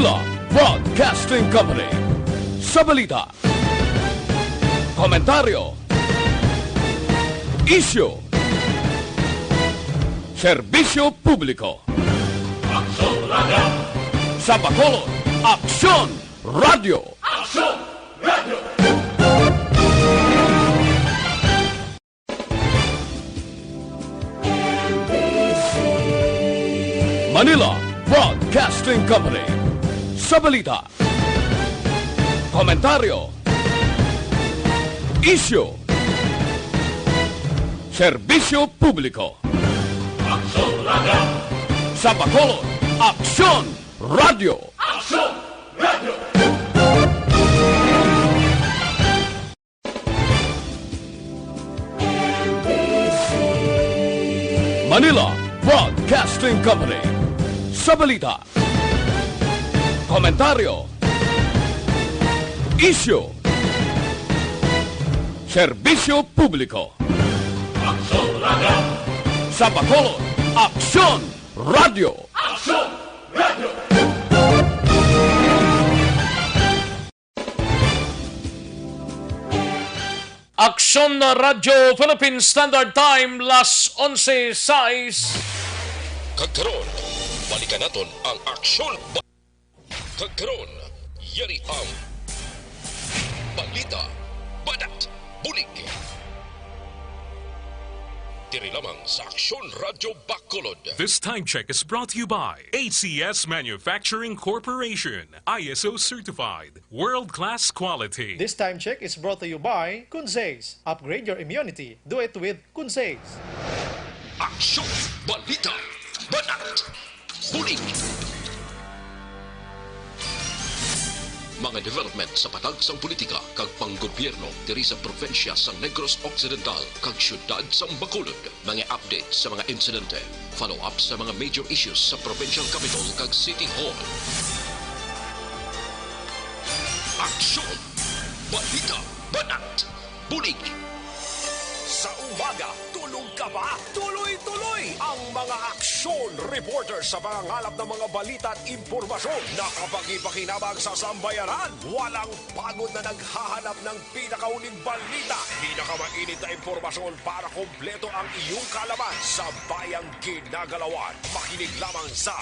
Manila Broadcasting Company. Sa balita, komentaryo, isyu, serbisyo publiko. Aksyon Radio! Sa Bacolod, Aksyon Radio! Aksyon Radio! Manila Broadcasting Company. Sa balita, komentaryo, isyu, serbisyo publiko. Aksyon Radio! Sa Bacolod, Aksyon Radio! Aksyon Radio! Manila Broadcasting Company. Sa balita, komentaryo, isyu, serbisyo publiko. Aksyon Radio! Sa Bacolod, Aksyon Radio! Aksyon Radio! Aksyon na Radyo Philippine Standard Time, las 11:06. Kagkaroon, balikan naton ang aksyon. Kagkaroon, yari ang balita, badat, bulig. Diri lamang sa Aksyon Radyo Bacolod. This time check is brought to you by ACS Manufacturing Corporation, ISO certified, world-class quality. This time check is brought to you by Kunsays. Upgrade your immunity. Do it with Kunsays. Aksyon, balita, badat, bulig. Mga development sa patagsang politika kag panggobyerno diri sa probinsya sa Negros Occidental kag syudad sa Bacolod. Mga update sa mga insidente, follow up sa mga major issues sa provincial capital kag City Hall. Aksyon, balita, banat, bulig. Sa umaga, tulog ka ba? Tuloy-tuloy ang mga aksyon reporter sa pangangalap ng mga balita at impormasyon na kapag-ipakinabang sa sambayanan. Walang pagod na naghahanap ng pinakauling balita. Pinakamainit na impormasyon para kompleto ang iyong kalaman sa bayang ginagalawan. Makinig lamang sa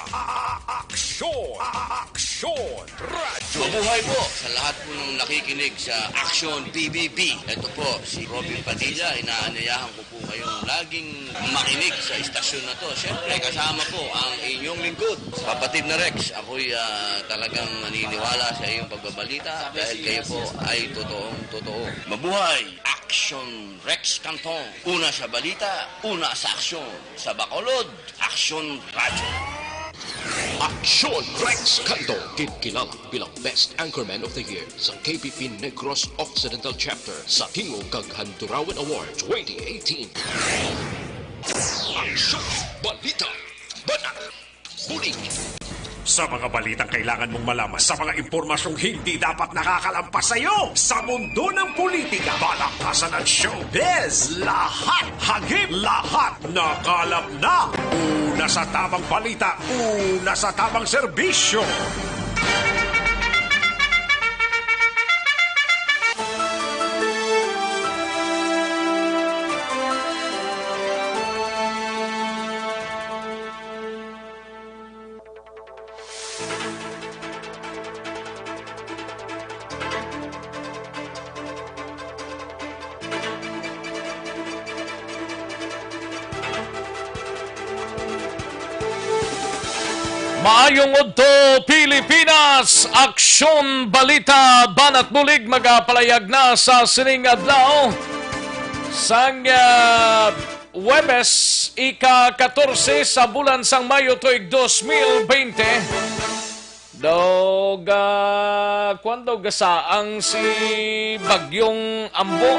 Aksyon! Aksyon Radio! Mabuhay po sa lahat po ng nakikinig sa Aksyon PBB. Ito po si Robin Padilla. Inaanyayahan ko po kayong laging makinig sa istasyon na to. Siyempre, kasama po ang inyong lingkod. Kapatid na Rex, ako'y talagang naniniwala sa iyong pagbabalita dahil kayo po ay totoong-totoo. Mabuhay! Aksyon Rex Canton. Una sa balita, una sa aksyon. Sa Bacolod, Aksyon Radio. Aksyon Rex Canto, kilala bilang Best Anchorman of the Year sa KPP Negros Occidental Chapter sa Tingog kag Handurawan Award 2018. Aksyon, balita, banat, bulig. Sa mga balitang kailangan mong malaman, sa mga impormasyong hindi dapat nakakalampas sa iyo, sa mundo ng politika, balakasan at showbiz, lahat hagip, lahat nakalap na. Una sa tamang balita, una sa tamang serbisyo. Maayong udto Pilipinas, Aksyon Balita Banat Bulig magapalayag na sa sining adlaw sang Huwebes ika-14 sa bulan sang Mayo tuig 2020. Kwando gasaang si Bagyong Ambo.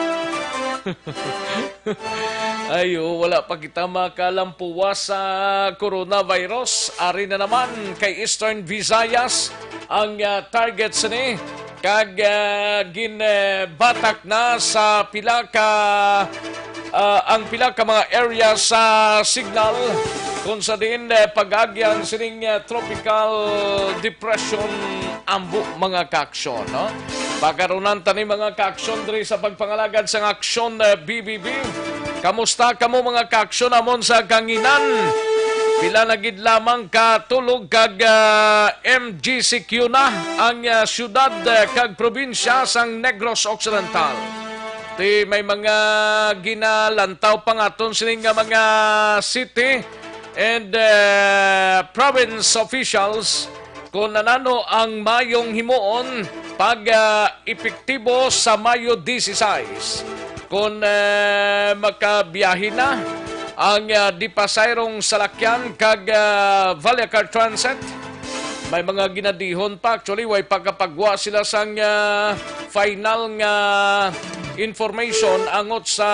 Ayo, wala pa kita makalampuwa sa coronavirus. Ari na naman kay Eastern Visayas ang targets ni kag ginbatak na sa pila ka ang pila ka mga area sa signal kung sa din pag-agyang sining tropical depression ambo mga kaaksyon. No? Pagkarunan tani mga kaaksyon diri sa pagpangalagad sa aksyon BBB. Kamusta kamo mga kaaksyon amon sa kanginan? Pila na gid lamang katulog kag MGCQ na ang syudad kag probinsya sang Negros Occidental. Ti may mga ginalantaw pangaton sining nga mga city and province officials kung nanano ang mayong himuon pag epektibo sa Mayo 16. Kung makabiyahin na ang di pasayrong salakyan kag Vallecar Transit, may mga ginadihon pa. Actually, way pagkapagwa sila sang final nga information angot sa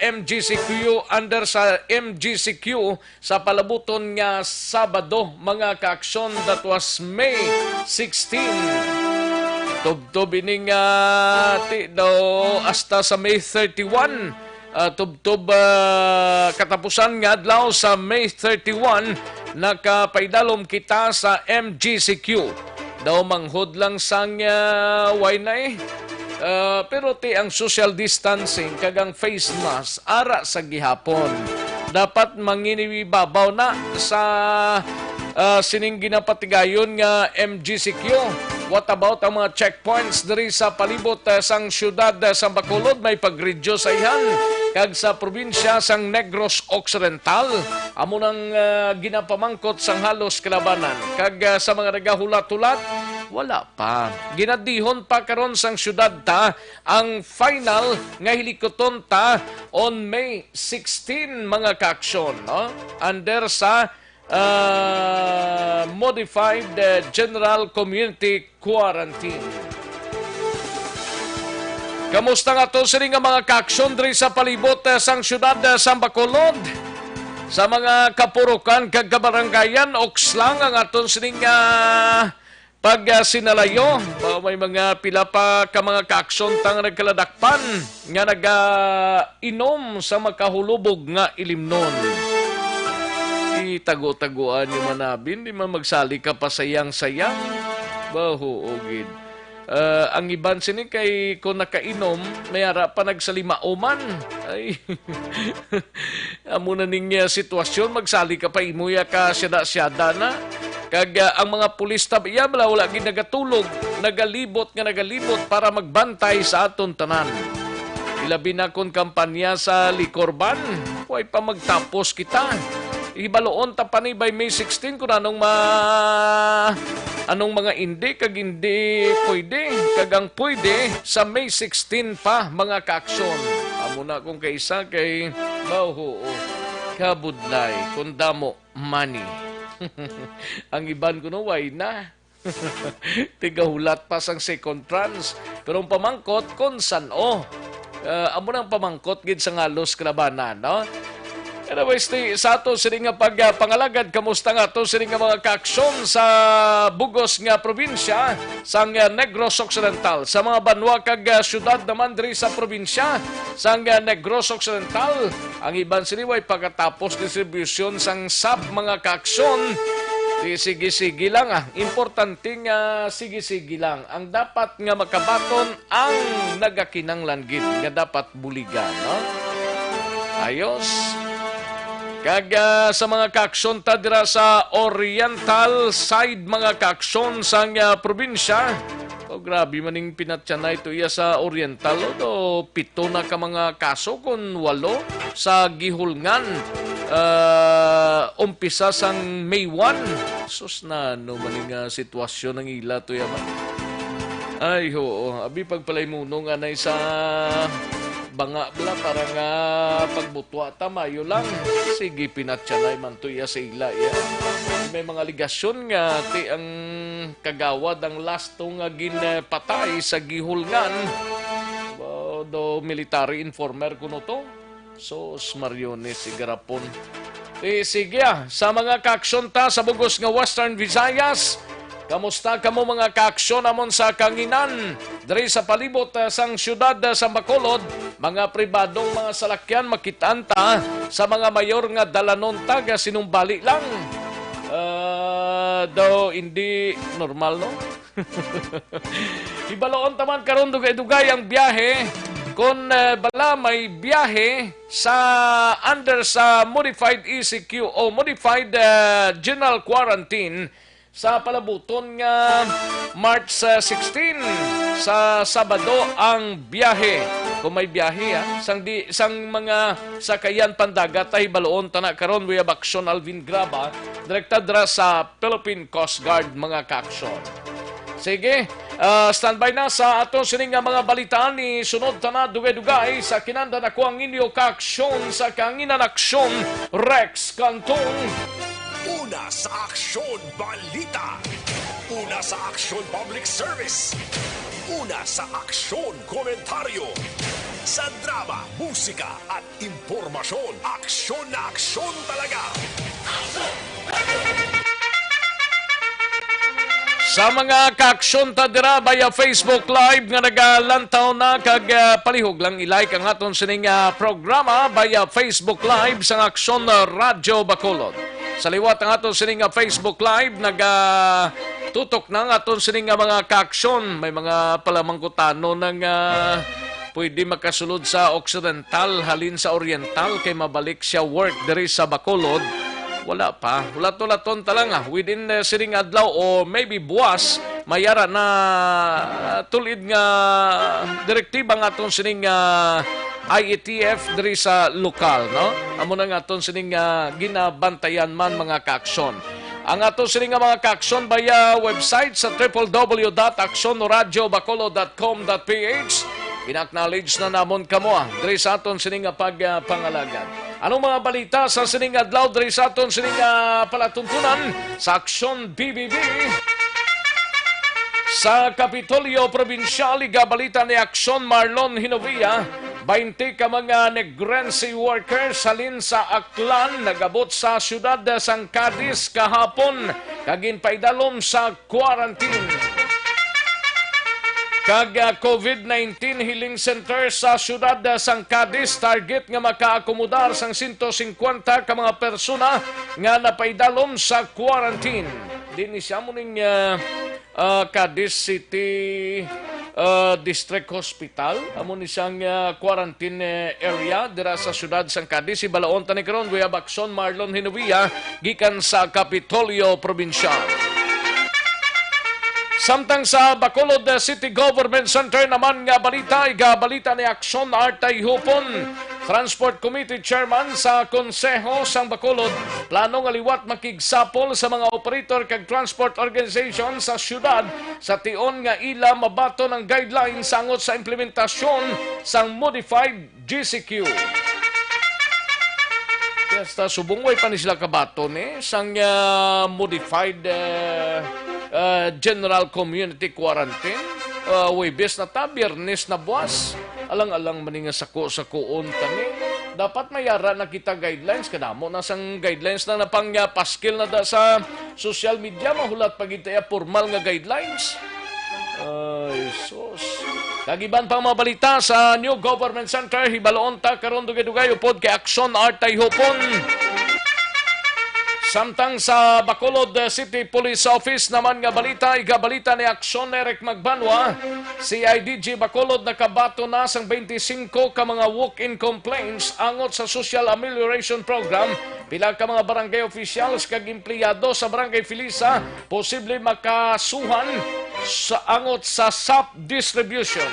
MGCQ, under sa MGCQ sa palabuton nga Sabado, mga kaaksyon, that was May 16. Tubtob ining ti daw hasta sa May 31. Tubtob katapusan nga adlaw sa May 31 nakapaidalom kita sa MGCQ. Daw manghod lang sang way na pero ti ang social distancing kagang face mask ara sa gihapon. Dapat manginibabaw na sa sining ginapatigayon nga MGCQ. What about ang mga checkpoints diri sa palibot sang syudad sa Bacolod? May pagredyo sa ihan. Kag sa probinsya sang Negros Occidental, amo nang ginapamangkot sang halos kalabanan. Kag sa mga nagahulat-hulat, wala pa. Ginadihon pa karon sang syudad ta ang final nga hilikoton ta on May 16 mga kaaksyon, no? Under sa modified general community quarantine. Kamusta nga to sini nga mga kaaksyon diri sa palibot sang syudad sa Bacolod? Sa mga kapurukan kag kabarangayan, okslang ang aton sini nga pag sinalayo. May mga pila pa ka mga kaaksyon tang nagkaladakpan nga naga-inom sa makahulubog nga ilimnon. Tago-taguan yung manabin, di man magsali ka pa sayang-sayang. Bahuogid. Ang iban sini kay kung nakainom, mayara pa nagsalimauman. Ay, amo na ning sitwasyon, magsali ka pa, imuya ka syada-syada na. Kag ang mga pulis tabiya, wala gid nagatulog, nagalibot para magbantay sa aton tanan. Ilabi na kung kampanya sa Likorban, huwag pa magtapos kita. Ibaloon ta pa ni by May 16 kung anong mga hindi kag hindi pwede. Kag ang pwede sa May 16 pa mga kaaksyon. Amo na kung kaisa kay baho kabudlay kung damo money. Ang iban ko no way na. Tigahulat pa sang second trans. Pero ang pamangkot kung san amo nang pamangkot gid sa ngalos kalabanan, no? Anyways, sa ato sining nga pagpangalagad, kamusta nga ato sining nga mga kaaksyon sa bugos nga probinsya sang Negros Occidental. Sa mga banwa kag syudad naman diri sa probinsya sang Negros Occidental, ang iban siniway pagkatapos distribution sang SAP mga kaaksyon. Sige-sige lang Importante nga sige-sige lang. Ang dapat nga makabaton ang nagakinanglan gid nga dapat buligan, no? Ayos. Kag sa mga kaaksyon ta dira sa Oriental side mga kaaksyon sang probinsya. Grabe maning pinatyan na ito iya sa Oriental. Do 7 na ka mga kaso kung 8 sa gihulngan. Umpisa sang May 1. Sus na maning sitwasyon ng ila to yaman. Ay ho, abi pagpalay muno nga na sa banga bla para nga pagbutwa tamayo lang. Sige pinatsanay man to iya sa ila iya. May mga ligasyon nga ti ang kagawad ang lasto nga ginpatay sa gihulngan. Do military informer kuno to. Sos Mariones Igarapon. Sige sa mga kaaksyon ta sa bugos nga Western Visayas, Kamusta kamo mga kaaksyon namon sa kanginan? Diri sa palibot sang syudad sa Bacolod, mga pribadong mga salakyan makitaan ta sa mga mayor nga dalanon taga sinumbali lang. Daw hindi normal, no? Ibaloon taman karon dugay-dugay ang biyahe kung bala may biyahe sa under sa modified ECQ o modified general quarantine sa palabuton nga March 16 sa Sabado ang biyahe. Kung may biyahe sang mga sakayan pandagat ay baloon tana karon we have action Alvin Graba direkta dra sa Philippine Coast Guard mga kaaksyon. Sige, standby na sa aton sining nga mga balitaan ni sunod tana dugay-dugay sa kinanda na ko ang inyo kaaksyon sa kanginan aksyon Rex Cantong. Una sa Aksyon Balita. Una sa Aksyon Public Service. Una sa Aksyon Komentaryo. Sa drama, musika at impormasyon. Aksyon na aksyon talaga. Sa mga kaaksyon ta dira via Facebook Live nga nagalantaw na kag palihog lang i-like ang aton sining programa via Facebook Live sa Aksyon Radyo Bacolod. Sa liwat ang aton sining Facebook Live tutok na ang aton sining mga kaaksyon. May mga palamangkutano nang pwede makasulod sa Occidental halin sa Oriental kay mabalik siya work diri sa Bacolod. Wala pa. Lato-laton talang within sining adlaw o maybe buwas mayara na tulid nga direktiba nga aton sining IETF diri sa lokal, no? Amo na nga aton sining ginabantayan man mga kaaksyon. Ang aton sining mga kaaksyon via website sa www.aksonradiobacolod.com.ph. Pina-acknowledge na namon kamo diri sa aton sining pagpangalagan. Anong mga balita sa sining adlaw diri sa aton sining palatuntunan sa Aksyon BBB? Sa Kapitolyo Provincial, igabalita ni Aksyon Marlon Hinovia, 20 ka mga Negrense workers halin sa Aklan nagabot sa siyudad sang Cadiz kahapon kagin paidalom sa quarantine. Kag COVID-19 Healing Center sa siyudad sang Cadiz target nga makaakomodar sang 150 ka mga persona nga napaidalom sa quarantine. Dinhi siya muning Cadiz City District Hospital amo ni siyang quarantine area dira sa siyudad sang Cadiz. Ibalaon tani karon we have Aksyon Marlon Hinovia gikan sa Kapitolyo Provincial. Samtang sa Bacolod City Government Center naman nga balita, igabalita ni Aksyon Artay Hupon, Transport Committee Chairman sa Konseho sang Bacolod, planong aliwat makigsapol sa mga operator kag transport organization sa syudad sa tion nga ila mabato ng guidelines sangot sa implementasyon sang modified GCQ. Kaya subungway pa ni sila kabaton sang modified General Community Quarantine. Webes na ta, Biyernes na buwas. Alang-alang maninga sako-sakoon tani. Dapat mayara na kita guidelines. Kadamo na sang guidelines na napangpaskil na da sa social media. Mahulat pagitaya formal nga guidelines. Ay, sus. Kagiban pang mga balita sa New Government Center, hibaloon ta karon dugay-dugay upod kay Aksyon Artay Hopon. Samtang sa Bacolod City Police Office naman nga balita, igabalita ni Aksyon Eric Magbanwa, CIDG Bacolod nakabato na sang 25 ka mga walk-in complaints angot sa Social Amelioration Program. Pila ka mga barangay officials kag empleyado sa Barangay Filisa posible makasuhan sa angot sa SAP distribution.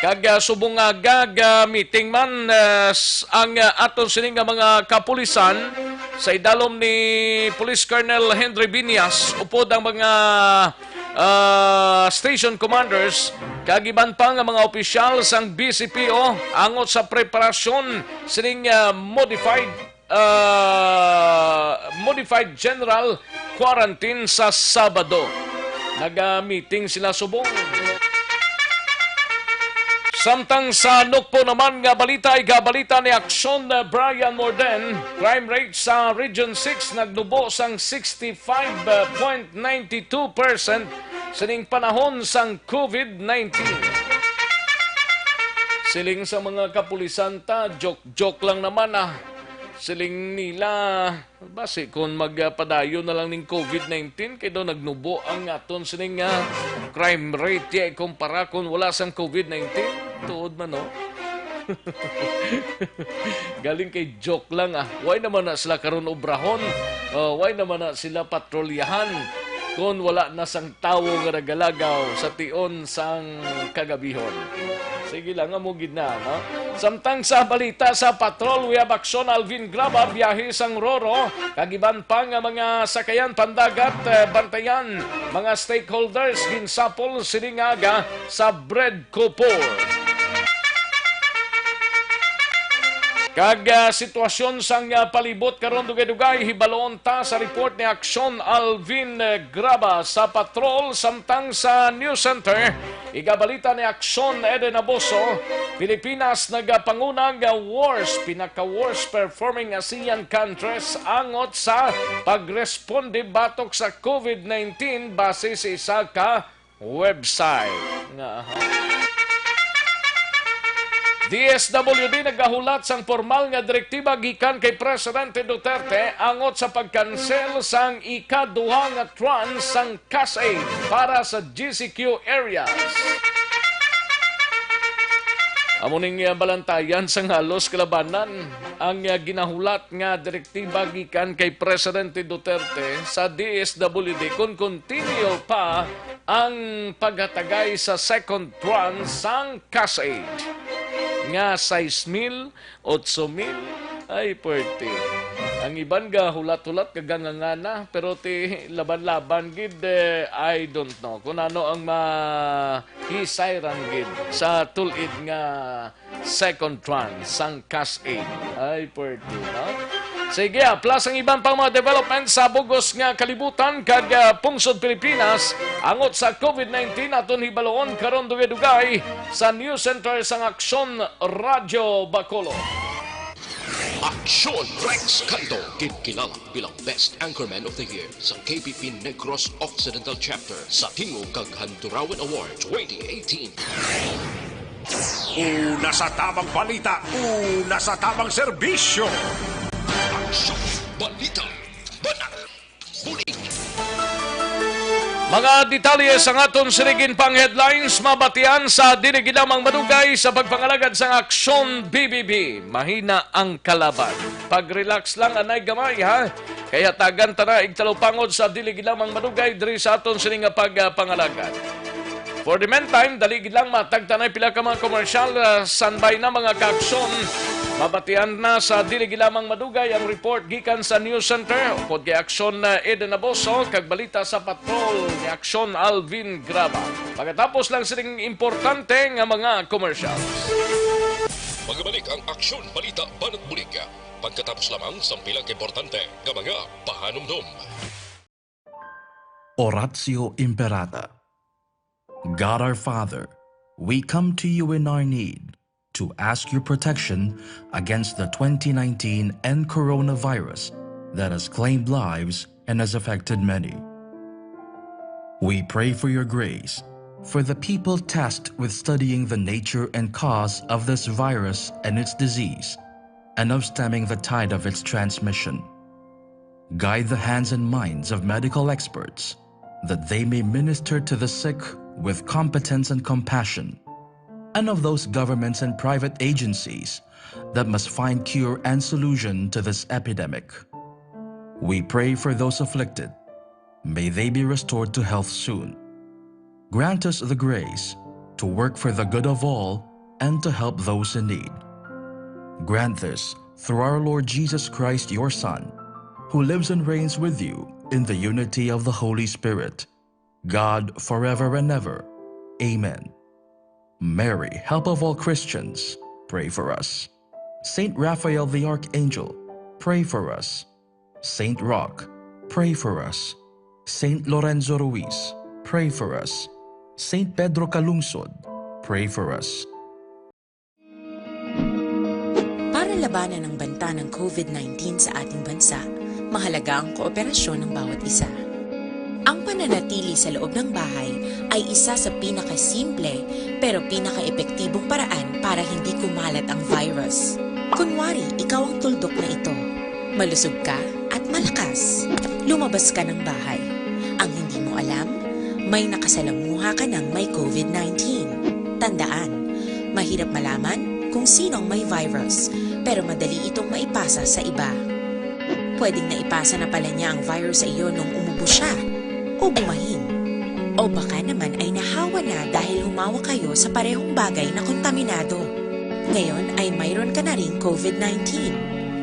Kag subong meeting man ang aton sining mga kapulisan sa idalom ni Police Colonel Henry Binias upod ang mga station commanders kag iban pa nga mga opisyal sang BCPO angot sa preparasyon sining modified general quarantine sa Sabado. Nag-meeting sila subong. Samtang sa Nukpo naman nga balita ay gabalita ni Aksyon Brian Morden, crime rate sa Region 6 nagnubo sang 65.92% sining panahon sang COVID-19. Siling sa mga kapulisan ta, joke lang naman Siling nila, basi kung magpadayo na lang ng COVID-19, kaya daw nagnubo ang aton sining crime rate ya kumpara kung wala sang COVID-19. Tuod man, no? Galing kay joke lang Why naman na sila karon obrahon? Why naman na sila patrolyahan? Kung wala na sang tawo nga nagalagaw sa tion sang kagabihon. Sige lang, amugid na, no? Samtang sa balita sa patrol, we have aksyon Alvin Graba, biyahe sang Roro, kagiban pa nga mga sakayan pandagat, bantayan, mga stakeholders, ginsapol, siningaga sa Bread Couple. Kag sitwasyon sang palibot karon dugay-dugay hibaloon ta sa report ni Aksyon Alvin Graba sa patrol samtang sa News Center igabalita ni Aksyon Eden Aboso Pilipinas nagapangunang worst pinaka-worst performing ASEAN countries angot sa pagresponde batok sa COVID-19 base sa isa ka website nga DSWD nagahulat sang formal nga direktiba gikan kay Presidente Duterte angot sa pagkansel sang ikaduha nga tranche sang cash aid para sa GCQ areas. Amuning balantayan sang halos kalabanan ang ginahulat nga direktiba gikan kay Presidente Duterte sa DSWD kung continue pa ang paghatagay sa second tranche sang cash aid nga 6,000, 8,000 ay pwerte. Ang iban ga hulat-hulat kagangangana pero ti laban-laban gid I don't know kung ano ang mahisayran gid sa tulid nga second tranche sang cash aid ay pwerte, no? Sige, plus ang ibang pang mga development sa bugos nga kalibutan kag pungsod Pilipinas angot sa COVID-19 aton hibaloon karon dugay-dugay sa News Center sang Aksyon Radyo Bacolod. Aksyon Rex Canto, kinilala bilang Best Anchorman of the Year sa KPP Negros Occidental Chapter sa Tingog kag Handurawan Award 2018. Una sa tamang balita, una sa tamang serbisyo. Aksyon, balita, banat, bulig. Mga detalye sa aton sinigin pang headlines mabatian sa dinigilamang madugay sa pagpangalagad sa Aksyon BBB. Mahina ang kalaban. Pag-relax lang anay gamay Kaya tagan tara igtalupangod sa dinigilamang madugay diri sa aton sininga pagpangalagad. For the meantime, daligid lang matagtanay pila ka mga komersyal sanbay na mga kaaksyon. Mabatian na sa dilig lamang madugay ang report gikan sa News Center upod kay Aksyon Eden Aboso kag balita sa patrol ni Aksyon Alvin Graba. Pagkatapos lang siling importante nga mga commercials. Magbalik ang Aksyon Balita Banat Bulig. Pagkatapos lamang sa pilang importante nga mga pahanumdum. Oratio Imperata. God our Father, we come to you in our need to ask your protection against the 2019 and coronavirus that has claimed lives and has affected many. We pray for your grace for the people tasked with studying the nature and cause of this virus and its disease, and of stemming the tide of its transmission. Guide the hands and minds of medical experts that they may minister to the sick with competence and compassion, and of those governments and private agencies that must find cure and solution to this epidemic. We pray for those afflicted. May they be restored to health soon. Grant us the grace to work for the good of all and to help those in need. Grant this through our Lord Jesus Christ, your Son, who lives and reigns with you in the unity of the Holy Spirit, God forever and ever. Amen. Mary, help of all Christians, pray for us. Saint Raphael the Archangel, pray for us. Saint Roch, pray for us. Saint Lorenzo Ruiz, pray for us. Saint Pedro Calungsod, pray for us. labanan ng banta ng COVID-19 sa ating bansa, mahalaga ang kooperasyon ng bawat isa. Ang pananatili sa loob ng bahay ay isa sa pinakasimple pero pinaka-epektibong paraan para hindi kumalat ang virus. Kunwari, ikaw ang tuldok na ito. Malusog ka at malakas. Lumabas ka ng bahay. Ang hindi mo alam, may nakasalamuha ka ng may COVID-19. Tandaan, mahirap malaman kung sino ang may virus, pero madali itong maipasa sa iba. Pwedeng naipasa na pala niya ang virus sa iyo nung umubo siya, o bumahin. O baka naman ay nahawa na dahil humawa kayo sa parehong bagay na kontaminado. Ngayon ay mayroon ka na ring COVID-19.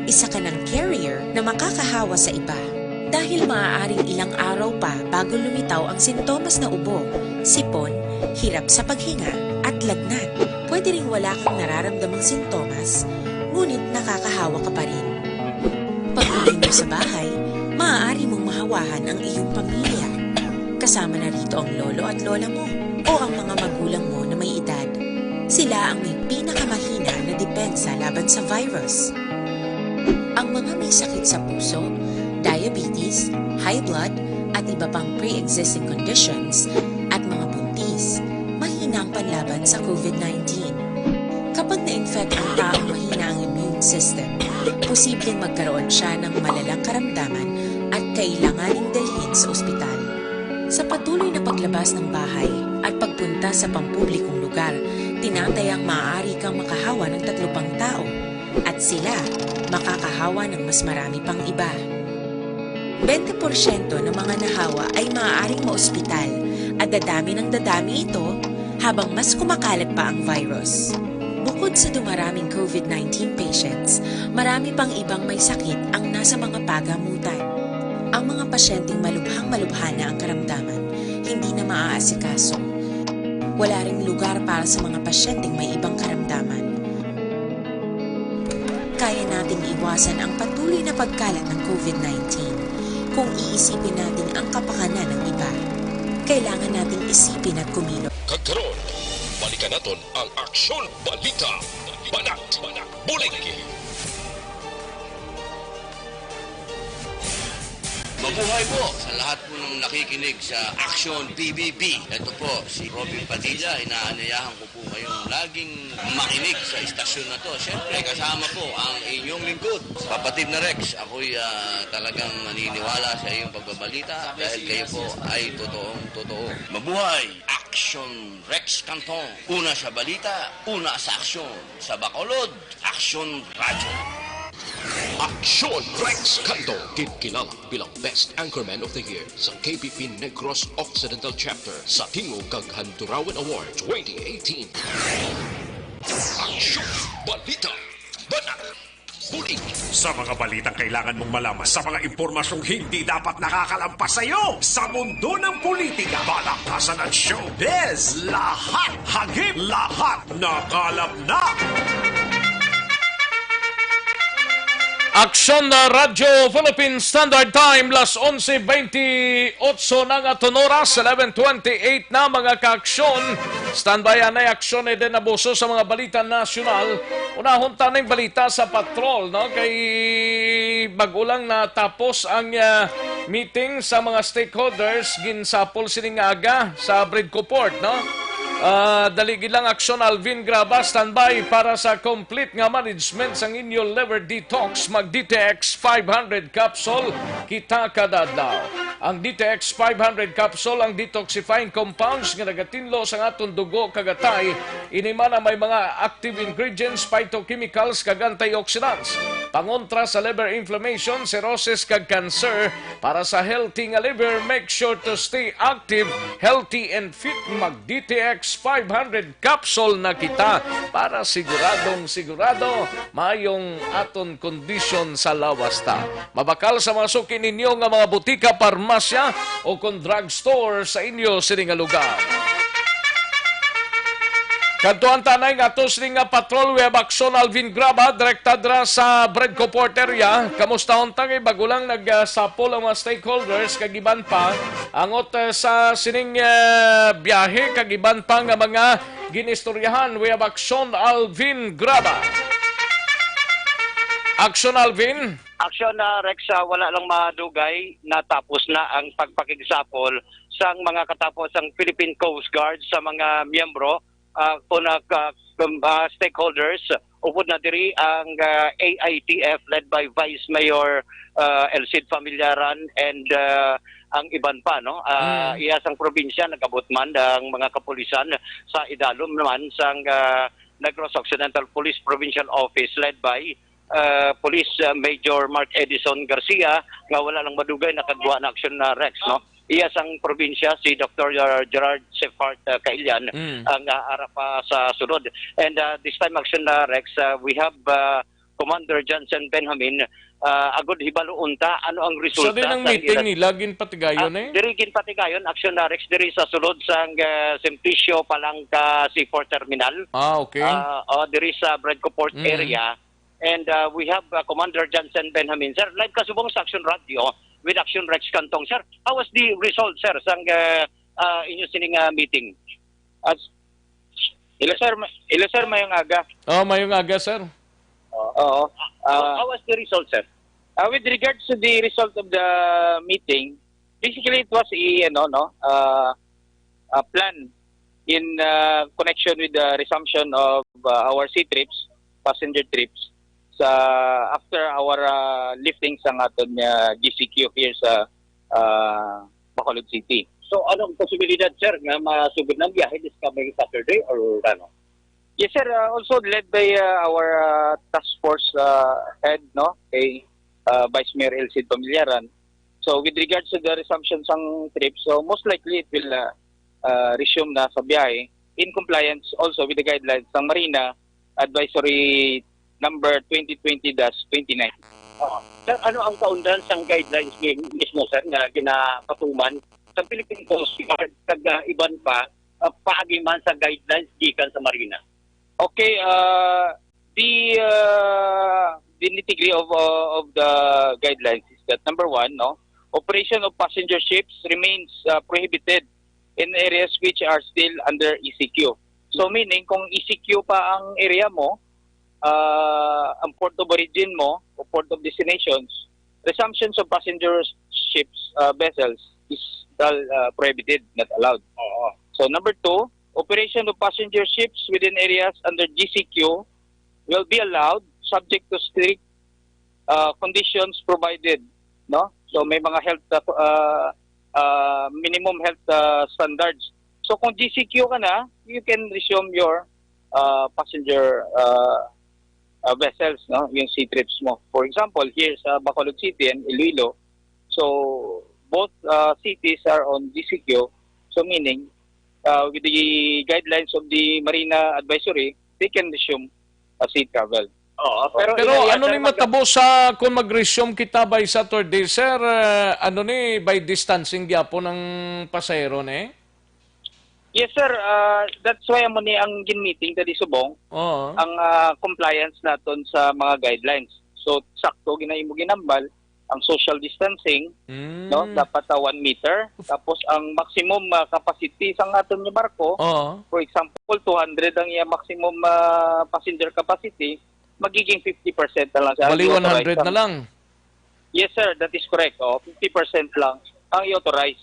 Isa ka ng carrier na makakahawa sa iba. Dahil maaaring ilang araw pa bago lumitaw ang sintomas na ubo, sipon, hirap sa paghinga at lagnat. Pwede ring wala kang nararamdamang sintomas, ngunit nakakahawa ka pa rin. Pag-uwi mo sa bahay, maaari mong mahawahan ang iyong pamilya. Kasama na rito ang lolo at lola mo o ang mga magulang mo na may edad. Sila ang may pinakamahina na depensa laban sa virus. Ang mga may sakit sa puso, diabetes, high blood, at iba pang pre-existing conditions at mga buntis, mahina ang panlaban sa COVID-19. Kapag na-infect ang taong mahina ang immune system, posibleng magkaroon siya ng malalang karamdaman at kailanganing dalhin sa ospital. Sa patuloy na paglabas ng bahay at pagpunta sa pampublikong lugar, tinatayang maaari kang makahawa ng 3 pang tao at sila makakahawa ng mas marami pang iba. 20% ng mga nahawa ay maaaring maospital at dadami ng dadami ito habang mas kumakalat pa ang virus. Bukod sa dumaraming COVID-19 patients, marami pang ibang may sakit ang nasa mga pagamutan. Ang mga pasyenteng malubhang-malubha na ang karamdaman, hindi na maaasikaso. Wala ring lugar para sa mga pasyenteng may ibang karamdaman. Kaya nating iwasan ang patuloy na pagkalat ng COVID-19 kung iisipin natin ang kapakanan ng iba. Kailangan nating isipin at kumilos. Kagkaroon, balikan naton ang Aksyon Balita. Banat, bulig. Mabuhay po sa lahat po ng nakikinig sa Action PBB. Ito po, si Robin Padilla. Inaanyayahan ko po kayong laging makinig sa istasyon na to. Siyempre, kasama po ang inyong lingkod. Kapatid na Rex, ako'y talagang naniniwala sa iyong pagbabalita dahil kayo po ay totoong-totoo. Mabuhay! Action Rex Canton. Una sa balita, una sa aksyon. Sa Bacolod, Action Radio. Aksyon Rex Canto, kilala bilang Best Anchorman of the Year sa KPP Negros Occidental Chapter sa Tingog kag Handurawan Award 2018. Aksyon Balita. Banat. Bulig. Sa mga balitang kailangan mong malaman, sa mga impormasyong hindi dapat nakakalampas sa iyo, sa mundo ng politika, balakasan at showbiz, lahat hagip, lahat nakalap na. Aksyon na Radyo Philippine Standard Time, las 11:28 na nga oras, 11:28 na mga kaaksyon. Standby na aksyon na din abuso sa mga balita nasyonal. Unahon tanong balita sa patrol, no? Kay bagulang na tapos ang meeting sa mga stakeholders ginsapol sining aga sa Bridco Port, no? Daligi lang aksyon Alvin Graba, standby para sa complete nga management sang inyo liver detox. Mag DTX 500 capsule kita kada adlaw. Ang DTX 500 capsule ang detoxifying compounds nga nagatinlo sa aton dugo kagatay. Iniman na may mga active ingredients, phytochemicals kag antioxidants. Pangontra sa liver inflammation, cirrhosis kag cancer. Para sa healthy nga liver, make sure to stay active, healthy and fit. Mag DTX 500 capsule na kita para siguradong sigurado mayong aton kondisyon sa lawas ta. Mabakal sa mga suki ninyo nga mga butika, parmasya o kung drugstore sa inyo sining nga lugar. Kantuan tanay nga to sining nga patrol web aksyon Alvin Graba, direktad ra sa Bridco Port area. Kamusta untang bagulang nagsapol ang mga stakeholders kagiban pa angot sa sining biyahe kagiban pa nga mga ginistoryahan web aksyon Alvin Graba. Action Alvin. Aksyon na Rex, wala lang madugay, natapos na ang pagpakigsapol sa mga katapos ang Philippine Coast Guard sa mga miyembro stakeholders. Upod na diri ang AITF led by Vice Mayor Elcid Familiaran and ang iban pa, no? Iyasang probinsya nagabot man ang mga kapulisan sa idalom naman sang Negros Occidental Police Provincial Office led by Police Major Mark Edison Garcia nga wala lang madugay nakagawa na aksyon na Rex, no? Iya sang probinsya si Dr. Gerard Sefart Kailian ang harap pa sa sunod. And this time action na Rex, we have Commander Johnson Benjamin. Agod hibalo unta ano ang resulta sa din ang meeting nila ginpatigayon diri ginpatigayon aksyon na Rex diri sa sulod sang Simplicio Palangka Seaport Terminal. Okay. Diri sa Bradco Port area. And we have Commander Johnson Benjamin. Sir, live kasubong sa Action Radio with Action Rex Kantong. Sir, how was the result, sir, sang inyo sining meeting? Ilo sir, mayong aga. Mayong aga, sir. How was the result, sir? With regards to the result of the meeting, basically it was a plan in connection with the resumption of our sea trips, passenger trips, after our lifting sa aton GCQ here sa Bacolod City. So anong posibilidad, sir, nga masugod ng biyahe this coming Saturday or ano? Yes, sir. Also led by our task force head, no, kay Vice Mayor Elcid Familiaran. So with regards to the resumption sang trip, so most likely it will resume na sa biyahe in compliance also with the guidelines ng Marina Advisory number 2020-29. Sir, ano ang kaundan sang guidelines mismo, sir, na ginapatuman sa Philippine Coast Guard kag iban pa paagi man sa guidelines gikan sa Marina? Okay, the nitty-gritty of the guidelines is that number one, no, operation of passenger ships remains prohibited in areas which are still under ECQ. So meaning kung ECQ pa ang area mo, ang port of origin mo o port of destinations, resumptions of passenger ships, vessels is prohibited, not allowed. So number two, operation of passenger ships within areas under GCQ will be allowed subject to strict conditions provided, no? So may mga health minimum health standards. So kung GCQ ka na, you can resume your passenger vessels, no, yung sea trips mo. For example, here sa Bacolod City and Iloilo, so both cities are on GCQ. So meaning, with the guidelines of the Marina Advisory, they can resume sea travel. Pero ano ni matabo sa kung mag-resume kita by Saturday, sir? Ano ni by distancing gyapon ng pasahero ni? Yes, sir. That's why mo ni ang gin-meeting tadi subong. Ang compliance naton sa mga guidelines. So sakto ginahimo ginambal ang social distancing, no, dapat 1 meter. Tapos ang maximum capacity sa aton nga barko, for example, 200 ang maximum passenger capacity, magiging 50% na lang siya. Bali 100 na lang. Yes, sir, that is correct. 50% lang ang i-authorize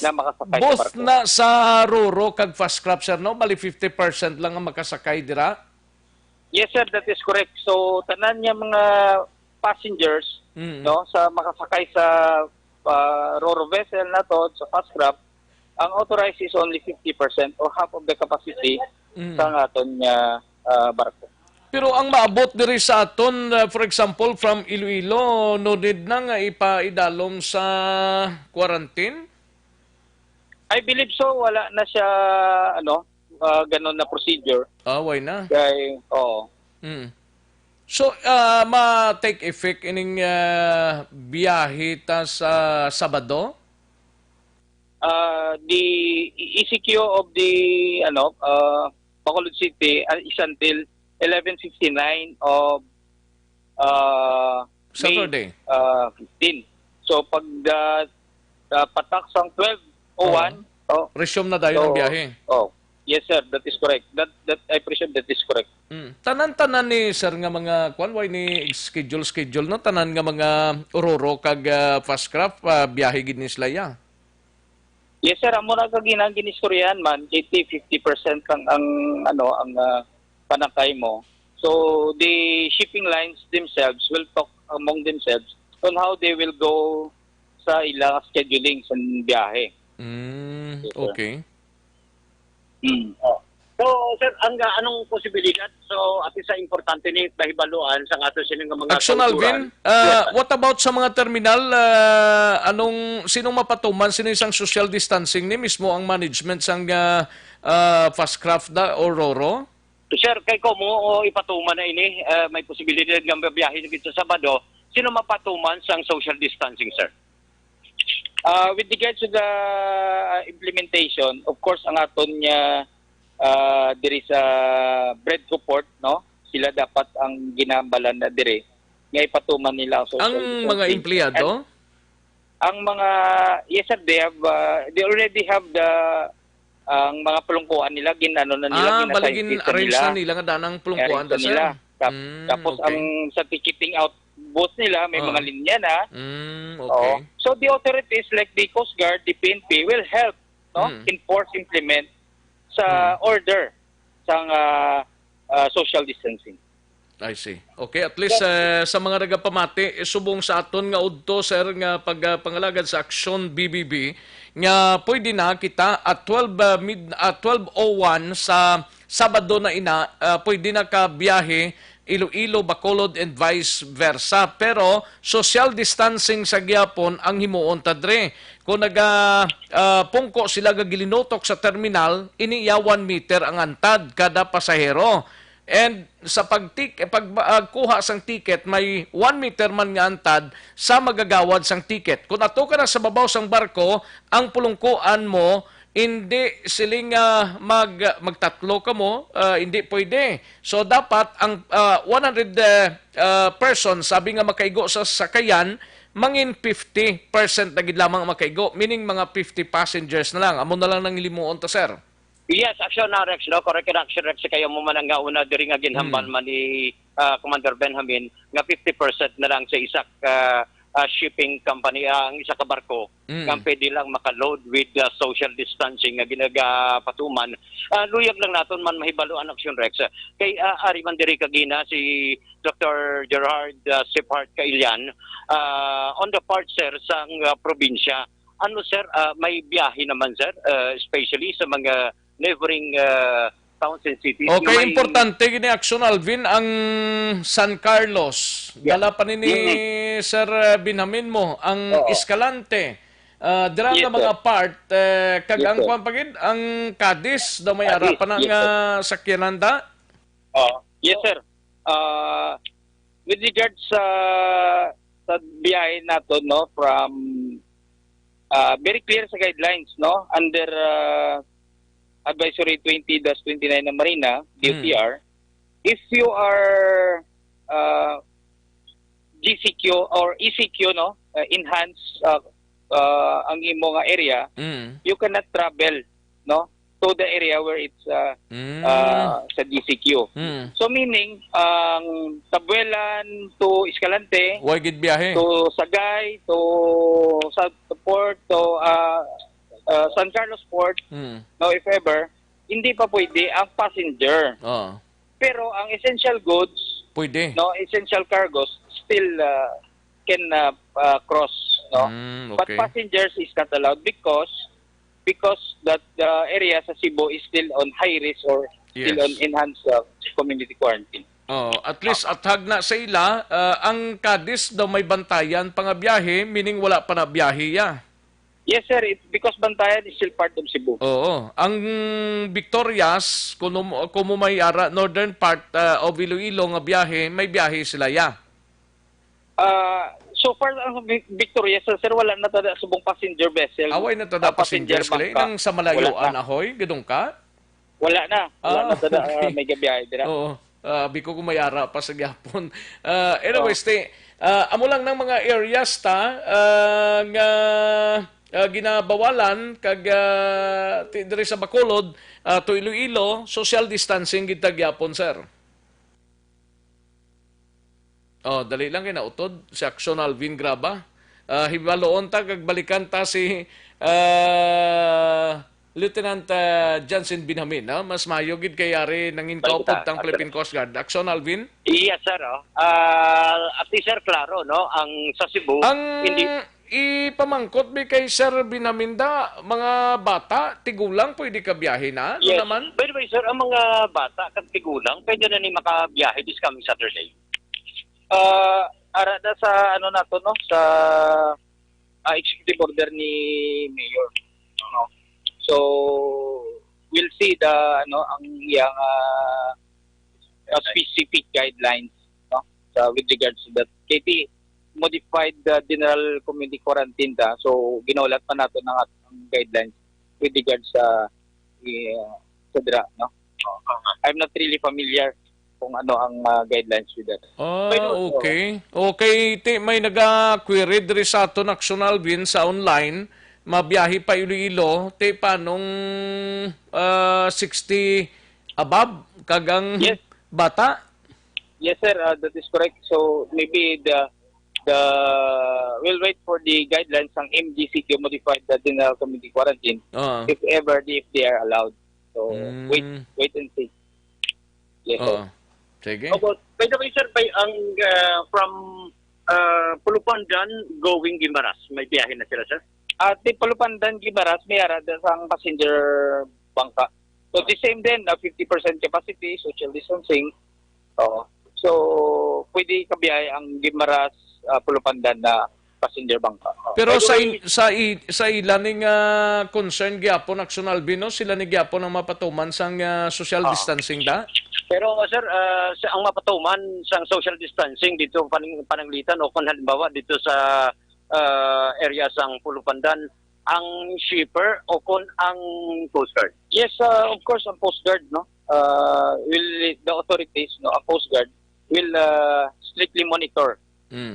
na makasakay sa barko. Na sa Roro kag fast crab, sir, no? Bali 50% lang ang makasakay dira? Yes, sir, that is correct. So, tanan niya mga passengers, no, sa makasakay sa Roro vessel na to, sa fast crab, ang authorized is only 50% or half of the capacity sa aton barko. Pero ang maabot diri sa aton, for example, from Iloilo, no need na nga ipaidalom sa quarantine? I believe so. Wala na siya, ganun na procedure. Why na? Kaya, So, ma-take effect ining biyahe ta sa Sabado? The ECQ of the, Bacolod City is until 11:59 of Saturday. May 15. So pag patak sang 12:01, resume na dayon ang biyahe. Yes, sir, that is correct. That I presume that is correct. tanan-tanan ni sir nga mga kwan way ni schedule no tanan nga mga ororo kag fastcraft biyahe gid ni sila ya. Yes sir, amo na kag ginistoryahan man 50% ang panakay mo. So the shipping lines themselves will talk among themselves on how they will go sa ilang scheduling sa biyahe. Okay. So, sir, anong posibilidad? So, at isa importante ni pahibaluan sa ato sining mga Action Alvin, what about sa mga terminal? Sinong mapatuman? Sino isang social distancing ni mismo ang management sang fastcraft da o Roro? Sir, kay ko mo ipatuman na ini, may posibilidad ng biyahe dito sa Sabado. Sino mapatuman sang social distancing, sir? With regards to the implementation, of course, ang aton niya there is a bread report, no? Sila dapat ang ginambalan na dire nga ipatuman nila ang mga empleyado. Ang mga yes sir, they already have the ang mga pulungkuan nila ginano na nila baligin arrange na nila nga danang pulungkuan da sir. Tapos okay. ang sa ticketing out booth nila may mga linya na. Okay. So the authorities like the Coast Guard, the PNP will help no implement sa order sang social distancing. I see. Okay, at least sa mga nagapamati, subong sa aton nga udto sir nga pagpangalagad sa Aksyon BBB nga pwede na kita at 12:01 sa Sabado na pwede na ka biyahe Iloilo, Bacolod and vice versa. Pero social distancing sa gyapon ang himuon tadre. Kung pungko sila gagilinotok sa terminal, iniya 1 meter ang antad kada pasahero. And sa pagkuha sang ticket, may 1 meter man nga antad sa magagawad sang ticket. Kung ato ka na sa babaw sang barko, ang pulungkuan mo, hindi siling magtatlo ka mo, hindi pwede. So dapat ang 100 persons, sabi nga makaigo sa sakayan, mangin 50% na gid lamang makaigo, meaning mga 50 passengers na lang. Amo na lang nang ilimuon ta sir. Yes, action na Rex, no? Correct na action Rex, kayo mo man ang gauna diri nga ginhamban man ni Commander Benjamin nga 50% na lang sa isak shipping company, ang isa ka barko, nga pwede lang makaload with social distancing nga ginagapatuman. Luyag lang naton man mahibaluan action Rex. Kay ari man diri kagina si Dr. Gerard Sephard Kailian on the part sir sang probinsya. Ano sir, may biyahe naman sir, especially sa mga neighboring towns and cities. Okay, importante gini Action Alvin ang San Carlos. Dala pa ni Sir Benjamin mo ang Escalante. Dira nga mga part kag ang kwan pagid ang Cadiz daw may ara pa nang sakyananda. Yes sir. With regards sa biyahe nato no from very clear sa guidelines no under Advisory 20-29 ng Marina, DOTR, if you are GCQ or ECQ, no, enhanced ang imo nga area, you cannot travel, no, to the area where it's sa GCQ. So meaning, ang Tabuelan to Escalante, wagid biyahe. To Sagay, to South Port, to San Carlos Port, no, if ever, hindi pa pwede ang passenger. Pero ang essential goods, pwede. No, essential cargos still can cross, no. Okay. But passengers is not allowed because that the area sa Cebu is still on high risk or still on enhanced community quarantine. At least athag na sa ila, ang Cadiz daw may bantayan pang biyahe, meaning wala pa na biyahe ya. Yes sir, because Bantayan is still part of Cebu. Oo. Ang Victorias, kung may ara, northern part of Iloilo nga biyahe, may biyahe sila ya. So far, ang Victorias, sir, wala na tada subong passenger vessel. Away na tada passengers kali nang sa malayuan ahoy, gidong ka? Wala na. Wala na tada may gabiyahe dira. Oo. Biko ko may ara pa sa gyapon. Anyways, amo lang ng mga areas nga ginabawalan kag diri sa Bacolod to Iloilo, social distancing gid gyapon sir. Oh, dali lang kay nautod si Action Alvin Graba. Hibaloon ta kag balikan ta si Lieutenant Johnson Binhamin, no? Mas mayo gid kay ari nangin kaupod tang Philippine Coast Guard. Action Alvin. Yes, sir. At least, sir, klaro, no? Ang sa Cebu, hindi... Ipamangkot mi kay Sir Binaminda, mga bata, tigulang, pwede ka biyahe na? Ano Yes. naman? By the way, sir, ang mga bata at tigulang, pwede na ni makabiyahe this coming Saturday. Arada sa ano na to, no? Sa executive order ni Mayor. No? So, we'll see ang iyang specific guidelines, no? With regards to that. KT, modified general community quarantine ta. So, ginaulat pa nato ng atong guidelines with regards sa dra, no? I'm not really familiar kung ano ang guidelines with that. Okay. Okay, may naga-query diri sa aton Action Alvin sa online, mabiyahe pa Iloilo, panong 60 above kagang bata? Yes, sir. That is correct. So maybe we'll wait for the guidelines ng MGCQ modified the general community quarantine if they are allowed. So wait and see. Yes, sir. Sige. By the way, sir, from Pulupandan going Guimaras, may biyahe na sila, sir? At the Pulupandan Guimaras, may arada sa passenger bangka. So the same din, 50% capacity, social distancing. So pwede kabiyahe ang Guimaras, Pulupandan na passenger bangka. Pero sa ilaning concern gyapon Action Alvin, no? Sila ni gyapon ang mapatuman sang social distancing da? Pero sir, ang mapatuman sang social distancing dito pananglitan o kung halimbawa dito sa area sang Pulupandan, ang shipper o kung ang Coast Guard? Yes, of course, ang Coast Guard, no? The authorities, no, ang Coast Guard will strictly monitor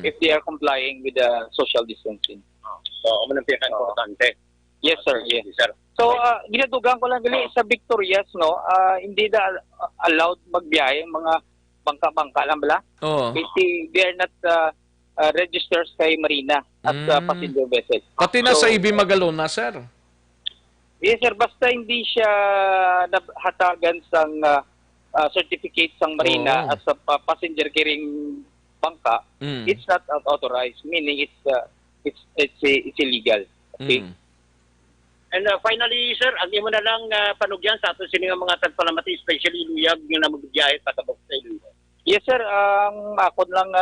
if they are complying with the social distancing. So, ano ang pinaka-importante? Yes, sir. Yes, sir. So, ginadugan ko lang gali sa Victorias, no, hindi na allowed magbiyahe mga bangka-bangka lang bala. They are not registered kay Marina as passenger vessel. Pati na sa IB Magalona, sir? Yes, sir. Basta hindi siya hatagan sang certificate sang Marina as a passenger carrying bangka, it's not authorized, meaning it's illegal. Okay? And finally, sir, ang imo na lang panugyan sa ato sini nga mga tagpalamati, especially luyag nga na magbiyahe patabok sa Iloilo. Yes, sir. Ang akon lang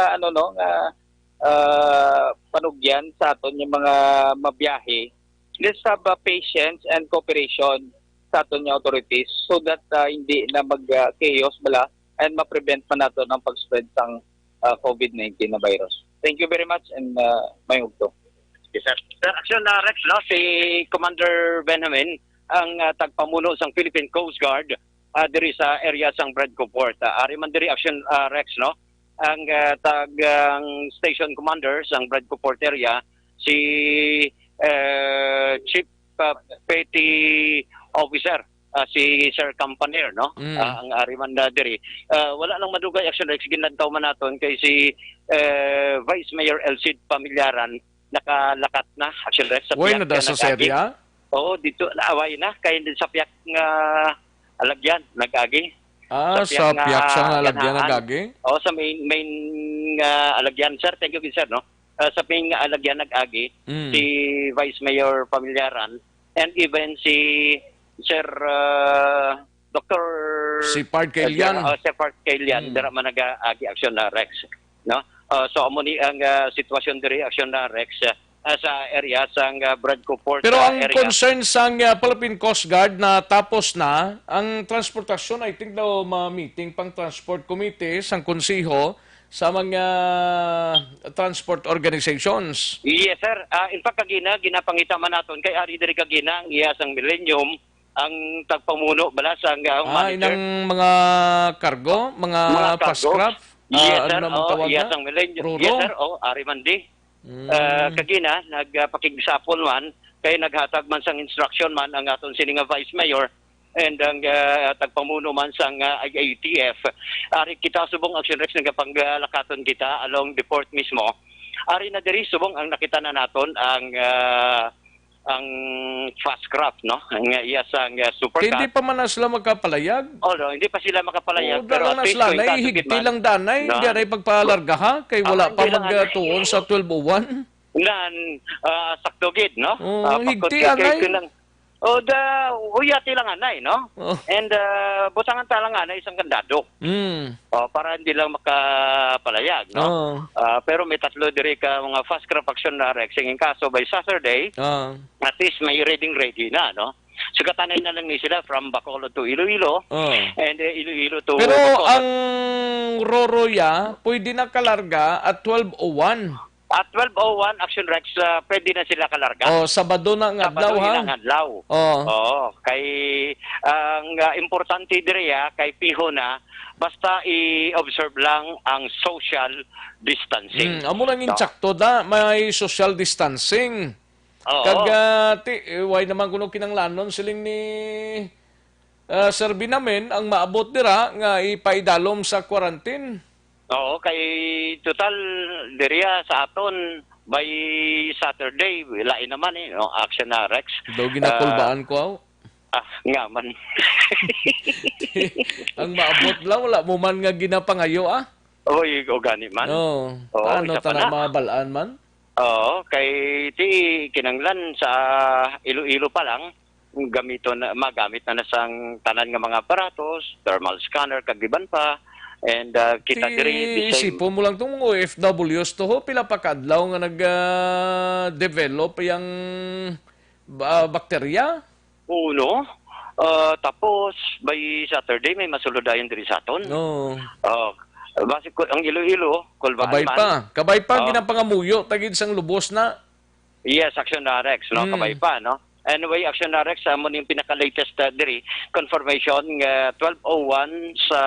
panugyan sa aton yung mga mabiyahe. Let's have patience and cooperation sa aton yung authorities so that hindi na mag-chaos bala and ma-prevent pa nato ng pag-spread sang COVID-19 na virus. Thank you very much and may ugto. Yes, sir. Sir, Action Rex, no? Si Commander Benjamin, ang tagpamuno sang Philippine Coast Guard diri sa area sang Bradco Port. Ari man diri Action Rex, no? Ang station commander sang Bradco Port area, si Chief Petty Officer, si Sir Campaner, no? Ang ari man diri. Wala lang madugay Action Rex, ginadtaw man naton kay si Vice Mayor Elcid Pamilyaran, nakalakat na Action Rex sa Piak na sa serya? Oo, dito naaway na kay sa Piak nga alagyan nag-agi. Sa Piak sa alagyan nag-agi? Oo, sa main alagyan, sir. Thank you, sir, no? Sa main alagyan nag-agi si Vice Mayor Pamilyaran and even si Sir Dr. si Part Kailian. Si Part Kailian, dira man nag-agi Action Rex, no? So amo ni ang sitwasyon diri Action Rex sa area sang Bradco Port. Pero ang area. concern sang Philippine Coast Guard na tapos na ang transportasyon, I think daw ma-meeting pang transport committee sang konseho sa mga transport organizations. Yes, sir. In fact, ginapangita man naton kay ari diri kagina ang iya sang Millennium ang tagpamuno bala sang inang mga kargo, mga pascraft. Yes, sir. Iya sang Millennium. Yes, sir. Ari man di. Kagina nagpakigsapon man kay naghatag man sang instruction man ang aton sini nga Vice Mayor and ang tagpamuno man sang IATF. Ari kita subong action rex nga panglakaton kita along the port mismo. Ari na diri subong ang nakita na naton ang fast craft, no? Ang iya sang supercat. Hindi pa man na sila magkapalayag. Oh, no, hindi pa sila makapalayag. Pero na sila, higti lang danay, hindi rin pagpalarga ha, kay wala pa magtuon sa 1201. Sakto gid, no? Higti anay. Uyati lang anay, no? And butangan ta lang anay isang kandado. Para hindi lang makapalayag, no? Pero may tatlo diri ka mga fast craft action na rex. In kaso by Saturday, at least may ready na, no? Sugatanay na lang ni sila from Bacolod to Iloilo, and Iloilo to Pero Bacolod. ang Roroya, pwede na kalarga at 1201. At 12:01 Action Rex, pwede na sila kalarga. Sabado na ang adlaw ha. Sabado na ang adlaw. Kay ang importante diri kay piho na basta i-observe lang ang social distancing. Amo lang insakto da, may social distancing. Way naman kuno kinanglanon siling ni Sir Binamen ang maabot dira nga ipaidalom sa quarantine. Oo, kay total diriya sa aton by Saturday, lain naman no? Action na Rex. Daw ginakulbaan ko nga man. Ang maabot lang, wala mo man nga ginapangayo Oy, o gani man. Paano tanang mga balaan man? Oo, kay ti kinanglan sa Iloilo pa lang, magamit na sang tanan nga mga aparatos, thermal scanner, kagiban pa. And kita diri isipo mo lang itong OFWs to ho, pila pa kadlaw nga nag-develop yung bakterya? Uno. Tapos, by Saturday, may masuludayan diri sa aton. Basi ang Iloilo, kulbaan man. Kabay pa, ginapangamuyo, tagid sang lubos na. Yes, Action na Rex, no? Kabay pa, no? Anyway, Action na Rex, mo yung pinaka-latest diri, confirmation nga 12:01 sa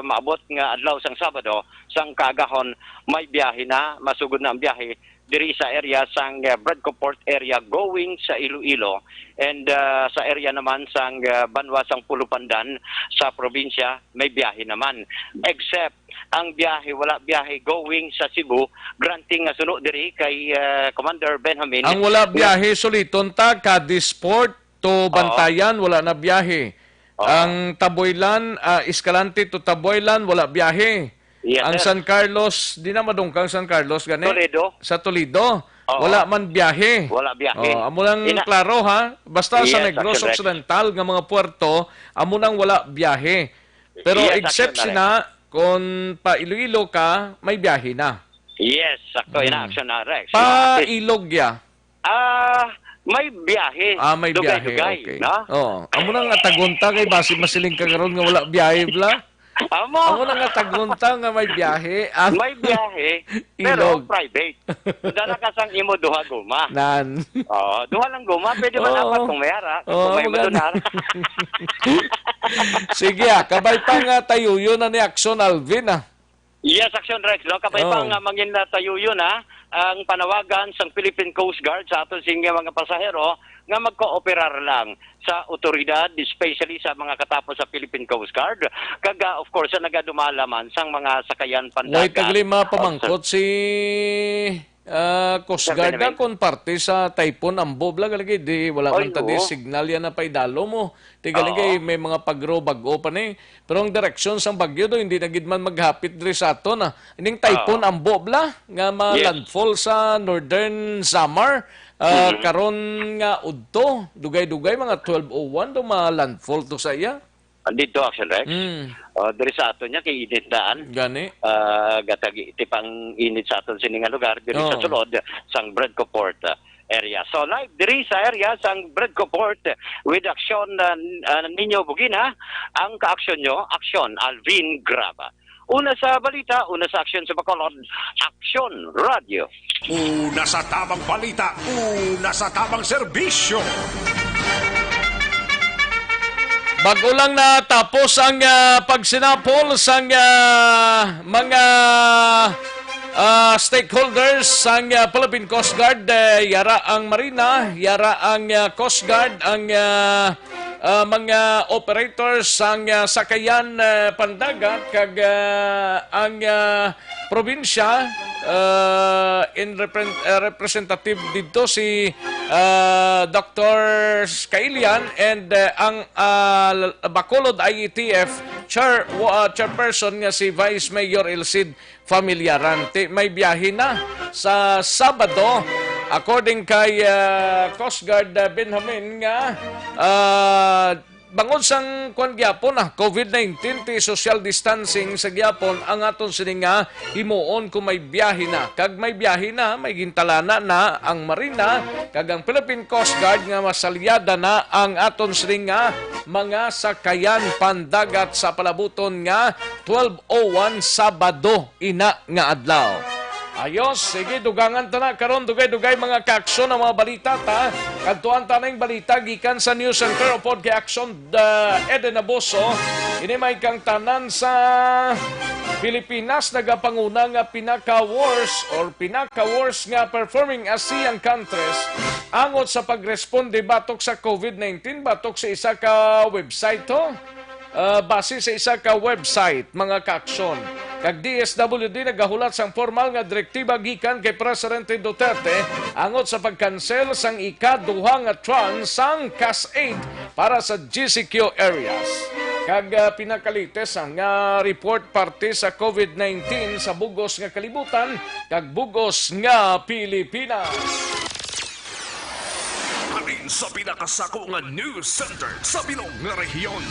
maabot nga adlaw sang Sabado, sang kagahon, may biyahe na, masugod na ang biyahe diri sa area sang Bradco Port area going sa Iloilo, and sa area naman sang Banwa sang Pulupandan sa probinsya may biyahe naman, except ang biyahe, wala biyahe going sa Cebu, granting nga suno diri kay Commander Benjamin. Ang wala biyahe suliton ta Cadiz Port to Bantayan, wala na biyahe. Ang Taboylan, Escalante to Taboylan, wala biyahe. Yes, ang sir. San Carlos, di na madungkang San Carlos gani. Toledo. Sa Toledo. Wala man biyahe. Wala biyahe. Amo lang klaro ha. Basta sa Negros Occidental nga mga puerto, amo nang wala biyahe. Pero except sina kung pa Iloilo ka, may biyahe na. Yes, sakto ina Action na Rex. Pa Ilogya. May biyahe. May biyahe. Okay. No? Amo nang atagonta kay basi masiling ka karon nga wala biyahe bla. Amo nang atagonta nga may biyahe. May biyahe, pero private. Dala ka sang imo duha guma. Nan. Duha lang guma, pwede man apat kung mayara. Kung may madunar. Sige kabay pa nga tayuyo na ni Action Alvin Yes, Action Rex, no? Kabay pa nga mangin na tayuyo na ang panawagan sang Philippine Coast Guard sa aton sing mga pasahero nga magkooperar lang sa otoridad, especially sa mga katapos sa Philippine Coast Guard. Kaga, of course, nagadumalaman sang mga sakayan pandagat. Wait, taglima pamangkot si Coast Guard na kung parte sa Typhoon Ambo. Lagi, di wala man tadi signal yan na paidalo mo. Tigalagay, may mga pagro bago pa na Pero ang direksyon sang bagyo do, hindi na gid man maghapit diri sa aton. Ining Typhoon Ambo nga ma-landfall sa Northern Samar. Karon nga udto, dugay-dugay mga 12:01 do ma-landfall to sa iya. Dito Action Rex. Diri sa aton niya kay init daan. Gani. Gatagi tipang init sa aton sininga lugar diri sa sulod sang Bradco Port area. So live diri sa area sang Bradco Port with Action ninyo Bugina, ang ka-action nyo, Action Alvin Graba. Una sa balita, una sa action sa Bacolod, Action Radio. Una sa tamang balita, una sa tamang serbisyo. Bago lang natapos ang pagsinapol sang mga stakeholders sang Philippine Coast Guard, yara ang Marina, yara ang Coast Guard, ang mga operators sang sakayan pandagat kag ang probinsya representative dito si Dr. Kailian and ang Bacolod IETF chairperson nga si Vice Mayor Elcid Familiaran. May biyahe na sa Sabado according kay Coast Guard Benjamin nga bangod sang kwan gyapon COVID-19 ti social distancing sa gyapon ang aton sini nga himuon kung may biyahe na. Kag may biyahe na, may gintalana na ang Marina kag ang Philippine Coast Guard nga masalyada na ang aton sini nga mga sakayan pandagat sa palabuton nga 12:01 Sabado ina nga adlaw. Ayos, sige, dugangan ta na karon dugay-dugay mga kaaksyon ng mga balita ta. Kadtuan ta na yung balita gikan sa News Center upod kay Aksyon Eden Aboso. Ini may kang tanan sa Pilipinas nagapanguna nga pinaka-wars nga performing ASEAN countries angot sa pagresponde batok sa COVID-19 batok sa isa ka website to. Base sa isa ka website mga kaaksyon. Kag DSWD nagahulat sang formal nga direktiba gikan kay Presidente Duterte angot sa pagkansel sang ika-duha nga tranche sang Cas 8 para sa GCQ areas. Kag pinakalites ang report parte sa COVID-19 sa bugos nga kalibutan kag bugos nga Pilipinas. Halin sa pinakasako nga news center sa bilog nga rehiyon.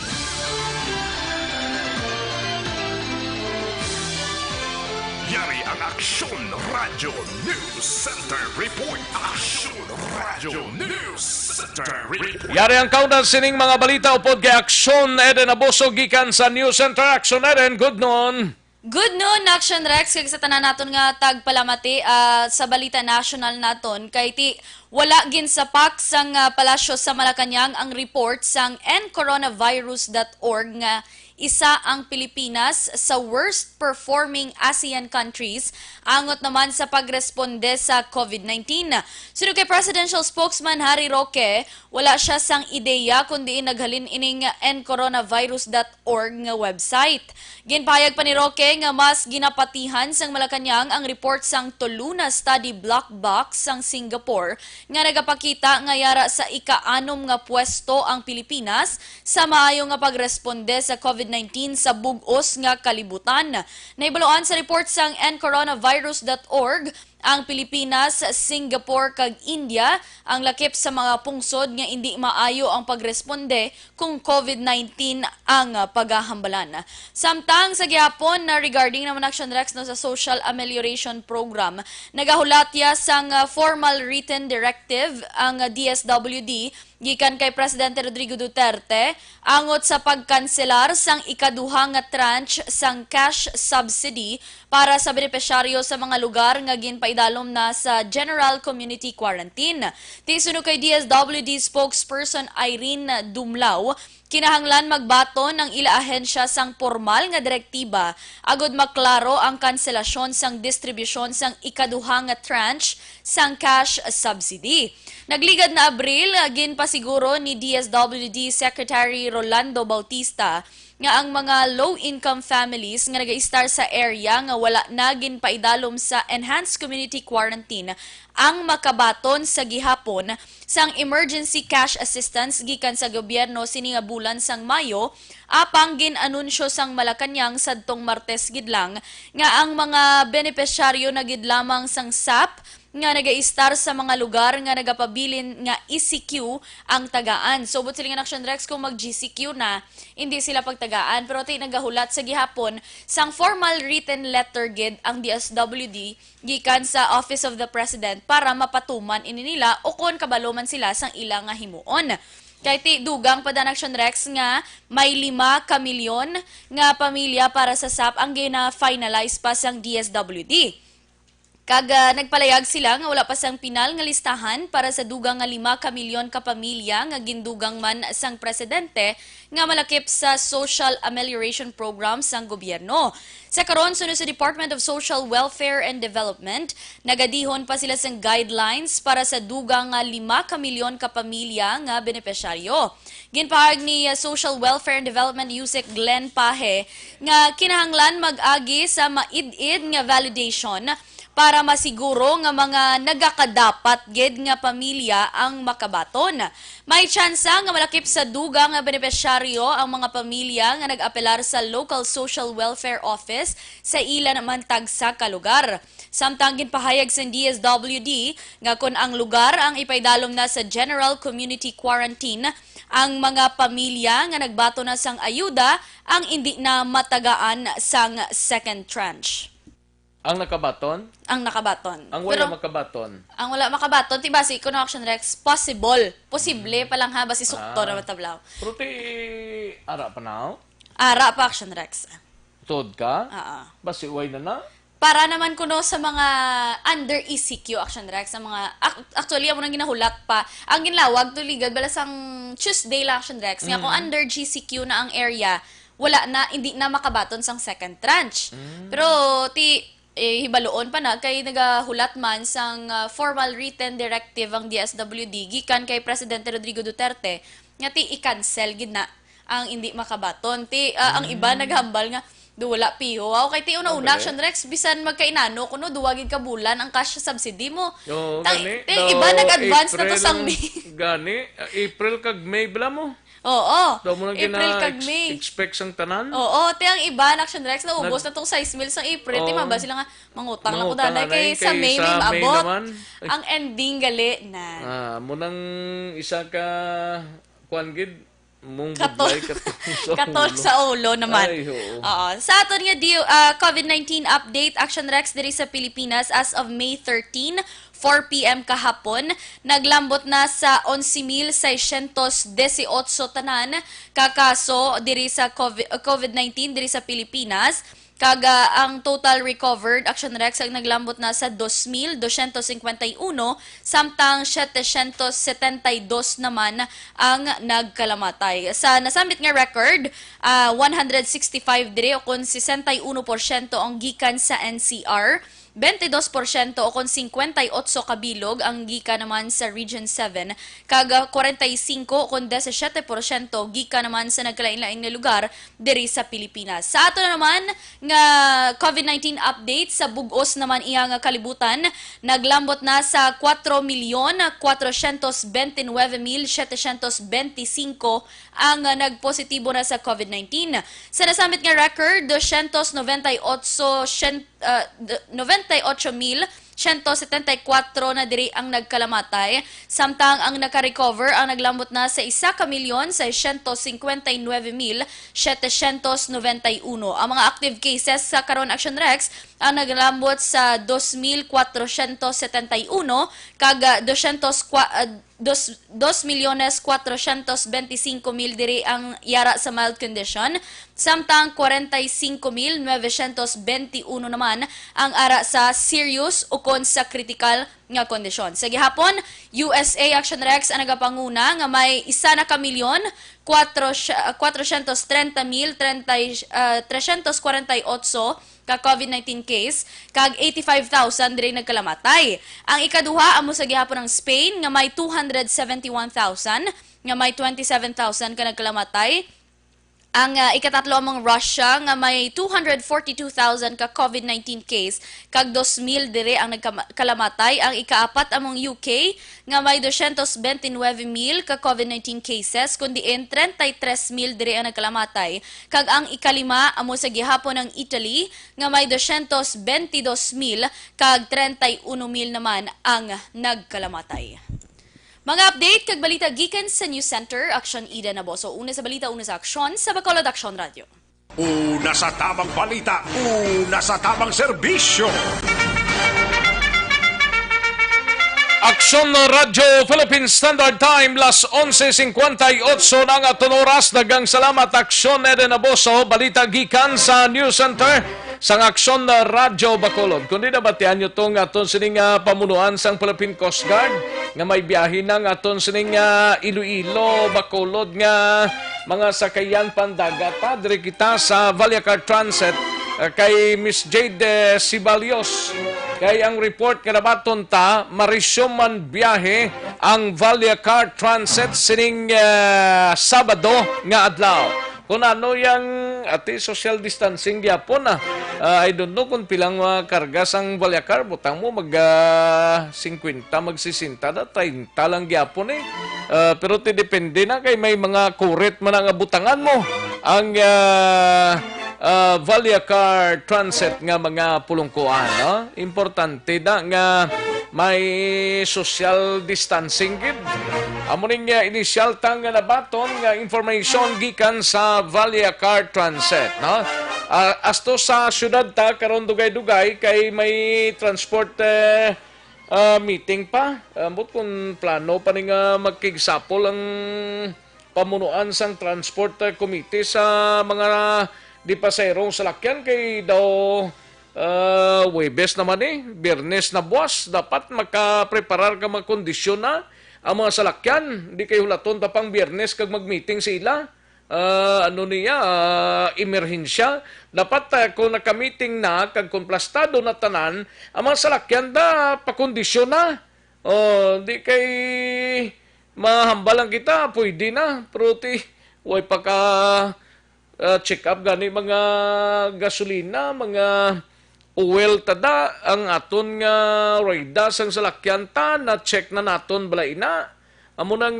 Yari ang Aksyon Radio News Center Report. Aksyon Radio News Center Report. Yari ang countdown sining mga balita upod kay Aksyon Eden Aboso gikan sa News Center. Aksyon Eden, good noon. Good noon, Action Rex. Kaya sa tanan naton nga tagpalamati sa balita national naton. Kay ti wala gin sapak sang palasyo sa Malacañang ang report sang endcoronavirus.org nga isa ang Pilipinas sa worst performing ASEAN countries angot naman sa pagresponde sa COVID-19. Sino kay Presidential Spokesman Harry Roque, wala siya sang ideya kundi naghalin ining endcoronavirus.org nga website. Ginpayag pa ni Roque nga mas ginapatihan sang Malacañang ang report sang Toluna Study Black Box sang Singapore nga nagapakita nga yara sa ika-anom nga pwesto ang Pilipinas sa maayo nga pagresponde sa COVID-19 sa bugos nga kalibutan. Naibaloan sa report sang endcoronavirus.org, ang Pilipinas, Singapore kag India ang lakip sa mga pungsod nga hindi maayo ang pagresponde kung COVID-19 ang paghahambalan. Samtang sa gyapon na regarding naman Action Rex no sa Social Amelioration Program, nagahulatya sang formal written directive ang DSWD gikan kay Presidente Rodrigo Duterte angot sa pagkanselar sang ikaduha nga tranche sang cash subsidy para sa benepisyaryo sa mga lugar nga ginpaidalom na sa General Community Quarantine. Tisuno kay DSWD spokesperson Irene Dumlao, kinahanglan magbaton ng ila ahensya sang formal nga direktiba agod maklaro ang kanselasyon sang distribusyon sang ikaduha nga tranche sang cash subsidy. Nagligad na Abril, ginpasiguro ni DSWD Secretary Rolando Bautista nga ang mga low-income families nga nag-i-star sa area nga wala na ginpaidalom sa Enhanced Community Quarantine ang makabaton sa gihapon sang emergency cash assistance gikan sa gobyerno sini nga bulan sang Mayo apang gin-anunsyo sang Malacañang sadtong Martes gid lang nga ang mga benepisyaryo na gid lamang sang SAP nga naga-star sa mga lugar nga nagapabilin nga ECQ ang tagaan. So, but sila nga Action Rex kung mag-GCQ na, hindi sila pagtagaan. Pero tayo nagahulat sa gihapon, sang formal written letter gid ang DSWD gikan sa Office of the President para mapatuman ini nila o kon kabaloman sila sang ilang nga himuon. Kaya ti dugang pa dan Action Rex nga may 5 kamilyon nga pamilya para sa SAP ang gina-finalize pa sang DSWD. Kag nagpalayag sila nga wala pa sang pinal nga listahan para sa dugang nga 5 ka milyon ka pamilya nga gindugang man sang presidente nga malakip sa Social Amelioration Program sang gobyerno. Sa karon sunod sa Department of Social Welfare and Development, nagadihon pa sila sang guidelines para sa dugang nga 5 ka milyon ka pamilya nga benepisyaryo. Ginpahag ni Social Welfare and Development Yusek Glenn Pahe nga kinahanglan mag-agi sa maid-id nga validation para masiguro nga mga nagakadapat ged nga pamilya ang makabaton. May tsansa nga malakip sa dugang nga benepisyaryo ang mga pamilya nga nag-apelar sa Local Social Welfare Office sa ila naman tagsa ka lugar. Samtang ginpahayag sa DSWD nga kung ang lugar ang ipaydalom na sa General Community Quarantine, ang mga pamilya nga nagbato na sang ayuda ang hindi na matagaan sang second tranche. Ang nakabaton? Ang nakabaton. Ang wala makabaton? Ang wala makabaton, ti basi, kuno Action Rex, possible. Posible pa lang ha, basi sukto na matablaw. Pero ti, ara pa na? Ara pa Action Rex. Tod ka? Basi uway na? Para naman kuno sa mga under ECQ Action Rex, sa mga, actually, amo nang ginahulat pa. Ang ginlawag, tuligad, bala sang Tuesday lang Action Rex, nga kung under GCQ na ang area, wala na, hindi na makabaton sang second tranche. Pero, hibaloon pa na kay nagahulat man sang formal written directive ang DSWD gikan kay Presidente Rodrigo Duterte nga ti i-cancel gid na ang hindi makabaton. Ang iba naghambal nga wala piho. Okay, ti una-una Action Rex bisan magkainano kuno duwagid ka bulan ang cash subsidy mo. Gani. Iba nag-advance na to sang May. Gani, April kag May bala mo. Oo. Daw mo na April kag May. expect sang tanan? Oo, ang iba na Action Rex naubos na tong 6 mil sa April. Maba sila nga mangutang na ko dana kay sa May maabot. Ang ending gali na. Munang isa ka kuan gid mong budlay katol sa ulo naman. Ay, oo. Sa aton nga COVID-19 update Action Rex diri sa Pilipinas as of May 13, 4 p.m. kahapon, naglambot na sa 11,618 tanan kakaso diri sa COVID-19 diri sa Pilipinas. Kaga ang total recovered Action Rex ang naglambot na sa 2,251 samtang 772 naman ang nagkalamatay. Sa nasambit nga record, 165 diri o kung 61% ang gikan sa NCR. 22% o kung 58 kabilog ang gika naman sa Region 7, kaga 45 o kung 17% gika naman sa nagkalain-laing na lugar diri sa Pilipinas. Sa ato na naman nga COVID-19 update sa bugos naman iya nga kalibutan, naglambot na sa 4,429,725 ang nagpositibo na sa COVID-19. Sa nasambit nga record, 98,174 na diri ang nagkalamatay, samtang ang naka-recover ang naglambot na sa 1,659,791. Ang mga active cases sa karon Action Rex ang naglambot sa 2,471 kaga 2,425,000 diri ang yara sa mild condition, samtang 45,921 naman ang ara sa serious o kon sa critical nga kondisyon. Sa gihapon, USA Action Rex ang nagapanguna nga may 1,430,348 ka COVID-19 case, kag 85,000 diri nagkalamatay. Ang ikaduha amo sa gihapon ng Spain nga may 271,000, nga may 27,000 ka nagkalamatay. Ang ikatatlo among Russia nga may 242,000 ka COVID-19 case, kag 2,000 dire ang nagkalamatay. Ang ikaapat among UK nga may 229,000 ka COVID-19 cases, kundi 33,000 dire ang nagkalamatay. Kag ang ikalima amo sa gihapon ng Italy nga may 222,000 kag 31,000 naman ang nagkalamatay. Mga update kag balita gikan sa News Center, Action Ida Naboso. Una sa balita, una sa aksyon sa Bacolod Action Radio. Una sa tamang balita, una sa tamang serbisyo. Aksyon na Radyo Philippine Standard Time, las 11:58 ng aton oras. Dagang salamat Aksyon Ida Naboso, balita gikan sa News Center. sang aksyon na Radyo Bacolod. Kundi nabatian nyo itong aton sining pamunuan sang Philippine Coast Guard nga may biyahe ng aton sining Iloilo, Bacolod nga mga sakayan pandagat. Diri kita sa Vallecar Transit kay Miss Jade Sibalios. Kay ang report nga nabaton ta, marisyong man biyahe ang Vallecar Transit sining Sabado nga adlaw. Kung ano yung social distancing gyapon na. I don't know kung pilang karga sang Vallecar. Butang mo mag 50, mag 60 na, 30 lang gyapon eh. Pero depende na kay may mga kurit man ang butangan mo. Ang Vallecar Transit nga mga pulungkuan. No? Importante na nga may social distancing gid. Amo ning initial tang nga nabaton nga information gikan sa Vallecar Transit, no? Asto sa syudad ta karon dugay-dugay kay may transport meeting pa. Ambot kung plano pa ning magkigsapol ang pamunuan sang transport committee sa mga di pasayrong salakyan kay daw Webes naman Biyernes na buwas, dapat makapreparar ka magkondisyon na ang mga salakyan. Di kayo hulaton tapang Biyernes kag mag-meeting sila. Emerhensya. Dapat kung naka-meeting na, kag komplastado na tanan, ang mga salakyan da, pakondisyon na. Di kay mahambalang kita, pwede na. Pero way paka check up gani mga gasolina, mga oil tada ang aton nga rayda sang salakyan ta na check na naton balay na. Amo nang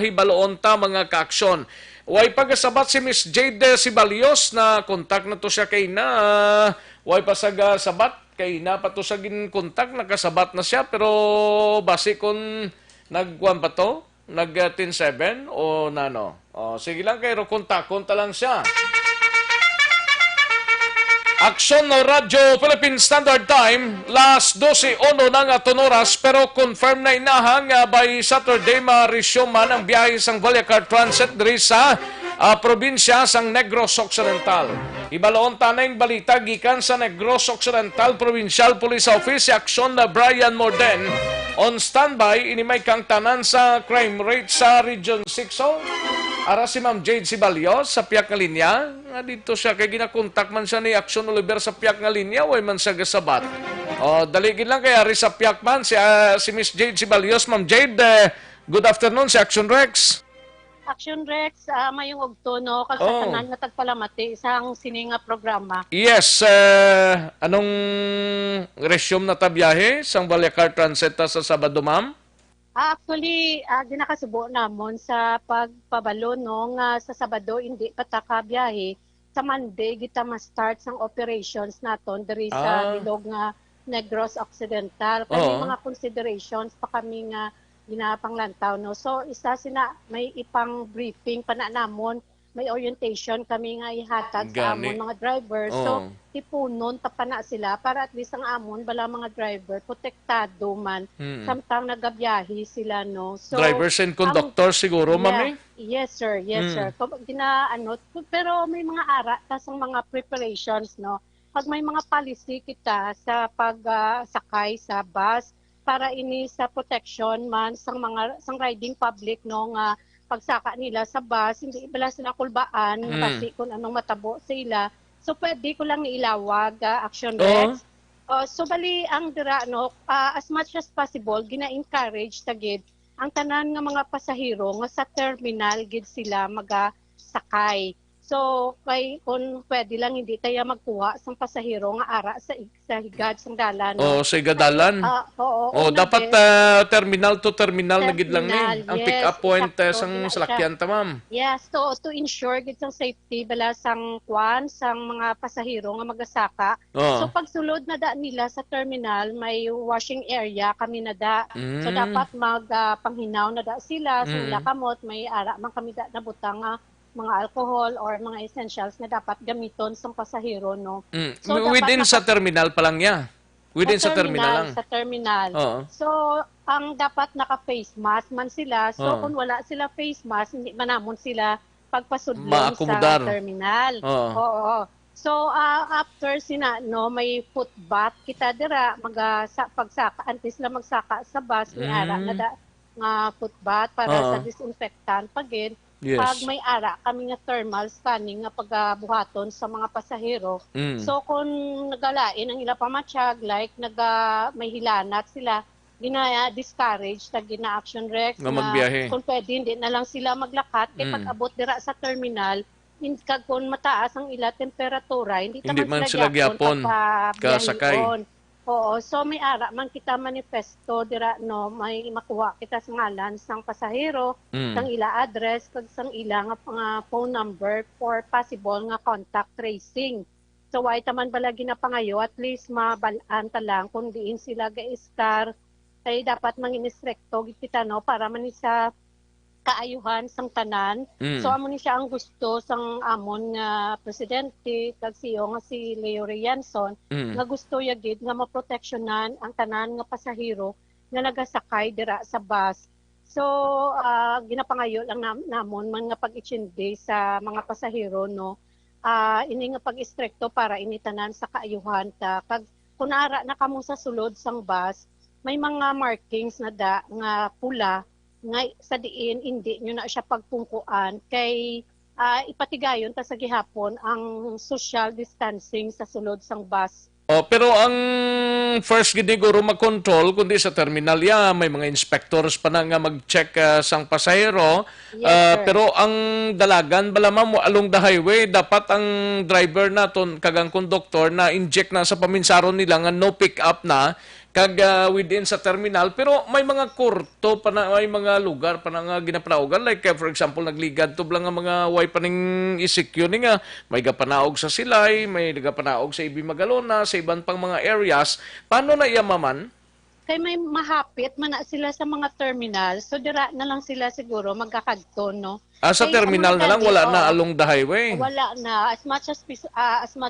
hibaloon ta mga kaaksyon. Way pagasabat si Miss Jade Sibalios na kontak na to siya kay na. Way pasaga sabat kay na pa to sa gin kontak nakasabat na siya pero base kon nagkuan pa to nag 10-7 o nano. Sige lang kayo kontakon ta lang siya. Aksyon no Radyo Philippine Standard Time, last 12:01 ng aton oras, pero confirm na inahang by Saturday marisyon man ang biyahe sang Vallecar Transit diri sa probinsya sang Negros Occidental. Ibaloon tanay balita gikan sa Negros Occidental Provincial Police Office si Aksyon na Brian Morden on standby inimay kang tanan sa crime rate sa Region 6. Ara si Ma'am Jade Sibalios sa piyak nga linya. Dito siya kay ginakontak man siya ni Aksyon Oliver sa piyak nga linya way man siya gasabat. Daligin lang kay ari sa piyak man si Miss Jade Sibalios. Ma'am Jade, good afternoon si Action Rex. Action Rex, mayong ogtono kalsatanan nga tagpalamati isang sininga programa. Yes, anong resume na tabiyahe sang Vallecar Transit sa Sabado, ma'am? Actually, ginakasubo namon sa pagpabalo sa Sabado hindi pa ta kabiyahe. Sa Monday kita ma-start sang operations naton diri sa bilog nga Negros Occidental. Kami mga considerations pa kami nga ginapanglantaw no. So isa sina may ipang briefing pa na namon, may orientation kami nga ihatag sa amon mga drivers. So tipunon tapana sila para at least ang amon bala mga driver protektado man samtang nagabiyahe sila no. So drivers and conductors siguro ma'am. Yes sir, yes sir. Pero may mga ara tasang mga preparations no. Pag may mga policy kita sa pagsakay sa bus para ini sa protection man sang riding public no nga pagsaka nila sa bus, hindi bala sila kulbaan kasi kung anong matabo sila. So pwede ko lang ilawag Action Rex. So bali ang dira no, as much as possible gina-encourage tagid ang tanan nga mga pasahero nga sa terminal gid sila magasakay. So kay kung pwede lang hindi tayo magkuha sang pasahero nga ara sa higad sang dalan. Sa higadalan. Dapat terminal to terminal na gid lang ni ang pick up point sang salakyan ta ma'am. Yes, so to ensure gid sang safety bala sang mga pasahero nga magasaka. So pag sulod na da nila sa terminal may washing area kami na da. So dapat magpanghinaw na da sila sila kamot may ara man kami da na butang mga alcohol or mga essentials na dapat gamiton sa pasahero no. So within sa terminal pa lang niya. Within sa terminal lang. Sa terminal. So ang dapat naka-face mask man sila. So kung wala sila face mask, hindi man namon sila pagpasudlong sa terminal. So after no may footbath kita dira sa pagsaka antes la magsaka sa bus may ara na nga footbath para sa disinfectant pagin. Yes. Pag may ara kami nga thermal scanning nga pagabuhaton sa mga pasahero. So kung nagalain ang ila pamatsyag like may hilanat sila gina-discourage tag gina-action rex nga magbiyahe. Kung pwede hindi na lang sila maglakat kay pag abot dira sa terminal kag kung mataas ang ila temperatura hindi man sila gyapon kasakay. Oo, so may ara man kita manifesto dira no may makuha kita sa ngalan sang pasahero, sang ila address kag sang ila nga phone number for possible nga contact tracing. So why taman bala ginapangayo at least mabalaan ta lang kung diin sila ga-star kay dapat manginistrekto kita no para man sa kaayuhan sang tanan. So amo ni siya ang gusto sang amon nga presidente kag siyo nga si Leo Rianson nga gusto yagid nga maproteksyonan ang tanan nga pasahero nga nagasakay dira sa bus. So ginapangayo lang namon man nga pag-itsindi sa mga pasahero no. Ini nga pag-istrikto para ini tanan sa kaayuhan ta kag kunara na kamo sa sulod sang bus may mga markings na nga pula nga sa diin hindi nyo na siya pagpungkuan kay ipatigayon ta sa gihapon ang social distancing sa sulod sang bus. Pero ang first giniguro mag-control kundi sa terminal may mga inspectors pa na nga mag-check sang pasahero. Pero ang dalagan bala mo along the highway dapat ang driver naton kag ang conductor na inject na sa paminsaron nila nga no pick up na kag within sa terminal pero may mga kurto pa na may mga lugar pa na nga ginapanaugan like for example nagligad to lang nga mga way pa ning isikyo ni nga may gapanaog sa Silay, may gapanaog sa Ibi Magalona, sa iban pang mga areas. Paano na iya maman? Kay may mahapit man na sila sa mga terminal so dira na lang sila siguro magkakadto no. Sa terminal na lang wala na along the highway. Wala na as much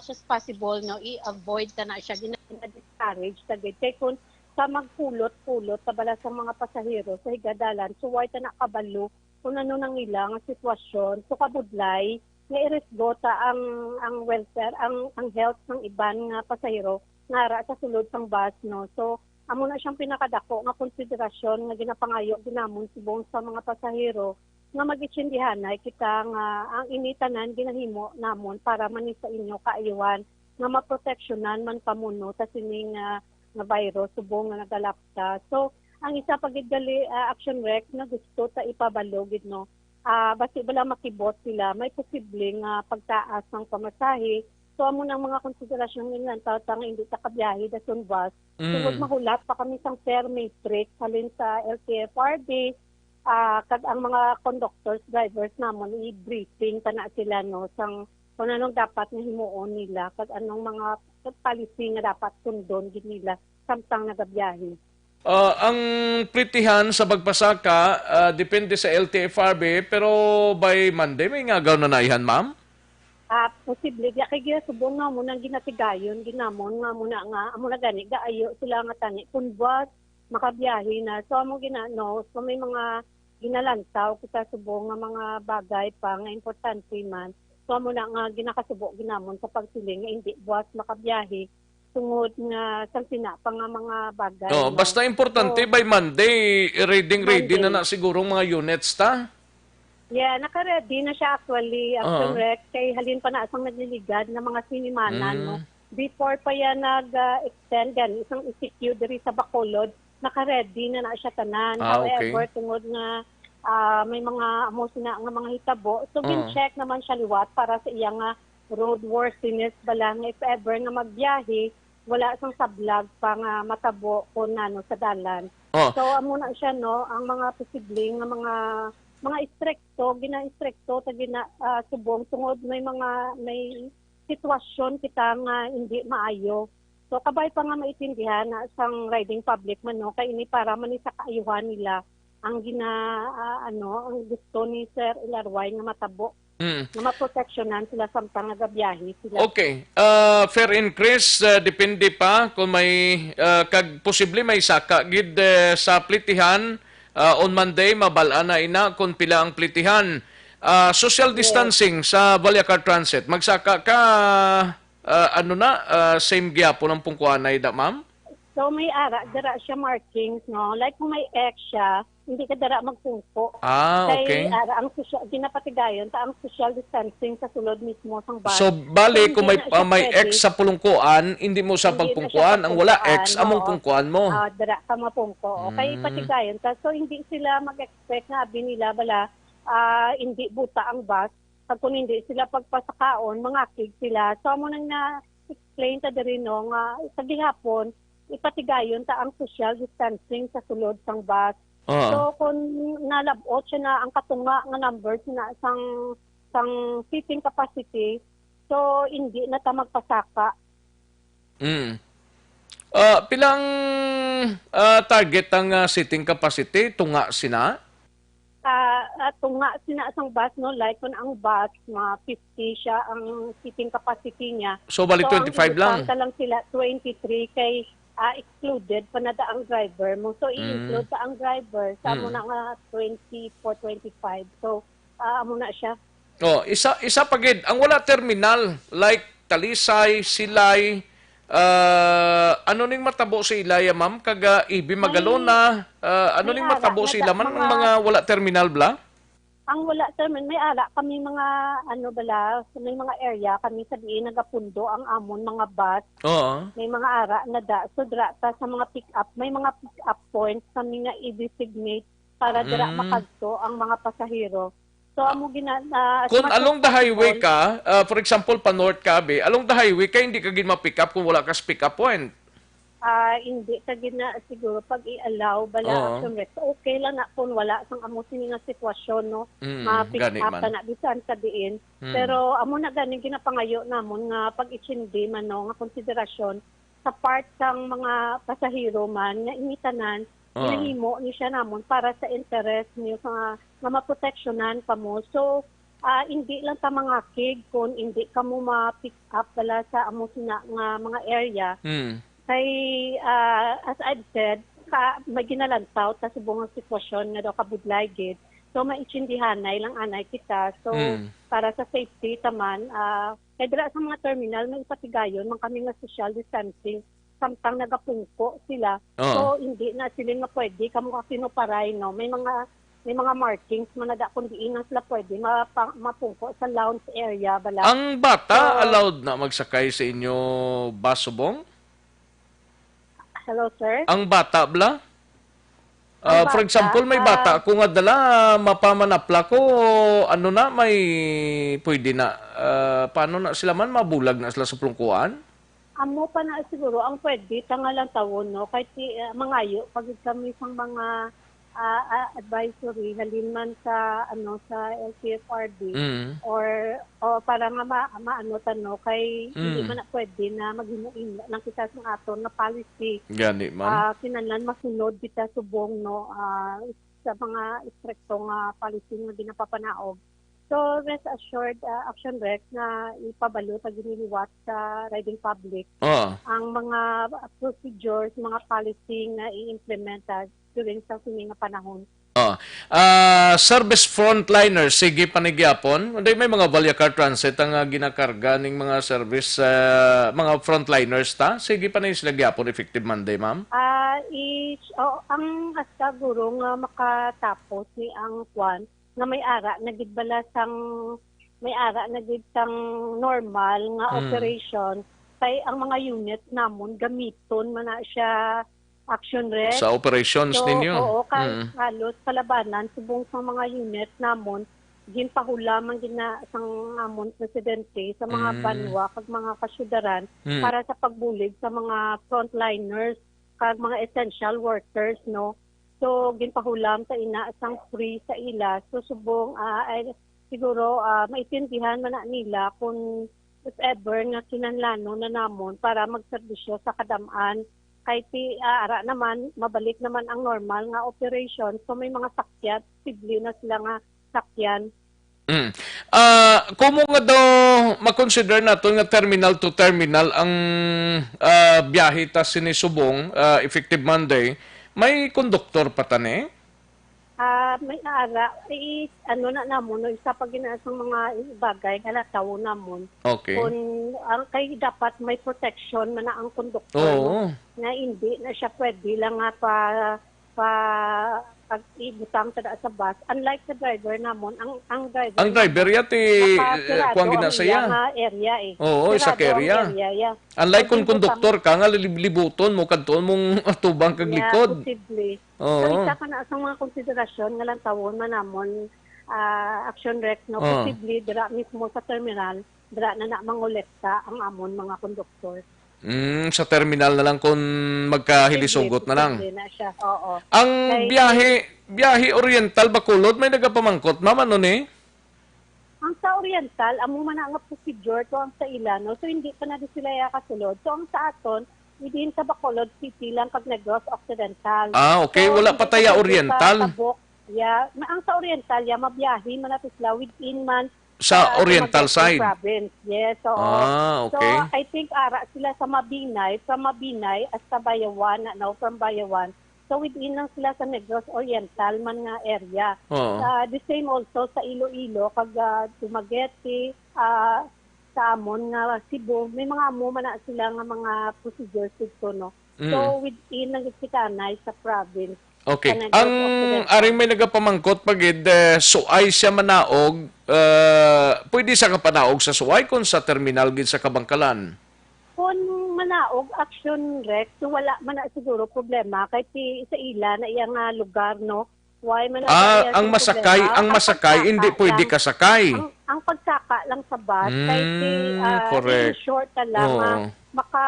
as possible no i-avoid ta na siya gina-discourage tagay kay kun sa magpulot-pulot sa bala sa mga pasahero sa higadalan so why ta nakabalo kung ano nang ilang sitwasyon so kabudlay nga iresgo ta ang welfare ang health ng iban nga pasahero nga sa sulod sang bus no. So amo na siyang pinakadako nga konsiderasyon nga ginapangayo ginamon subong sa mga pasahero nga mag-itsindihanay kita nga ang initanan ginahimo namon para man sa inyo kaayuhan nga maproteksyonan man pamuno sa sining nga virus subong nga nagalapta. So ang isa pagidgali action rec na gusto ta ipabalo gid no. Basi bala makibot sila may posibleng pagtaas ng pamasahe. So amo nang mga konsiderasyon nilang tawtang hindi ta kabiyahe da sunbus. Tungod mahulat pa kami sang fare matrix halin sa LTFRB. Kag ang mga conductors, drivers namon i-briefing na sila no sang kung anong dapat na himuon nila kag anong mga policy nga dapat sundon gid nila samtang nagabiyahe. Ang plitihan sa pagpasaka depende sa LTFRB pero by Monday may ngagaw na naihan ma'am? Posible kaya kay subong nga mo nang ginatigayon ginamon nga muna nga amo na gani gaayo sila nga tani kun buwas makabiyahe na. So amo ginano so may mga ginalantaw kita subong nga mga bagay pa nga importante man. So amo na nga ginakasubo ginamon sa pagsiling nga hindi buwas makabiyahe tungod nga sang pa nga mga bagay. Basta importante by Monday ready na siguro mga units ta. Yeah, naka-ready na siya actually after rec kay halin pa na asang nagliligad na mga sinimanan no. Before pa yan nag-extend gan isang ECQ diri sa Bacolod naka-ready na siya tanan. However, tungod nga may mga amosina nga mga hitabo. So, gin-check naman siya liwat para sa iya nga roadworthiness bala nga if ever na magbiyahe, wala sang sablag pa nga matabo ko nano sa dalan. So, amo na siya no, ang mga posibleng nga mga istrikto, gina-istrikto ta subong tungod may sitwasyon kita nga hindi maayo. So kabay pa nga maitindihan na sang riding public man no kay ini para man sa kaayuhan nila ang ang gusto ni Sir Ilarway nga matabo. Na maproteksyonan sila samtang nagabiyahe sila. Okay. Fair increase depende pa kung may kag posible may saka gid sa plitihan on Monday mabalaan na ina kung pila ang plitihan. Social distancing sa Balyacar Transit. Magsaka ka same gyapon ang pungkuanay da, ma'am? So may ara, dara siya markings, no? Like kung may X siya, hindi ka dara magpungko. Okay. Kay ara, ang social, ginapatigayon, ang social distancing sa sulod mismo sang bus. So, bali, kung may, hindi na siya may pwede. X sa pulungkuan, hindi mo sa Hindi na pagpungkuan. siya Ang wala pagpungkuan, X, among oo. pungkuan mo. Dara ka mapungko. Okay, patigayon. So, hindi sila mag-expect na abi nila bala, hindi buta ang bus. Pag kung hindi sila pagpasakaon, mangakig sila. So, amo nang na-explain ta diri no, nga sa gihapon, ipatigayon ta ang social distancing sa sulod sang bus. So kung nalabot siya na ang katunga nga numbers na sang seating capacity, so hindi na ta magpasaka. Pilang target ang seating capacity? Tunga sina? Tunga sina sang bus, no, like kung ang bus mga 50 siya ang seating capacity niya. So balik 25 lang? So lang sila 23 kay excluded panada ang driver mo. So i-include sa ang driver sa mo na nga 24, 25. So amo na siya. Isa pagid ang wala terminal like Talisay, Silay, ano ning matabo sa Ilaya, ma'am? Kaga Ibi Magalona, ano ning matabo sa ila man ang mga wala terminal bla? Ang wala terminal, may ara kami mga may mga area kami sa diin nagapundo ang amon mga bus. May mga ara na so dra ta sa mga pick up, may mga pick up points kami nga i-designate para dra makadto ang mga pasahero. So amo kung along the highway ka, for example pa North Cabe, along the highway ka hindi ka gid ma-pick up kung wala ka pick up point. Hindi ka gina siguro pag i-allow bala action rest. Okay lang na kung wala sang amo sini nga sitwasyon, no. Ma-pick up na bisan ka diin. Pero amo na gani ginapangayo namon nga pag ichindi man, no, nga konsiderasyon sa part sang mga pasahero man nga imitanan hinahimo ni siya namon para sa interest niyo nga maproteksyonan pa mo. So hindi lang ta mangakig kung hindi ka mo ma-pick up bala sa amo sina nga mga area. Kay as I've said, may ginalantaw ta subong ang sitwasyon nga daw kabudlay gid. So maitsindihanay lang anay kita. So para sa safety taman, kay dira sa mga terminal may ipatigayon man kami nga social distancing samtang nagapungko sila. So hindi na sila nga pwede kamo ka sinuparay, no. May mga markings man na da kundi na sila pwede mapungko sa lounge area bala. Ang bata allowed na magsakay sa inyo bus, Hello, sir? Ang bata bla? For example, may bata kung nga dala mapamanapla ko, ano na, may pwede na, paano na sila man, mabulag na sila sa plungkuan? Amo pa na siguro, ang pwede, tangalang tawon, no? Kahit mangayo, pag kami sa mga advisory, halin man sa, sa LCFRD, or para nga maano tano, kay hindi man na pwede na maghimuin ng kita sa aton na policy. Gani man. Kinahanglan masunod kita subong, no, sa mga istriktong policy nga ginapapanaog. So rest assured, Action Rec na ipabalo sa giniliwat sa riding public ang mga procedures, mga policy na i-implement during sa nga panahon. Service frontliners, sige panigyapon. May mga Valyacar Transit ang ginakarga ng mga service, mga frontliners ta. Sige panay sila gyapon effective Monday, ma'am? Ang hasta guro nga makatapos ni ang kwan nga may ara nagidbala sang normal nga operation kay ang mga unit namon gamiton man na siya Action Rec sa operations ninyo. Oo, halos kalabanan subong sa mga unit namon ginpahula man sang amon presidente sa mga banwa kag mga kasyudaran para sa pagbulig sa mga frontliners kag mga essential workers, no. So, ginpahulam sa inaasang free sa ila. So, subong, siguro, maitindihan man na nila kung if ever nga kinanlano na namon para magserbisyo sa kadamaan. Kahit ara naman, mabalik naman ang normal nga operation. So, may mga sakyat, sibli na sila nga sakyan. Kung nga daw makonsider natin nga terminal to terminal ang biyahe ta sinisubong effective Monday, may konduktor pa tani? may ara ano na namon no isa pag ginaasang mga bagay nga tawo namon. Okay. Kung ang kay dapat may protection man na ang konduktor Oo. na hindi na siya pwede lang nga pag ibutang tada sa bus, unlike sa driver namon, ang driver Ang driver yati kuang ginasaya. Area eh. Oo, isa ka area. Unlike kung konduktor ka nga libuton mo kadton mong tubang kag likod. Possibly. Oo. So isa ka na sa mga konsiderasyon nga lang tawon man namon action rec no, possibly dira mismo sa terminal dira na mangolekta ang amon mga konduktor. Sa terminal na lang kung magkahilisugot na lang. Na siya. Oo. Ang biyahe Oriental Bacolod may nagapamangkot ma'am ano ni? Ang sa Oriental amo man nga procedure to ang sa Ilano so hindi pa na di sila kasulod. So ang sa aton within sa Bacolod City lang pag Negros Occidental. Okay, so, wala pa taya Oriental. Ang sa Oriental mabiyahe man natin sila within man sa Oriental side. Province. Yes, so okay. So I think ara sila sa Mabinay, from Mabinay as sa Bayawan, now from Bayawan. So within lang sila sa Negros Oriental man nga area. The same also sa Iloilo kag Dumaguete, sa amon nga Cebu, may mga amo man na sila nga mga procedures dito no. So within lang sikanay sa province. Okay. Ang aring may nagapamangkot pagid suay siya manaog, pwede sa kapanaog sa suay kung sa terminal gid sa Kabangkalan. Kung manaog action rec, so wala man na siguro problema kahit sa ila na iyang lugar no. Why man ang masakay hindi pwede kasakay. Ang pagsaka lang sa bus kahit short ta lang maka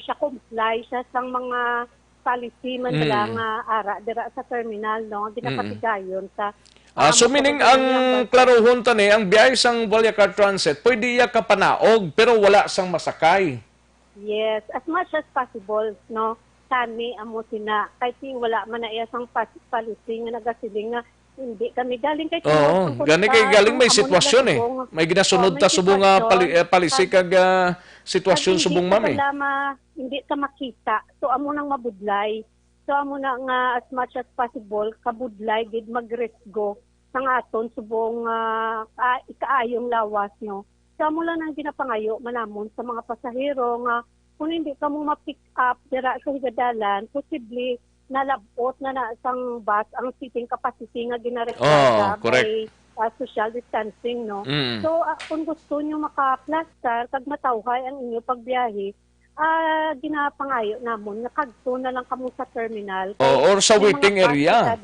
siya comply siya sang mga policy man lang ara dira sa terminal no ginapatigayon sa so meaning ang klarohon tani ang biyahe sang Vallecar Transit pwede iya kapanaog pero wala sang masakay. Yes, as much as possible no kami amo sina kahit wala man na iya sang policy nga nagasiling nga hindi kami galing kay galing may sitwasyon may ginasunod ta subong policy kag sitwasyon subong ma'am hindi ka makita. So, amo nang mabudlay. So, amo na nga as much as possible, kabudlay, gid mag-risk go sa aton subong ikaayong lawas, no? So, amo lang nang ginapangayo manamon sa mga pasahero nga kung hindi ka mo ma-pick up dira sa higadalan, possibly nalabot na sang bus ang seating capacity nga ginareklamo by social distancing, no? So, kung gusto nyo maka-plaster, kag matawhay ang inyo pagbiyahe, ginapangayo namon nakadto na lang kamo sa terminal or sa waiting area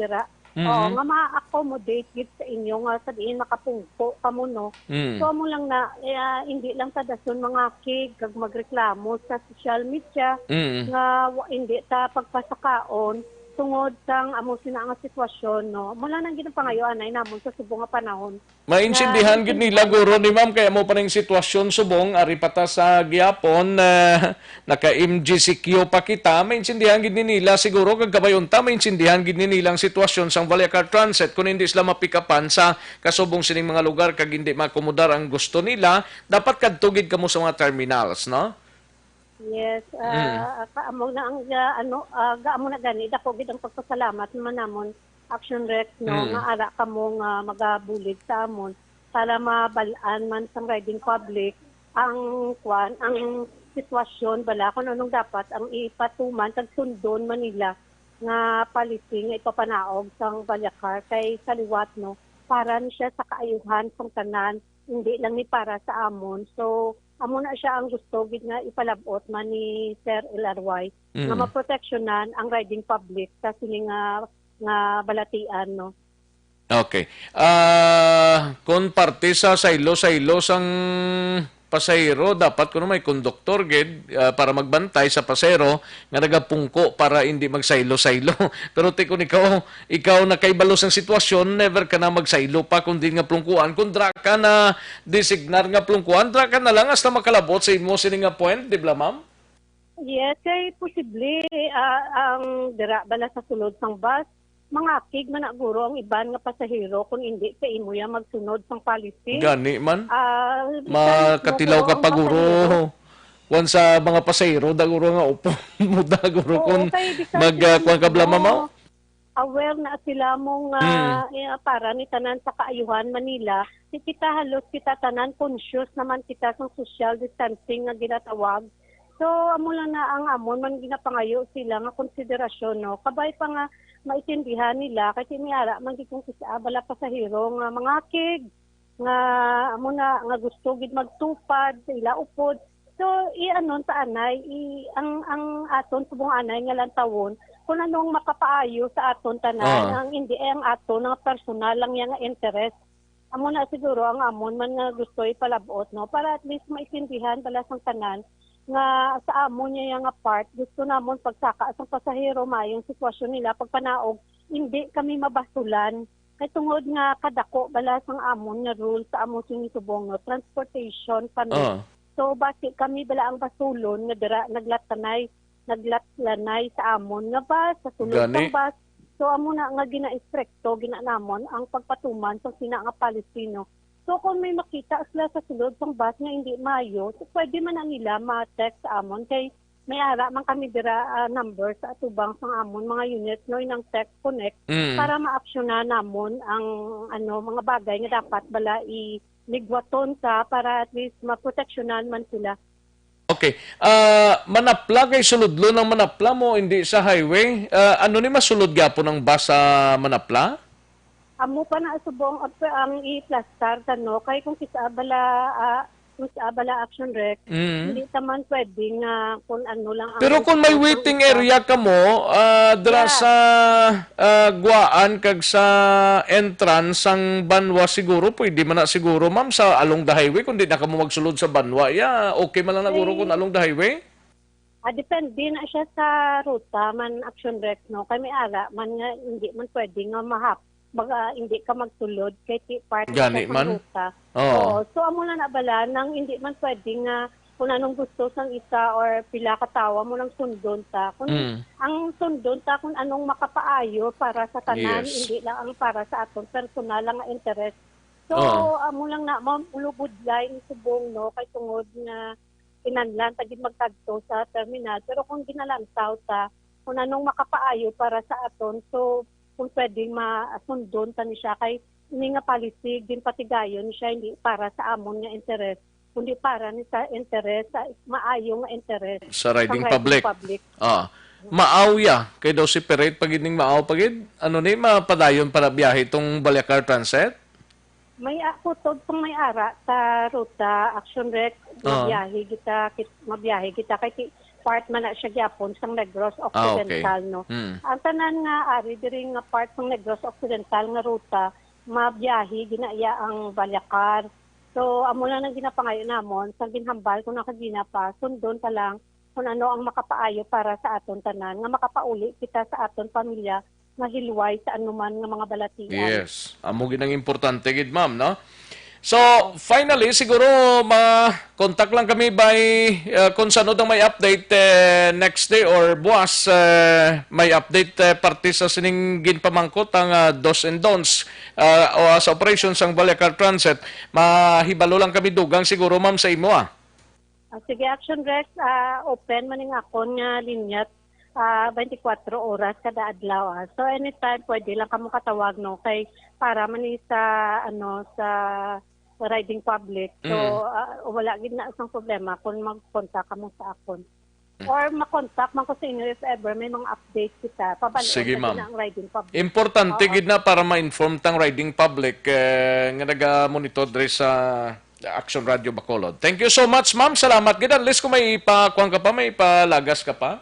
nga ma-accommodate gid sa inyo nga sabihin makapungko kamo no so mo lang na hindi lang tadason mga kig kag magreklamo sa social media nga hindi ta pagpasakaon tungod sang amo sina nga sitwasyon no mula nang ginapangayoan ay namon sa subong nga panahon maintindihan gid nila guro ni ma'am kaya mo pa ning sitwasyon subong ari pata sa gihapon naka MGCQ pa kita maintindihan gid nila siguro kag kabayon ta maintindihan gid nila ang sitwasyon sang Vallecar Transit kung hindi sila mapikapan sa kasubong sining mga lugar kag hindi makomodar ang gusto nila dapat kadto gid kamo sa mga terminals no. Yes, kaamo na ang gaamo na gani dako gid ang pagpasalamat naman namon Action Rec no nga ara kamo nga magabulig sa amon para mabalaan man sang riding public ang sitwasyon bala kung anong dapat ang ipatuman kag sundon Manila nga policy nga ipapanaog sang Vallecar kay saliwat no para ni siya sa kaayuhan sang tanan hindi lang ni para sa amon so amo na siya ang gusto gid nga ipalabot man ni Sir LRY nga maproteksyonan ang riding public sa sini nga balatian no. Okay. Kung parte sa saylo sang pasahero dapat kuno may konduktor gid para magbantay sa pasahero nga nagapungko para hindi magsaylo-saylo. Pero tikon ikaw na kaibalo sang sitwasyon never ka na magsaylo pa kundi nga plungkuan kung dra ka na designar nga plungkuan dra ka na lang hasta makalabot sa imo sini nga point di ba ma'am? Yes, kay posible ang dira bala sa sulod sang bus mga kig man guro ang iban nga pasahero kung hindi sa imo ya magsunod sang policy. Gani man. Makatilaw ka pa guro. Kung sa mga pasahero da guro nga upo mo da guro kung magkuan ka blama mo. aware na sila mong para ni tanan sa kaayuhan Manila. Kita halos kita tanan conscious naman kita sa social distancing nga ginatawag. So amo lang na ang amon man ginapangayo sila nga konsiderasyon no. Kabay pa nga maitindihan nila kasi miara man gid kung sa bala pasahero nga mga kig nga amo na nga gusto gid magtupad sa ila upod. So ianon ta anay ang aton subong anay nga lantawon kung anong makapaayo sa aton tanan ang hindi ang aton nga personal lang yang interest. Amo na siguro ang amon man nga gusto ipalabot no para at least maitindihan bala sang tanan nga sa amon niya nga part gusto namon pagsaka sa pasahero mayong sitwasyon nila pagpanaog hindi kami mabasulan kay tungod nga kadako bala sang amon nga rule sa amon sinitubong no transportation kami. So basi kami bala ang basulon nga dira naglatlanay sa amon nga bus sa sulod ng bus. So amo na nga gina-inspekto ginanamon ang pagpatuman sa sina nga policy no. So kung may makita sila sa sulod ng bus nga hindi maayo, so pwede man na nila ma-text sa amon kay may ara man kami dira number sa atubang sang amon mga unit no inang text connect para ma-aksyonan namon ang mga bagay nga dapat bala ligwaton sa para at least maproteksyonan man sila. Okay. Manapla kay suludlo ng Manapla mo hindi sa highway. Ano ni masulod gyapon ang bus sa Manapla? Amo pa na subong ang i-plastar no kay kung sa abala action rec hindi taman pwedeng kung ano lang ang pero kung may waiting area ka mo dira sa guaan kag sa entrance ang Banwa siguro pwede man na siguro ma'am sa along the highway kung di na ka mo magsulod sa Banwa okay man lang siguro kung along the highway. Depende na siya sa ruta man action rec no kay may ara man nga hindi man pwedeng nga hindi ka magsulod kay part sa ruta. So amo na nabala nang hindi man pwedeng kung anong gusto sang isa or pila ka tawa mo lang sundon ta. Kung ang sundon ta kung anong makapaayo para sa tanan hindi lang ang para sa aton personal lang nga interest. So amo lang na ulubod line subong no kay tungod nga kinanlan tagid magtagto sa terminal pero kung ginalantaw ta kung anong makapaayo para sa aton so kung pwedeng masundon ta ni siya kay hindi nga policy din patigayon siya hindi para sa amon nga interest kundi para ni sa interest sa maayong nga interest sa riding public. Maawya kay daw separate pagid ning maaw pagid ano ni mapadayon para biyahe tong Baliacar Transit? May akutod pang may ara sa ruta action rec mabiyahe kita kay part man na siya gyapon sang Negros Occidental no. Ang tanan nga ari diri nga part sang Negros Occidental nga ruta mabiyahe ginaya ang Baliacar. So amo lang nang ginapangayo namon sang ginhambal kung nakagina pa sundon pa lang kung ano ang makapaayo para sa aton tanan nga makapauli kita sa aton pamilya nga hilway sa anuman nga mga balatian. Yes. Amo ginang importante gid ma'am no. So, finally, siguro ma-contact lang kami by kung saan may update next day or buwas may update parte sa sininggin pamangkot ang dos and don'ts o sa operations ang Baliacar Transit. Mahibalo lang kami dugang siguro ma'am sa imo Sige, Action Rex, open maning akon nga linyat 24 oras kada adlaw. So anytime pwede lang kamo katawag no kay para man sa sa riding public. So wala gid na isang problema kung mag-contact ka mo sa akon. Or ma-contact man ko sa inyo if ever may mga update kita. Sige, ma'am. Ang riding public. Importante gid na para ma-inform tang riding public nga naga-monitor diri sa Action Radio Bacolod. Thank you so much, ma'am. Salamat gid. At least kung may ipakuan ka pa, may ipalagas ka pa.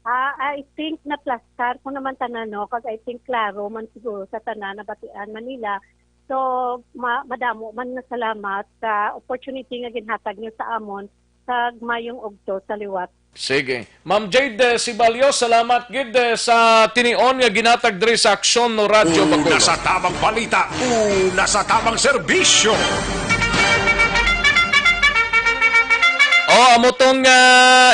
I think na plastar ko naman tanan no kag I think klaro man siguro sa tanan na Batian Manila. So madamo man nga salamat sa opportunity nga ginhatag niyo sa amon kag mayong ugto sa liwat. Sige. Ma'am Jade Sibalyo, salamat gid sa tinion nga ginatag diri sa Aksyon no Radio Bacolod. Una sa tamang balita, una sa tamang serbisyo. Amo tong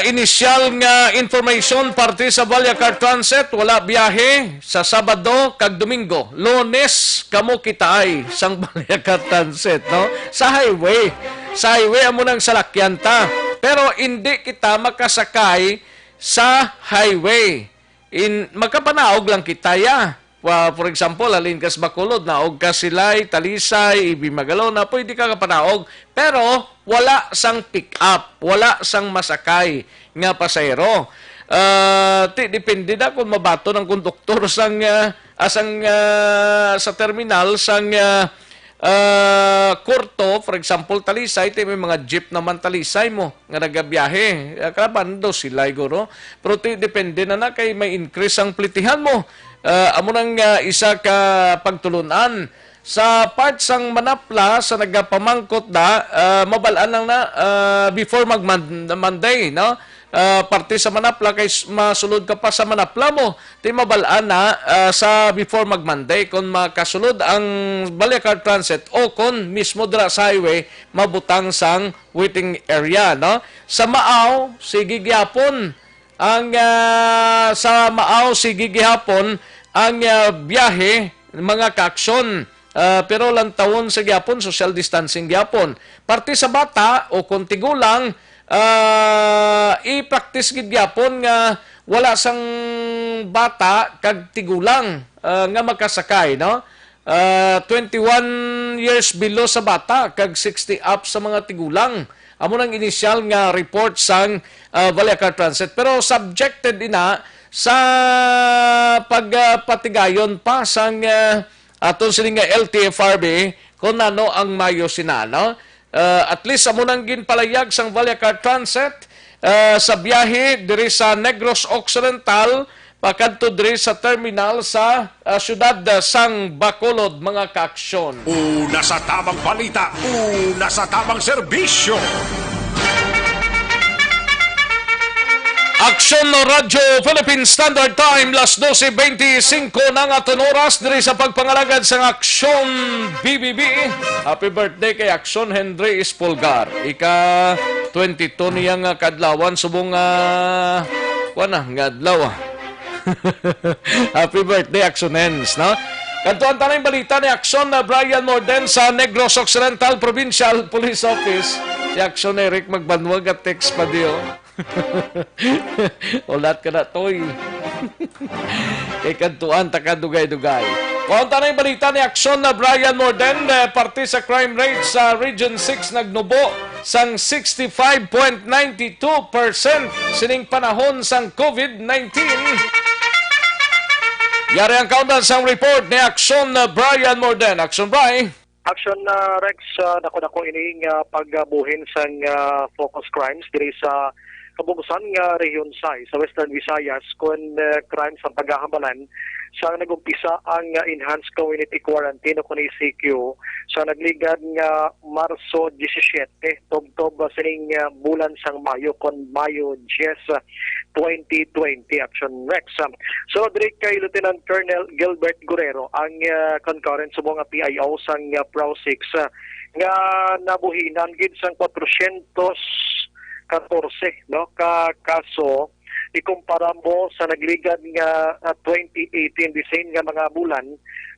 initial nga information parte sa Baliacar Transit, wala biyahe sa Sabado kag Domingo. Lunes kamo kitaay sang Baliacar Transit, no? Sa highway. Sa highway amo nang salakyan ta. Pero hindi kita makasakay sa highway. Magkapanaog lang kita ya. For example, halin kas Bacolod, naog ka Silay, Talisay, Ibimagalona, pwede ka kapanaog. Pero wala sang pick up, wala sang masakay nga pasayro. Depende na kung mabato ng konduktor sang sa terminal sang Kurto, for example, Talisay, may mga jeep naman Talisay mo nga nagabiyahe. Kaban daw sila iguro. Pero depende na kay may increase ang plitihan mo. Amo nang isa ka pagtulunan. Sa part sang Manapla, sa nagapamangkot na, mabalaan lang na before mag-Monday, no? Parte sa Manapla, kay masulod ka pa sa Manapla mo, di mabalaan na sa before mag-Monday, kung makasulod ang Baliacar Transit o kung mismo dira sa highway, mabutang sang waiting area, no? Sa Maaw, sige gyapon ang sa Maaw, sige gyapon ang biyahe, mga kaaksyon. Pero lang taon sa gyapon, social distancing gyapon. Parte sa bata o kung tigulang, i-practice gid gyapon nga wala sang bata kag tigulang nga makasakay, no? 21 years below sa bata kag 60 up sa mga tigulang. Amo nang initial nga report sang Baliacar Transit, pero subjected ina sa pagpatigayon pa sang aton sila nga LTFRB kung ano ang mayo sinano. At least amo nang ginpalayag sang Baliacar Transit sa biyahe diri sa Negros Occidental pakadto diri sa terminal sa syudad sang Bacolod, mga kaaksyon. Una sa tamang balita, una sa tamang serbisyo. Aksyon no Radyo Philippine Standard Time, las 12:25 ng aton oras diri sa pagpangalagad sa Aksyon BBB. Happy birthday kay Aksyon Henry Espolgar. Ika 22 niya nga kadlawan subong nga adlaw. Happy birthday Aksyon Hens, no? Kantuan tanay balita ni Aksyon na Brian Morden sa Negros Occidental Provincial Police Office. Si Aksyon Eric magbanwag at text pa diyo. Ulat ka na, toy. Kay kantuan, takadugay-dugay. Kaunta na yung balita ni Aksyon na Brian Morden, parte sa crime rate sa Region 6 nagnubo sang 65.92% sining panahon sang COVID-19. Yari ang countdown sang report ni Aksyon na Brian Morden. Aksyon, Brian. Action Rex, nako ining pagbuhin sang focus crimes diri sa kabugusan nga rehiyon sa Western Visayas kung crimes ang paghahambalan sa nagumpisa ang enhanced community quarantine o kung ECQ sa nagligad nga Marso 17 tubtob sining bulan sang Mayo kon Mayo 10 2020 Action Rex. So diri kay Lieutenant Colonel Gilbert Guerrero ang concurrent subong nga PIO sang Pro 6 nga nabuhinan gid sang 414 no ka kaso ikumpara mo sa nagligad nga 2018 design nga mga bulan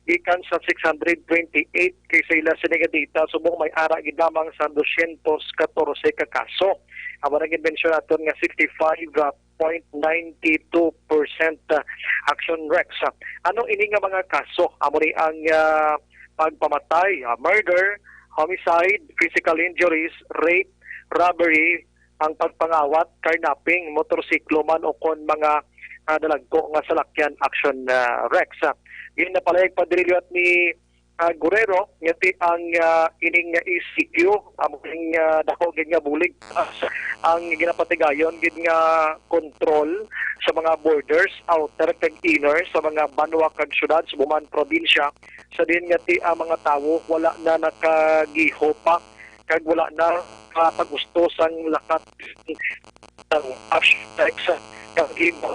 gikan sa 628 kay sa ila sa data subong may ara gid lamang sa 214 ka kaso. Amo nang mention naton nga 65.92% Action Rex. Anong ini nga mga kaso? Amo ni ang pagpamatay, murder, homicide, physical injuries, rape, robbery, ang pagpangawat, carnapping, motorsiklo man o kon mga dalagko nga salakyan Action Rex. Yun na palayag padrilyo at ni Guerrero, ngati ang ining ECQ, aming dako gid nga bulig ang ginapatigayon gid nga control sa mga borders, outer kag inner sa mga banwa kag syudad sa buman probinsya. Sa din ngati ang mga tawo wala na nakagiho pa kag wala na pagusto sang lakat ng aspects kag iba.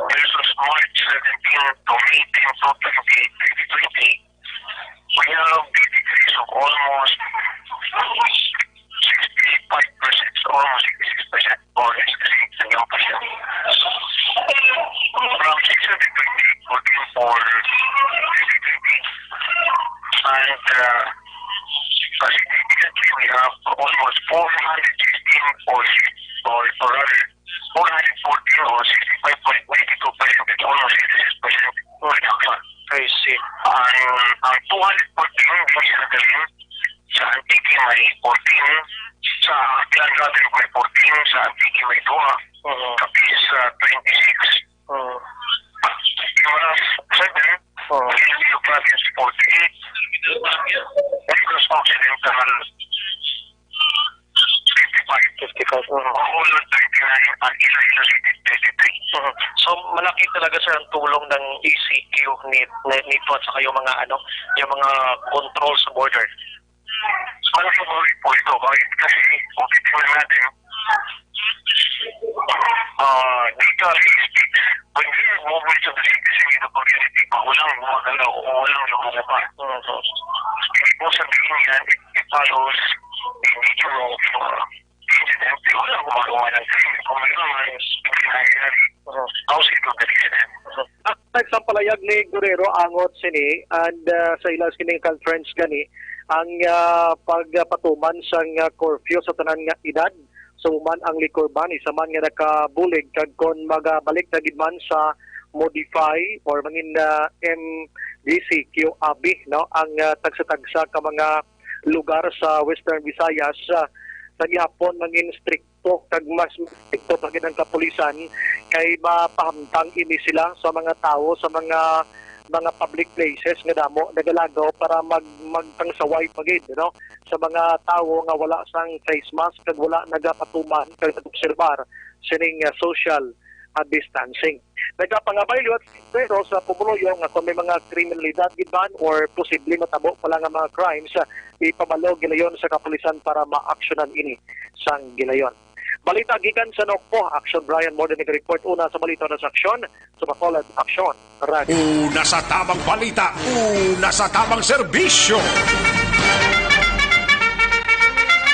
versus March 17 to May 10 to 2020, we have a decrease of almost 65%, almost Kasi currently we have almost 416 or rather 414 or 65.92%. It's almost 86% reduction. I see. Ang 214 recycling sa Antique may 14, sa Clan Rather may 14, sa Antique may 2, Capiz 26, Pimaras 7, Iloilo Province 48, Negros Occidental 55, Bacolod 39, at Iloilo City 33. So malaki talaga sir ang tulong ng ECQ nito at saka yung mga control sa border. Malaki po ito kasi kung titignan natin, data statistics, when we are moving to the citizen in the community, walang gumagalaw o walang lumumapa. Hindi po sabihin yan, it follows the nature of incident. Walang gumagawa ng crime. Kung may naman, nangyayari, how's it to the incident? Sa palayag ni Guerrero angot sini and sa ilang sining conference gani ang pagpatuman sang curfew sa tanan nga edad so man ang liquor ban isa man nga nakabulig kag kon magabalik na gid man sa modify or mangin MDCQ abi no ang tagsa-tagsa ka mga lugar sa Western Visayas sa gihapon mangin stricto kag mas stricto pa gid ang kapulisan kay mapahamtang ini sila sa mga tao sa mga public places nga damo nagalagaw para magtangsaway pagid no sa mga tao nga wala sang face mask kag wala nagapatuman kag obserbar sining social distancing. Nagkapangabaylot pero sa Pumuloyo nga kung may mga kriminalidad giban or posible matabo pala nga mga crimes ipabalo gilayon sa kapulisan para ma-actionan ini sang gilayon. Balita gikan sa Nokpo, Action Brian more than report una sa balita na sa aksyon, sa Bacolod Action Radio. Una sa tamang balita, una sa tamang serbisyo.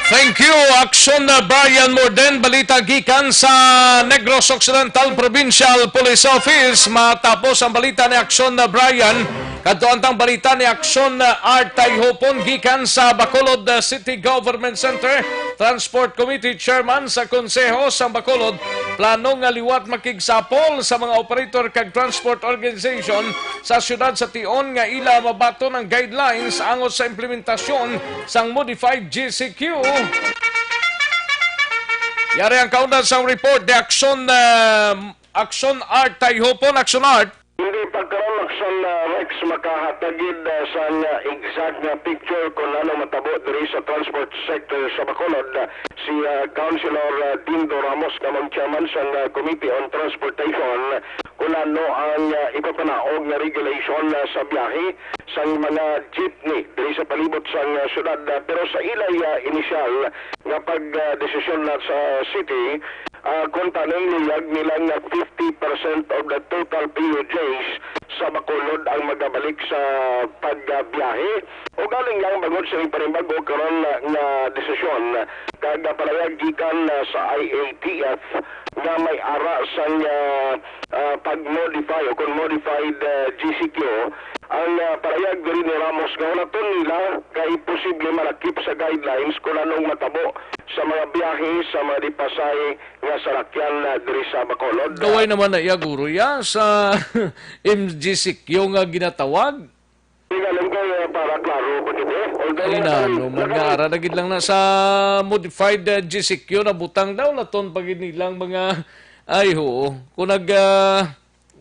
Thank you, Action Brian Morden. Balita gikan sa Negros Occidental Provincial Police Office. Matapos ang balita ni Action Brian, kadtuantang balita ni Action Artay Hopon gikan sa Bacolod City Government Center. Transport Committee Chairman sa Konseho sa Bacolod plano nga liwat makigsapol sa mga operator kag transport organization sa syudad sa Tion nga ila mabato ng guidelines angot sa implementasyon sang modified GCQ. Yari ang kaundan sa report ni Action Art Tayhopon. Action Art. Hindi pagkaroon Action Rex makahatagid sa exact na picture kung ano matabo diri sa transport sector sa Bacolod. Si Councilor Dindo Ramos kamang chairman sa Committee on Transportation kung ano ang ipapanaog na regulation sa biyahe sa mga jeepney diri sa palibot sa syudad. Pero sa ilay initial nga pag-desisyon na sa city, kung tanong niyag nilang 50% of the total PUJs sa Bacolod ang magabalik sa pagbiyahe o galing lang bagod sa ipanibago karon nga desisyon kag palayag gikan sa IATF nga may ara sa pag-modify o kung modified GCQ ang palayag diri ni Ramos nga wala nila kay posible malakip sa guidelines kung anong matabo sa mga biyahe sa mga dipasay nga sarakyan diri sa Bacolod. Gaway naman na iya guro ya sa MGCQ nga ginatawag. Alam ko para klaro ko dito. Ay nano, mag-aara na gid lang na sa modified GCQ na butang daw na ton pag nilang mga ay ho. Kung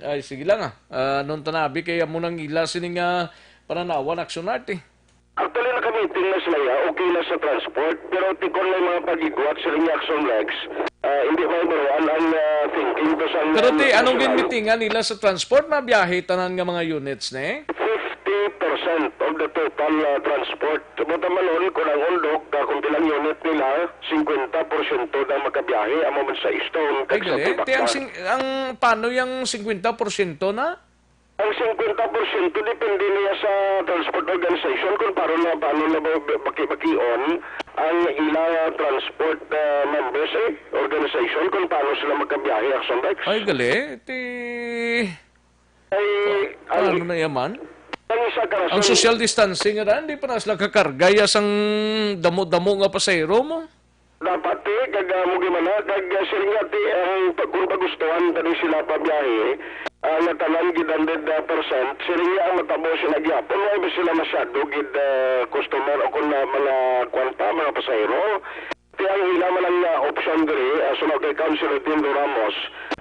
ay sige lang nung tanabi kaya mo nang ila sining pananawan action art Actually, nakamiting na sila, okay na sa transport, pero tikon na yung mga pag-igwat sa linya Action Rex, hindi may maruan ang thinking to sa... Pero anong ginmitingan nila sa transport? Mabiyahe tanan nga mga units na 50% of the total transport. Buta manon, kung ang undok, kung bilang unit nila, 50% na makabiyahe, amo man sa Stone, ay gali, ang paano yung 50% na? Ang 50% depende niya sa transport organization kung paano na baki-on ang ilang transport members organization kung paano sila magkabiyahe Action Rex. Ay gali, paano na yaman? Ang isa ka Ang social distancing nga hindi pa na sila kakargaya sang damo-damo nga pasayro mo. dapat kag mo gimana kag siringa ang kung pagustuhan tadi sila pabiyahe nga tanan gid 100%, siringa ang matabo sila gyapon wala ba sila masyado gid customer o kun mga kwanta mga pasayro. Kaya ang ila man ang option diri sunod kay Councilor Tindo Ramos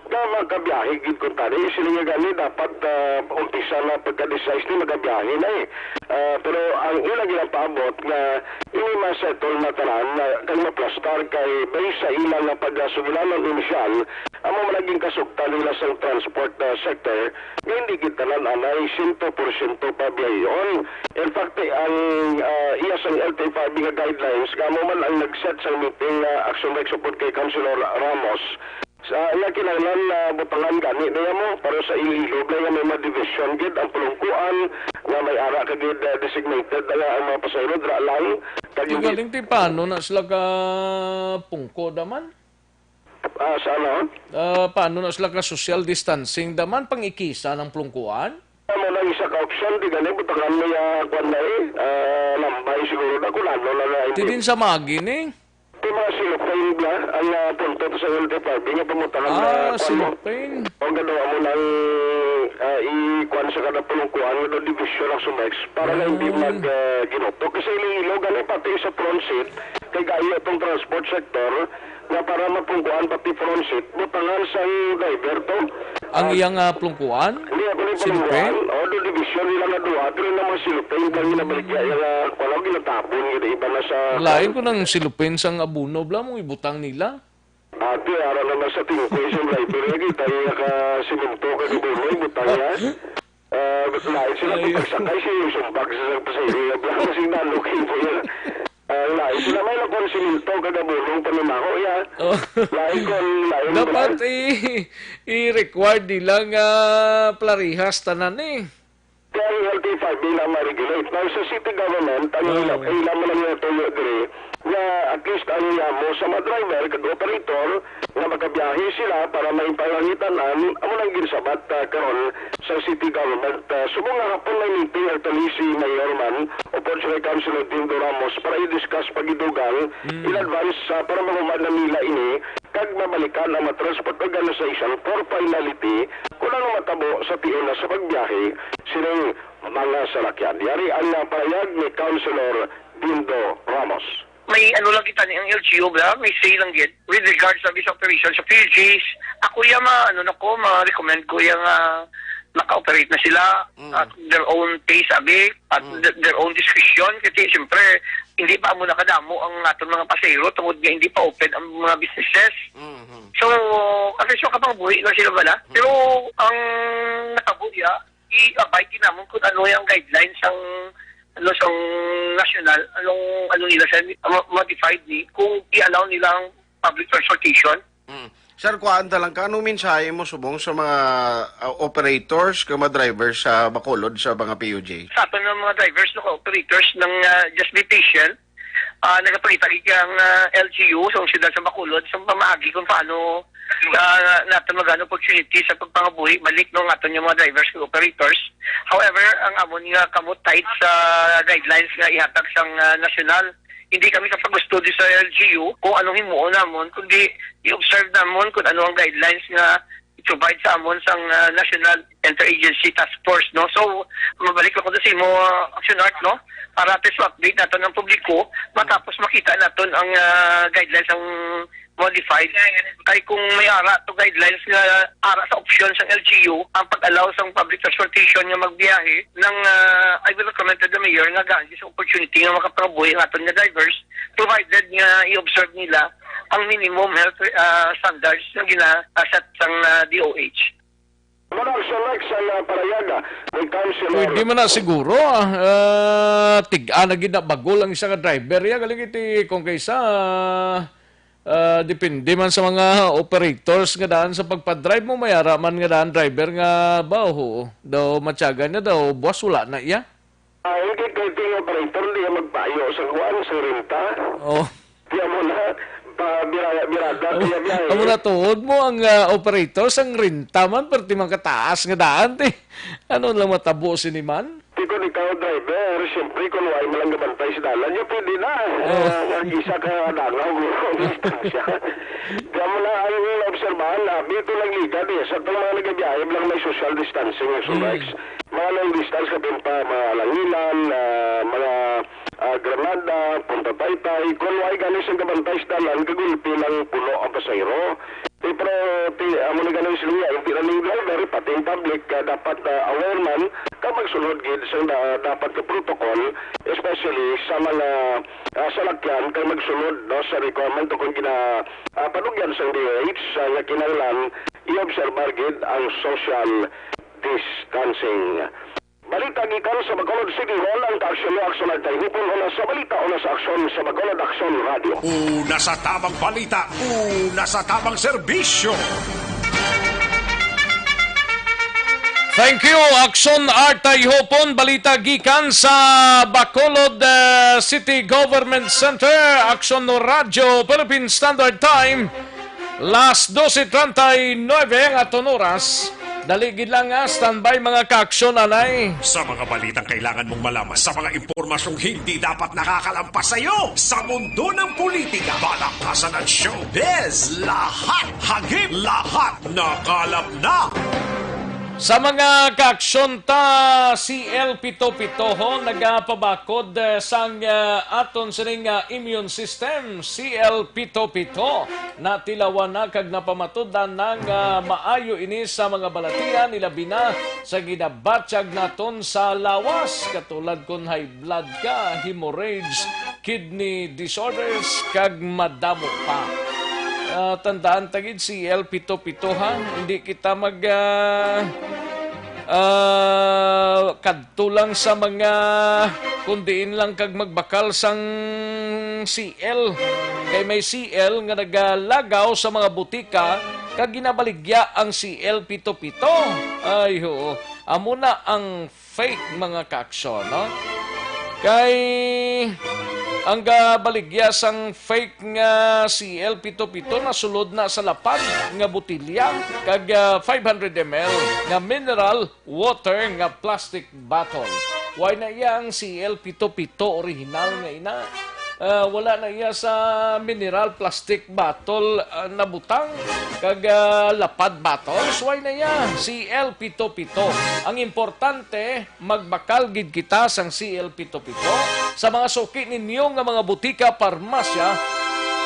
na magkabiyahe gid ko tadi sila gani dapat umpisa na pagka-decide ni magabiyahe na pero ang ilang ginapaabot nga ini masettle na tanan na kang maplastar kay base sa ilang na pagsugilanon inisyal amo malaging kasuktan nila sa transport sector nga hindi gid tanan anay 100% pabiyayon. In fact ang iya sang LTFRB nga guidelines kamo man ang nag-set sa meeting action rec support kay Councilor Ramos sa iya kinahanglan na butangan gani niya mo para sa ililog nga may ma-division gid ang pulungkuan nga may ara ka gid designated ang mga pasayro dra lang kag Yung galing ti paano na sila ka pungko daman? sa ano? Paano na sila ka social distancing daman pang ikisa ng plungkuan? Mo na isa ka option di gani butangan niya kwan na lambay siguro na kulano na Ti din sa magin eh. Di mga silupin ba ang punto sa LTFRB nga pamutangan silupin. O ganawa mo ng i-kwan sa kada pulungkuan nga division ng sumex para na hindi mag-ginoto. Kasi ililo gani pati sa front seat kay gaya itong transport sector na para mapungkuan pati front seat butangan sa driver to. Ang iyang plungkuan? Hindi ako ni pulungkuan. O do division nila na duwa. Pero naman silupin kang ginabaligya yung walang ginatapon iba na sa... Lain ko ng silupin sang abuno bla mong ibutang nila. Ate, ara naman sa tingko yung driver kita yung siminto ka ibuno ibutang niya. Lain sila pagsakay siya yung sumbag sa pasayro. Kasi nalukin po yun. Lain sila may lakon siminto kagabulong panimako yan. Lain ko, lain dapat i-require nila nga plarihas tanan eh. Kaya ang LT5 na ma-regulate. Now sa city government, ang ilang mo lang yung tuyo diri, na at least ang mo sa mga driver, kag-operator, na magkabiyahe sila para may pangangitanan, amo lang ginsabat karon sa city government. Subong nga hapon may meeting actually si Mayor Man, o Portugal Councilor Tindo Ramos, para i-discuss pagidugang in advance para mahumad na nila ini, kag mabalikan ang transport organization for finality kung ano matabo sa tiyon na sa pagbiyahe silang mga salakyan. Yari ang payag ni Councilor Tindo Ramos. May ano lang kita ang LGU ba? May say lang yun with regards sa visa operation sa PUGs. Ako yung ma-recommend ko yung naka-operate na sila at their own pace at their own discretion kasi siyempre hindi pa muna kadamo ang atong mga pasahero tungod nga hindi pa open ang mga businesses. So, kasi siya kapang buhi lang sila bala. Pero ang nakabuya, i-abide din naman kung ano yung guidelines ang national, ano nila sa modified ni kung i-allow nilang public transportation. Sir, kuhaan lang ka, anong mensahe mo subong sa mga operators, mga drivers sa Bacolod, sa mga PUJ? Sa atin ng mga drivers, operators ng just be patient, nagapalitagi ang LGU sa siyudad sa Bacolod, sa pamaagi kung paano natin magano opportunity sa pagpangabuhi, balik ng atin yung mga drivers and operators. However, ang amon nga kamot tight sa guidelines nga ihatag sang national, hindi kami kapagusto di sa LGU kung anong himuon namon, kundi i-observe namon kung ano ang guidelines nga i-provide sa amon sang National Interagency Task Force, no? So, mabalik ako sa mo, Action Art, no? Para at least update natin ng publiko, matapos makita natin ang guidelines ang modified. Kaya kung may ara to guidelines nga ara sa option sa LGU, ang pag-allow sa public transportation nga magbiyahe ng I will recommend to the mayor nga ganyan sa opportunity nga makapabuhi ng aton nga drivers, provided nga i-observe nila ang minimum health standards na gina-set sang DOH. Pwede man na siguro. Tigaan na ginabagol ang isang driver. Galing iti kung kaysa depende man sa mga operators nga daan sa pagpa-drive mo, mayara man nga daan driver nga daw matyaga niya daw, buwas wala na iya. Hindi kayo ting operator, hindi magpayo sa kuwan, sa renta. Di mo na, birada, amo na tuod mo ang operators, ang renta man, perti man kataas nga daan, ano lang matabo siniman? Di ko siyempre kung wala malang gabantay sa dalan, yung pwede na. Isa ka dangaw, distansya. Kaya mo na ang obserbahan na, dito lang liga, sa itong mga nagabiyahe, lang may social distancing, so Rex. Mga long distance, kapin pa, mga Langilan, mga Granada, Punta Taytay, kung wala ganis ang gabantay sa dalan, kagulpi lang puno ang pasayro. Pero amo na ganun sila, hindi na ng driver, pati yung public, dapat aware man, ka magsunod gid sa dapat ka protocol, especially sa mga salakyan, kay magsunod no, sa requirement kung panugyan sa DH, nga kinahanglan i-observe gid ang social distancing. Balita gikan sa Bacolod City Hall ang Aksyon ay hupon una sa balita una sa aksyon sa Bacolod Aksyon Radio. Una sa tamang balita, una sa tamang serbisyo. Thank you, Aksyon Artay Hopon. Balita gikan sa Bacolod City Government Center. Aksyon Radio, Philippine Standard Time. Last 12:39 ang aton oras. Daligid lang nga, standby mga kaaksyon, anay. Sa mga balitang kailangan mong malaman, sa mga impormasyong hindi dapat nakakalampas sa'yo, sa mundo ng politika, balakasan at showbiz, lahat hagip, lahat nakalap na. Sa mga kaaksyon ta, si El Pito-Pito ho, nagapabakod sang aton sining immune system, si El Pito-Pito, na tilawan na kag napamatudan ng maayo ini sa mga balatian, ilabi na sa ginabatsyag naton sa lawas, katulad kung high blood ka, hemorrhage, kidney disorders, kag madamo pa. Tandaan tagid si El Pito-Pito ha, hindi kita kadto lang sa mga kundiin lang kag magbakal sang CL. Kay may CL nga nagalagaw sa mga butika kag ginabaligya ang CL Pito-Pito. Ay ho, amo na ang fake mga kaaksyon, no? Kay ang baligya sang fake nga CL Pito-Pito nasulod na sa lapad nga botilya kag 500 ml nga mineral water nga plastic bottle. Why na iya ang CL Pito-Pito original nga ina? Wala na iya sa mineral plastic bottle na butang kag lapad bottles. Why na iya? CL Pito-Pito. Ang importante, magbakal gid kita sang CL Pito-Pito sa mga suki ninyo nga mga butika, parmasya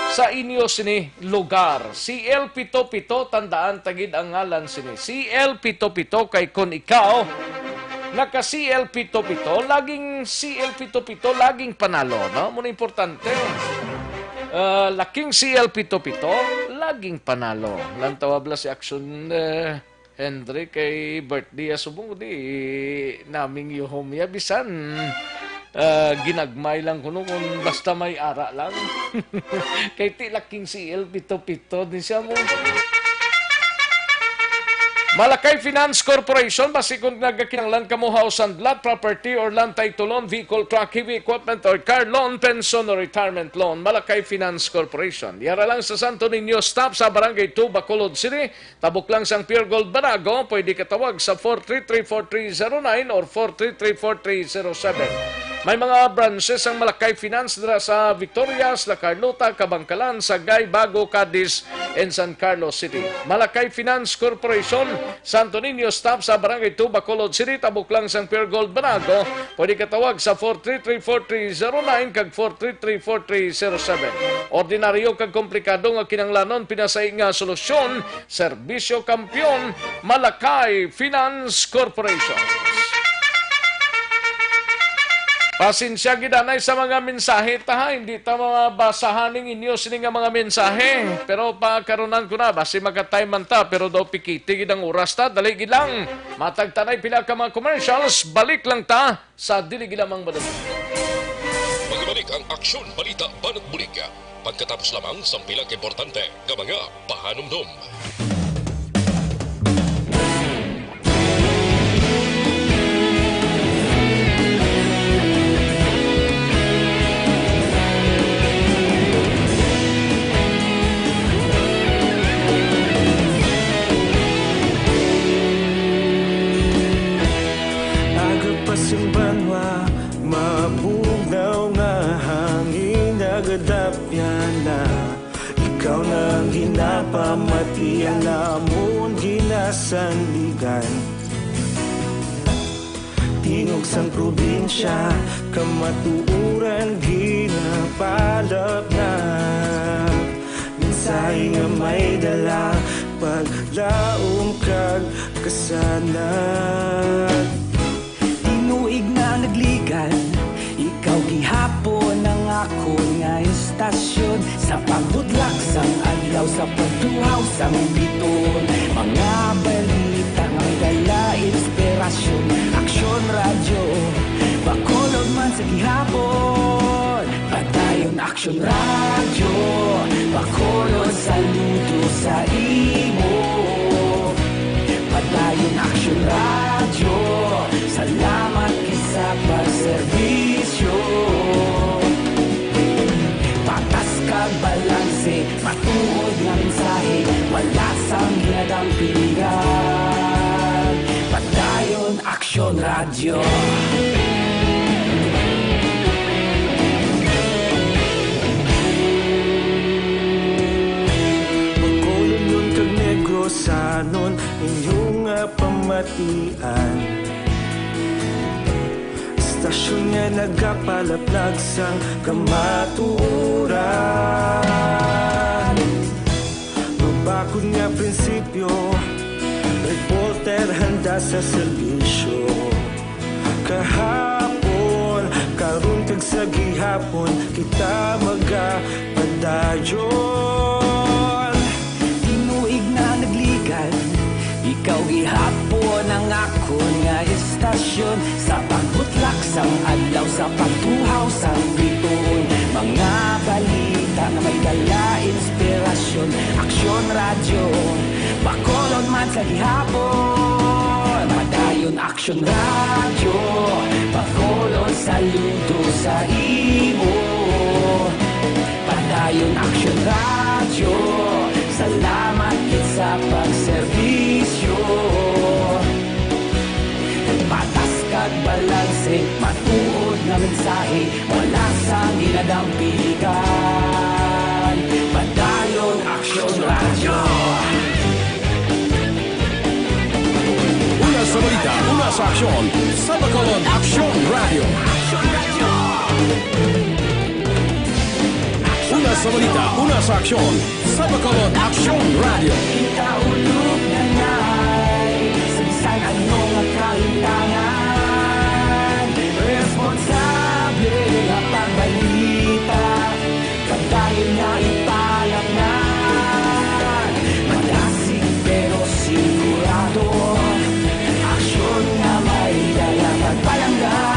sa inyo sini lugar. CL Pito-Pito, tandaan tagid ang ngalan sini. CL Pito-Pito kay kun ikaw naka CL Pito-Pito, laging CL Pito-Pito, laging panalo, no? Muna importante. Laking CL Pito-Pito, laging panalo. Lang tawabla si Aksyon Henry kay birthday subong di naming yuhomya bisan. Ginagmay lang kuno kung basta may ara lang. Kay ti laking CL Pito-Pito din siya mo. Malakay Finance Corporation, basi kung nagkakinanglan ka mo house and lot, property or land title loan, vehicle, truck, heavy equipment, or car loan, pension or retirement loan, Malakay Finance Corporation. Yara lang sa Santo Niño, stop sa Barangay 2, Bacolod City. Tabuk lang sang Pure Gold Banago, pwede katawag sa 433-4309 or 433-4307. May mga branches ang Malakay Finance dira sa Victorias, La Carlota, Kabangkalan, Sagay, Bago, Cadiz, and San Carlos City. Malakay Finance Corporation, Santo Niño, stop sa Barangay 2, Bacolod City. Tabuk lang sang Pure Gold Banago. Pwede katawag sa 433-4309 kag 433-4307. Ordinaryo kag komplikado nga kinanglanon, pinasay nga solusyon, serbisyo kampyon, Malakay Finance Corporation. Pasensya gidanay sa mga mensahe ta, hindi ta mabasahaning inyo sini nga mga mensahe. Pero pagkaronan ko na, basi magka-time man ta, pero daw pikiti gid ang oras ta, dali gid lang. Matagtanay pila ka mga commercials, balik lang ta sa dili gid lamang badal. Magbalik ang Aksyon Balita Banat Bulig. Pagkatapos lamang sa pila ka importante nga mga pahanumdum. kadapya na ikaw nang ginapamati alamon ginasandigan tingog sang probinsya kamatuuran ginapalap na minsay nga may dala paglaom kag kasanag tinuig na nagligan ikaw gihapon ang ako nga istasyon sa pagbudlak sang adlaw sa pagtuhaw sang biton mga balita nga may dala inspirasyon aksyon radyo bakolod man sa gihapon padayon aksyon radyo bakolod saludo sa imo padayon aksyon radyo salamat kisa pagserbisyo patas kag balanse matuod nga mensahe wala sang ginadampingan padayon aksyon radyo Bacolod nun kag Negrosanon inyong pamatian Istasyon nga nagapalaplag sang kamatuuran Mabakod nga prinsipyo Reporter handa sa serbisyo Kahapon, karon kag sa gihapon Kita magapadayon Tinuig na nagligan Ikaw gihapon ang ako nga istasyon Sa pagbutlak sang adlaw Sa pagtuhaw sang biton Mga balita na may dala inspirasyon Aksyon radyo Bacolod man sa gihapon Padayon aksyon radyo Bacolod saludo sa imo Padayon aksyon radyo Salamat kit sa pagserbisyo Patas kag balanse Matuod na mensahe Wala sang ginadampigan Padayon aksyon radyo Una sa balita, una sa aksyon, sa Bacolod Aksyon Radio. Una sa balita, una sa aksyon, sa Bacolod Aksyon Radio. Ikaulog na na'y sa bisan anong kahintangan Responsable nga pagbalita Kadayon na ipalangnan Malasig pero sigurado Aksyon nga may dalang magpalanggan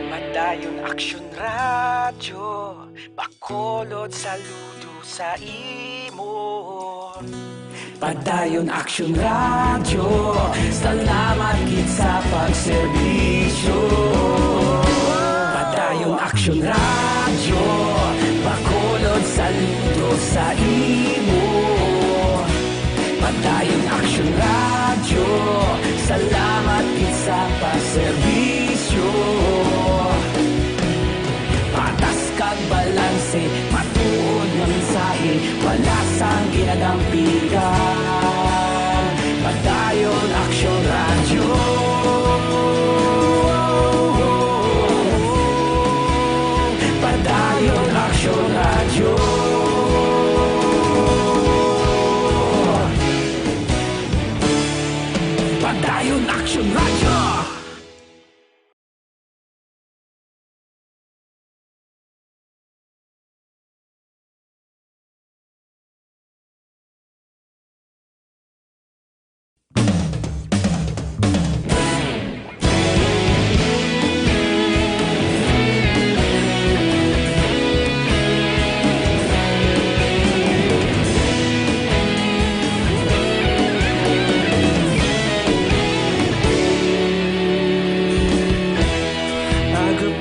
Padayon aksyon radyo Bacolod saludo sa imo Padayon aksyon radyo Salamat kit sa pagserbisyo Padayon aksyon radyo Bacolod saludo sa imo Padayon aksyon radyo Salamat kit sa pagserbisyo Patas kag balanse Matuod nga mensahe Wala sang ginadampigan Padayon aksyon radyo Padayon aksyon radyo Padayon aksyon radyo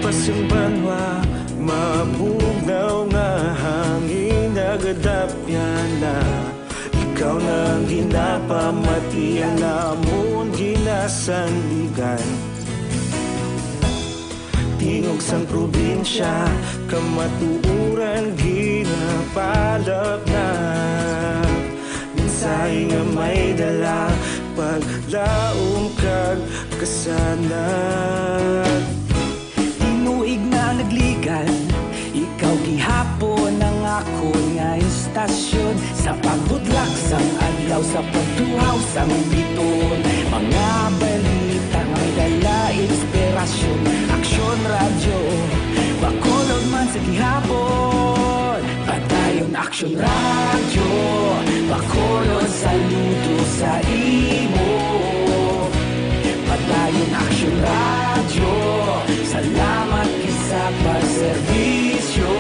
pasang banwa, mabugnaw nga hangin nagadapyan na. Ikaw na ginapamatian namon ginasandigan. Tingog sang probinsya, kamatuuran ginapalap na. Minsay nga may dala, paglaom kag kasanag. Tinuig na nagligan, ikaw gihapon ang ako nga istasyon. Sa pagbutlak sang adlaw, sa pagtuhaw sang biton. Mga balita nga may dala inspirasyon. Aksyon radyo, Bacolod man sa gihapon. Padayon Aksyon radyo, Bacolod saludo sa imo. Padayon Aksyon radyo, salamat isa pagserbisyo.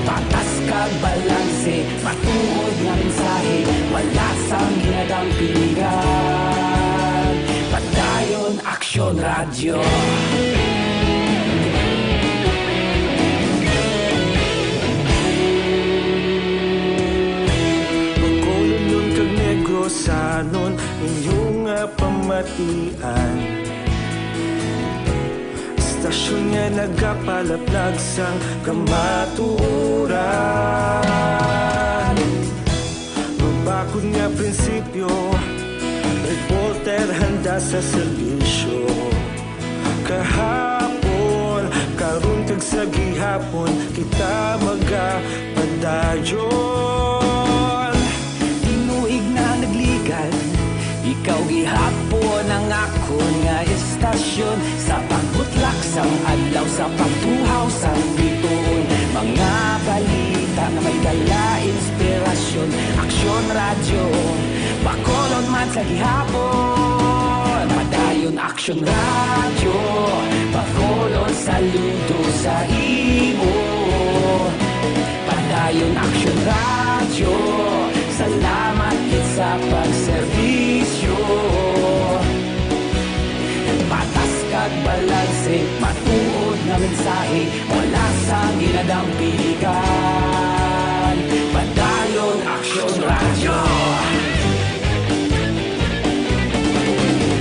Patas kag balanse, matuod nga mensahe, wala sang ginadampigan. Padayon Aksyon radyo. Bacolod nun kag Negrosanon, inyong pamatian. Istasyon nga nagapalaplag sang kamatuoran. Mabakod nga prinsipyo, reporter handa sa serbisyo. Kahapon, karon kag sa gihapon, kita magapadayon. Tinuig na nagligan, ikaw gihapon ang ako nga istasyon. Sa pagbutlak sang adlaw, sa pagtuhaw sang biton. Mga balita na may dala inspirasyon. Aksyon radyo, Bacolod man sa gihapon. Padayon Aksyon radyo, Bacolod saludo sa imo. Padayon Aksyon radyo, salamat sa pagserbisyo. Patas kag balanse, matuod nga mensahe, wala sang ginadampigan. Padayon Aksyon radyo.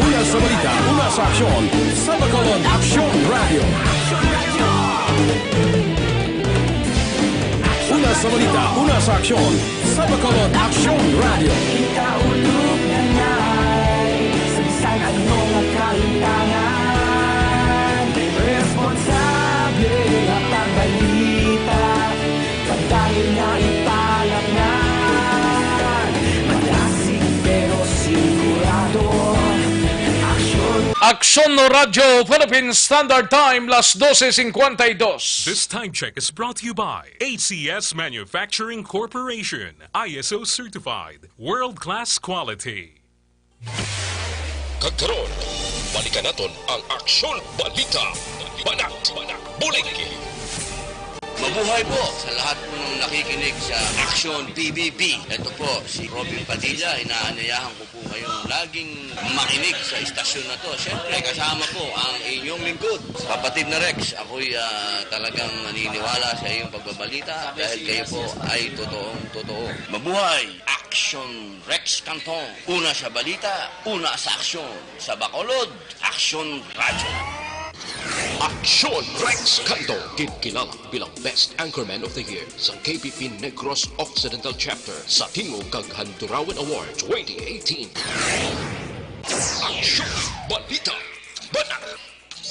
Una sa balita, una sa aksyon, sa Bacolod Aksyon Radio. Una sa balita, una sa aksyon, sa Bacolod Aksyon Radio. Ikaulog na ngay, sa bisan anong nakalintangan. Responsable nga pagbalita, padayon nga ipalaknan. Malasig pero sigurado, Aksyon Radio, Philippine Standard Time, las 12:52. This time check is brought to you by ACS Manufacturing Corporation, ISO certified, world-class quality. Kagkaroon, balikan naton ang Aksyon Balita. Banat, bulig. Mabuhay po sa lahat po ng nakikinig sa Aksyon PBB. Ito po, si Robin Padilla. Inaanyayahan ko po kayong laging makinig sa istasyon na to. Siyempre, kasama po ang inyong lingkod. Kapatid na Rex, ako'y talagang naniniwala sa iyong pagbabalita dahil kayo po ay totoong-totoo. Mabuhay! Aksyon Rex Canton. Una sa balita, una sa aksyon. Sa Bacolod, Aksyon Radyo. Aksyon Rex Canto, kinilala bilang Best Anchorman of the Year sa KPP Negros Occidental Chapter sa Tingog kag Handurawan Award 2018. Aksyon Balita, Banat,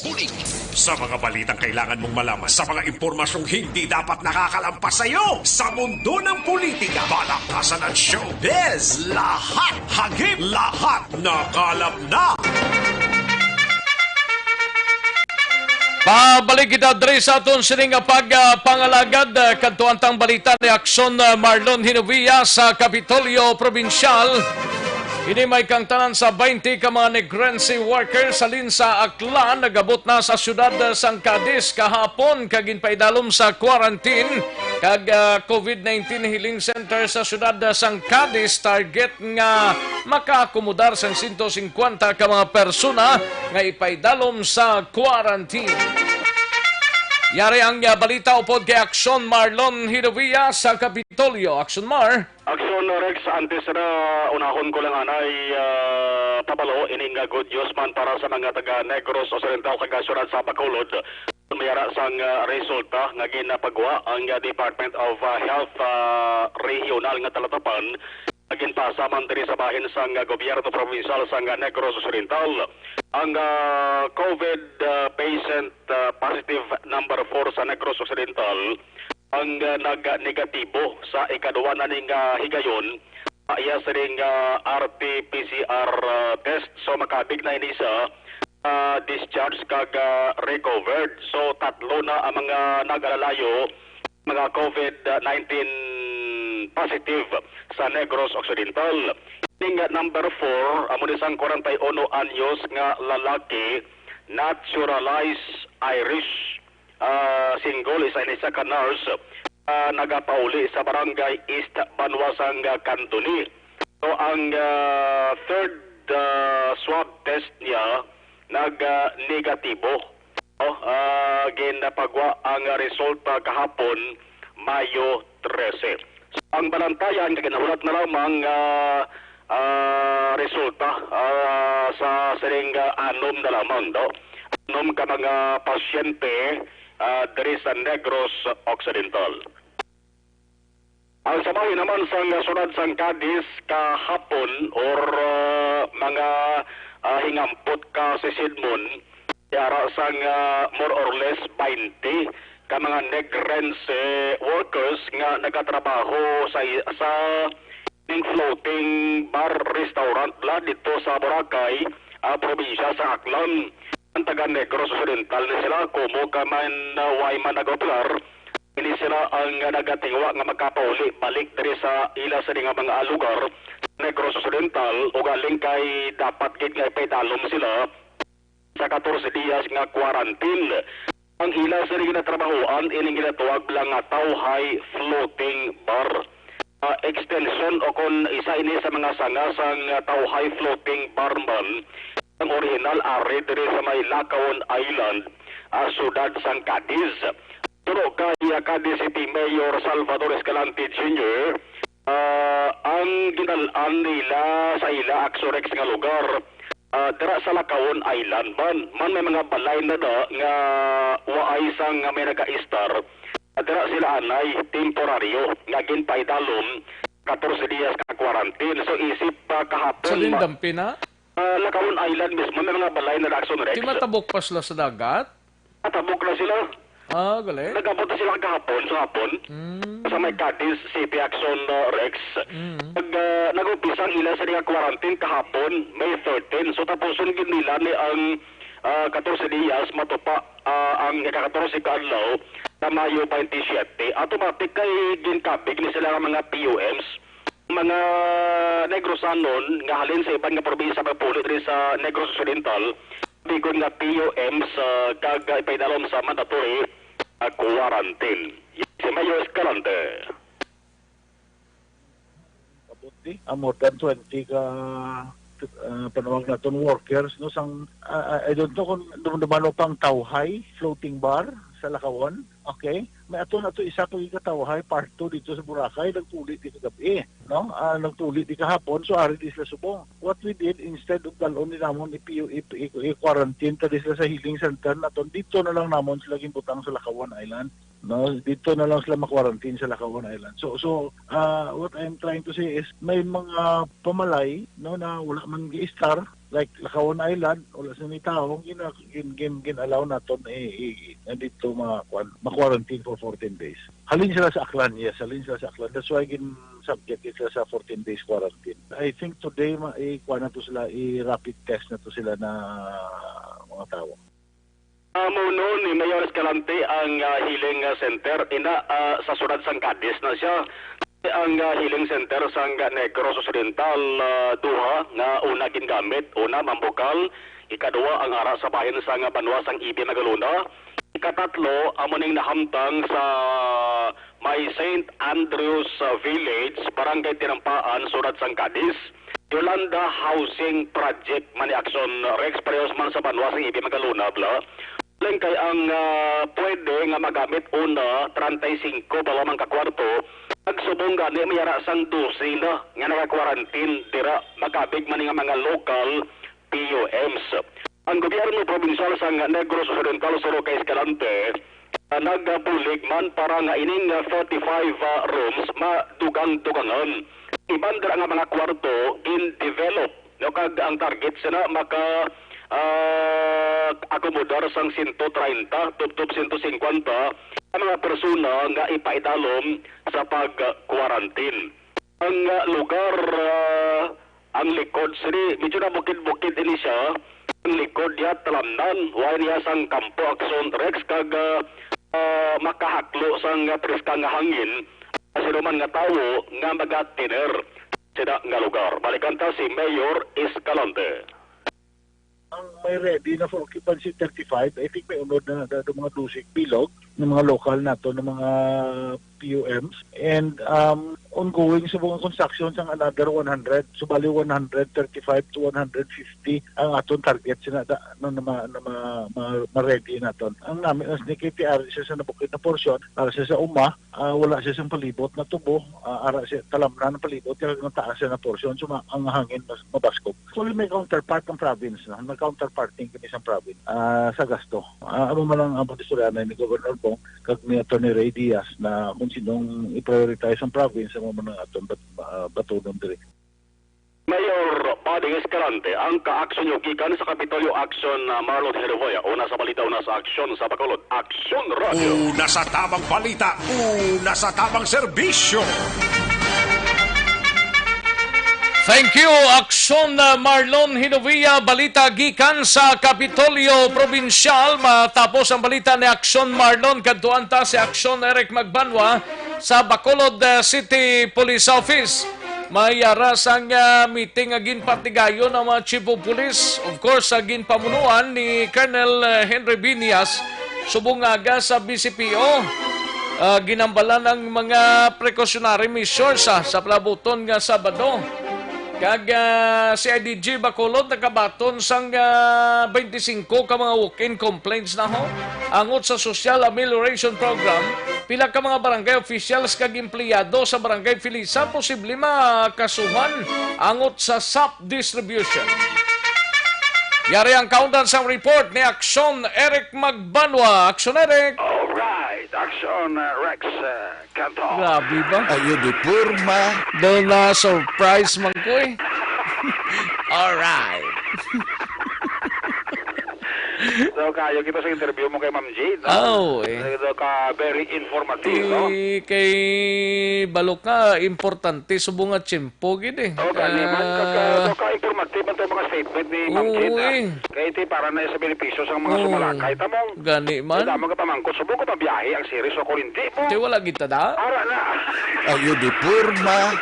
Bulig. Sa mga balitang kailangan mong malaman, sa mga impormasyong hindi dapat nakakalampas sa iyo, sa mundo ng politika, balakasan at showbiz, lahat hagip, lahat nakalap na. Pabalik kita diri sa aton sining pagpangalagad kadto antang balita ni Aksyon Marlon Hinovia sa Kapitolyo Provincial. Ini may kang tanan sa 20 ka mga negrense workers salin sa Aklan nagabot na sa syudad sang Cadiz kahapon kag ginpaidalom sa quarantine kag COVID-19 healing center sa syudad sang Cadiz target nga makaakomodar sang 150 ka mga persona nga ipaidalom sa quarantine. Yari ang balita upod kay Action Marlon Hidovia sa Kapitolyo. Action Mar. Action Rex, antes na unahon ko lang anay pabalo ining good news man para sa mga taga Negros Occidental kagasyonad sa Bacolod. Mayara sang resulta nga ginapagawa ang Department of Health Regional nga Talatapan agin pasaman diri sa bahin sang gobyerno provincial sang Negros Occidental. Ang COVID patient positive number 4 sa Negros Occidental ang nag-negatibo sa ikaduwa na ning higayon iya sa ring RT-PCR test. So makabig na ini sa discharge kag recovered. So tatlo na ang mga nag-alalayo mga COVID-19 positive sa Negros Occidental. Ning number 4 amo ni sang 41 anyos nga lalaki naturalized Irish single isa ka nurse nagapauli sa barangay East Banwasang Cantoni. So ang third swab test niya nag-negatibo. Ginapagwa ang resulta kahapon Mayo 13. So, ang balantayan kaginahulat na lamang resulta sa sering anom na lamang do. Anom ka mga pasyente diri sa Negros Occidental. Ang sabay naman sang sunod sang Cadiz kahapon or mga hingampot ka si Sidmon yara sang more or less 20 ka mga negrense workers nga nagatrabaho sa floating bar restaurant la dito sa Boracay, probinsya sa Aklan. Ang taga Negros Occidental na sila kumo ka man way man nagoplar. Ini sila ang nagatingwa nga makapauli balik diri sa ila sa mga lugar Negros Occidental ug aling kay dapat gid nga ipaidalom sila sa 14 dias nga quarantine. Ang ila sa ring natrabahoan ining ginatuwag lang nga Tauhay Floating Bar. Extension o kung isa ini sa mga sanga sang Tauhay Floating Bar man ang original ari diri sa may Lacawon Island, sudad sang Cadiz. Turo kay Cadiz City Mayor Salvador Escalante Jr. Ang ginalaan nila sa ila Axorex nga lugar dira sa Lacawon Island man may mga balay na da nga waay sang may naka-istar dira sila anay temporaryo nga ginpaidalom 14 dias ka quarantine. So isip kahapon sa Lindampi na? Lacawon Island mismo may mga balay na Action Rex. Di matabok pa sila sa dagat? Matabok na sila. Galing. Nagabot na sila kahapon sa hapon. Sa may Cadiz City Action Rex. Nag-umpisa ang ila sa mga quarantine kahapon, May 13. So tapuson gid nila ni ang 14 dias matupa ang ika-14 ka adlaw na Mayo 27. Automatic kay ginkabig ni sila mga PUMs, mga Negrosanon nga halin sa ibang nga probinsya pagpulit rin sa Negros Occidental, bigon nga PUMs kag ipaidalom sa mandatory quarantine. Si Mayo Escalante. More than 20 ka panawag naton workers no sang I don't know kung dumalo pang Tauhay Floating Bar sa Lacawon. Okay, may ato na to isa to Tauhay part 2 dito sa Boracay nagtulit dito gabi no nagtulit di kahapon so ari di sila subong. What we did instead of dalon ni namon i-quarantine ta sila sa healing center naton dito na lang namon sila gimbutang sa Lacawon Island. No, dito na lang sila ma-quarantine sa Lacawon Island. So what I'm trying to say is may mga pamalay no na wala man gi-star like Lacawon Island wala sa ni tao gin-allow naton dito ma-quarantine for 14 days. Halin sila sa Aklan, yes, halin sila sa Aklan. That's why subject sila sa 14 days quarantine. I think today kuha na to sila i-rapid test na to sila na mga tao. Muno ni Mayor Escalante ang healing center ina sa sunod sang Cadiz na siya. Ang healing center sa Negros Occidental duha nga una gingamit, una mambukal, ikaduwa ang ara sa bahin sa Banwa sang Ibi Magaluna, ikatatlo amuning nahamtang sa may St. Andrews Village, Barangay Tinampaan, Surat sang Cadiz, Yolanda Housing Project mani Action Rex parehas man sa Banwa sang Ibi Magaluna bla. Lang kay ang pwede nga magamit una 35 balawang kakwarto. Nagsubong gani mayara sang 12 na nga naka-quarantine dira makabig man nga mga local POMs. Ang gobyerno probinsal sang Negros Occidental Soroca Escalante nagbulig man para nga ining 45 rooms madugang-dugangan. Iban dira nga mga kwarto in develop. No kag ang target sina maka akomodar sang 130 tubtob 150 ang mga persona nga ipaidalom sa pag-quarantine. Ang lugar, ang likod, medyo na bukid-bukid ini siya. Ang likod niya talamnan, wala niya sang Campo Action Rex, kag makahaklo sang preskang hangin. Kasi naman nga tao nga magatiner sila nga lugar. Balikan ta si Mayor Escalante. Ang may ready na for occupancy 35, I think may unod na mga dusik bilog ng mga local nato ng mga PUMs, and ongoing sa mga construction sang another 100, subali 135 to 150 ang aton target sina ma-ready naton. Ang namin as ni KTR siya sa nabukid na porsyon, para siya sa uma, wala siya sa palibot na tubo, ara siya talamnan ng palibot, kaya ng taas siya na porsyon, so ang hangin mabaskog. So may counterpart ng province, no? May counterparting kini sa province sa gasto. Ano man ang abot istorya ni Governor Bong kag ni Atty. Ray Diaz na kung sinong i-prioritize ang province sa mga aton batudon diri. Mayor Pading Escalante, ang ka-aksyon yung gikan sa Kapitolyo Action Marlon Herboya. Una sa balita, una sa aksyon sa Bacolod. Aksyon Radio. Una sa tamang balita, una sa tamang serbisyo. Thank you, Aksyon Marlon Hinovia, balita gikan sa Kapitolyo Provincial. Matapos ang balita ni Aksyon Marlon, kadtuan ta si Aksyon Eric Magbanwa sa Bacolod City Police Office. May aras ang meeting agin patigayon ng mga Chief of Police. Of course, agin pamunuan ni Colonel Henry Binias, subungaga sa BCPO. Ginambalan ang mga precautionary measures sa palabuton nga Sabado. Kag si IDG Bacolod nakabaton sang 25 ka mga walk-in complaints na ho. Angot sa Social Amelioration Program, pila ka mga barangay officials kag empleyado sa barangay Filisa posible makasuhan angot sa SAP distribution. Yari ang countdown sa report ni Aksyon Eric Magbanwa. Aksyon Eric! Alright, Aksyon Rex Canton. Grabe ba? Ayo di purma. Doon na surprise man ko eh. Alright. So, kayo kita sa interview mo kay Ma'am Jade. No? Oh, eh. So, very informative, no? Kay balok ka, importante subong at tiyempo, gid eh. O, kaniman, ka-informative man ito mga statement ni Ma'am Jade. Kaya iti para na sa benepisyo sa mga sumalakay. Tamong, gani man. Damo ka pamangkot, subong ko mabiyahe ang series o kurinti mo. Di wala kita da? Para na. Ayo di purma.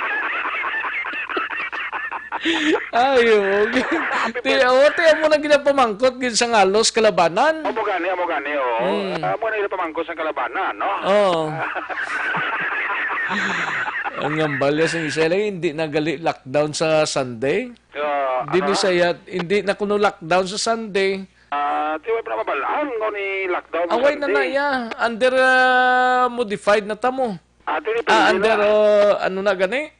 Ayog. Tiya mo na ginapamangkot gid sa ngalos kalabanan. Amo gani, o. Amo na ginapamangkot sa kalabanan, no? Oo. Ang ngambalya sa Isela, hindi nagali lockdown sa Sunday. Hindi na kuno lockdown sa Sunday. Tiway pa na mabalaan ko ni lockdown sa Away Sunday. na ya. Under modified na tamo. Under ano na gani?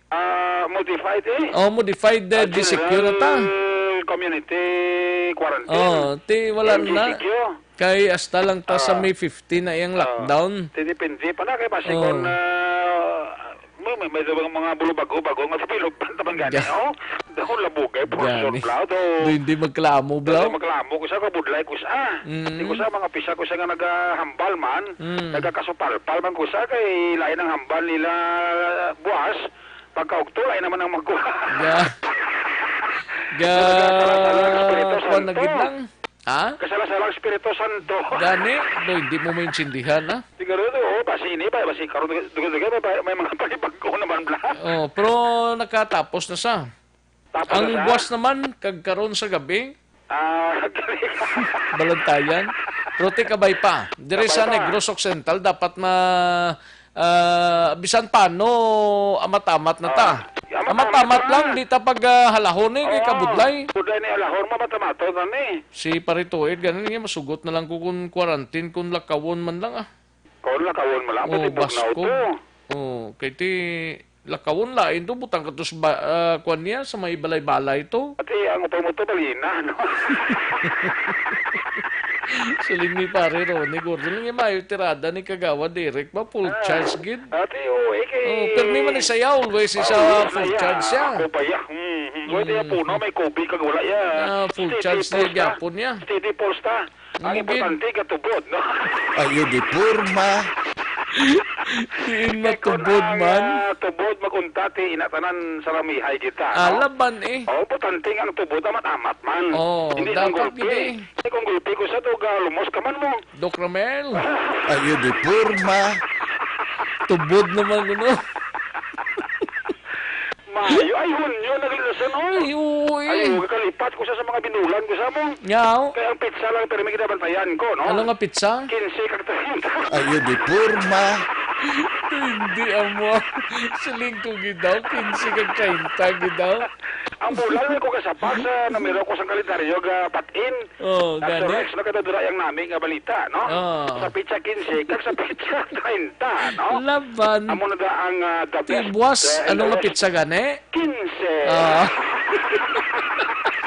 Modified eh. Modified secure na ta. Community quarantine. Ti wala na. MGCQ. Kay hasta lang ta sa May 15 na yung lockdown. Tinipindi pa na kay Basikon may mga bulubago-bago nga sa pilog pantaman gani. Dahon labugay portion blaw do. Hindi magklamo blaw. Hindi magklamo ko sa kabudlay ko sa. Hindi ko sa mga pisa ko sa nga nagahambal man, nagakasupalpal man ko sa kay lain ang hambal nila buwas. Pagkaugto ay naman ang magkuha. Kung nagid lang. Ha? Kasalang Espiritu Santo. Gani? Hindi mo maintindihan, ha? Siguro, basi ini ba basi karon dugo-dugo may mga pagbago naman bla. Oh, pero nakatapos na sa. Tapos Ang na sa? buwas naman kagkaron sa gabi, balantayan. Pero ti kabay pa. Dire sa Kabay pa. Negros Occidental dapat bisan paano amat-amat na ta. Amat-amat lang di ta pag halahon kay kabudlay. Budlay ni alahor matamato na ni. Si Parituid ganin nga masugot na lang ko kung quarantine kung lakawon man lang ah. Kon lakawon mo lang Oh, pati bugnaw basko. to. Oh, kay ti lakawon lain to butang katus kuan niya sa may balay-balay to. Pati ang upay mo to balina no. Siling ni pare Ronnie Gordon lang yung mayo tirada ni Kagawa Derek ba full charge gid. Ati kay Oh, pero may man saya always isa full charge siya. Ako pa ya. Pwede ya puno may kopi kag wala ya. Full charge na gyapon niya. Steady pulse ta. Ang importante katubod no. Ayo di purma. Diin matubod man. Tubod maguntati inatanan sa ramihay kita. Alaban eh. Oh, potante ang tubod amat man. Oh, Hindi dapat ang gulpi. gid Hindi kung gulpi ko sa to lumos ka man mo. Doc Ramel. Ayo di purma. Tubod naman ano. Mayo ay hunyo naglilasan oh. Ay, kalipat ko sa mga binulan ko sa mo. Nyaw. Kaya ang pizza lang pero may kinabantayan ko, no? Ano nga pizza? 15 kag 30. Ayo di purma. Hindi amo. Siling ko gidaw 15 kag 30 gidaw. Ang bulan ko kasapak sa numero ko sa kalendaryo ga patin. Oh, At gani. Rex nakatadura yang namin nga balita, no? Sa pizza 15 kag sa pizza 30, no? Laban. Amo na da ang the best. Tibwas, ano nga pizza gani? 15.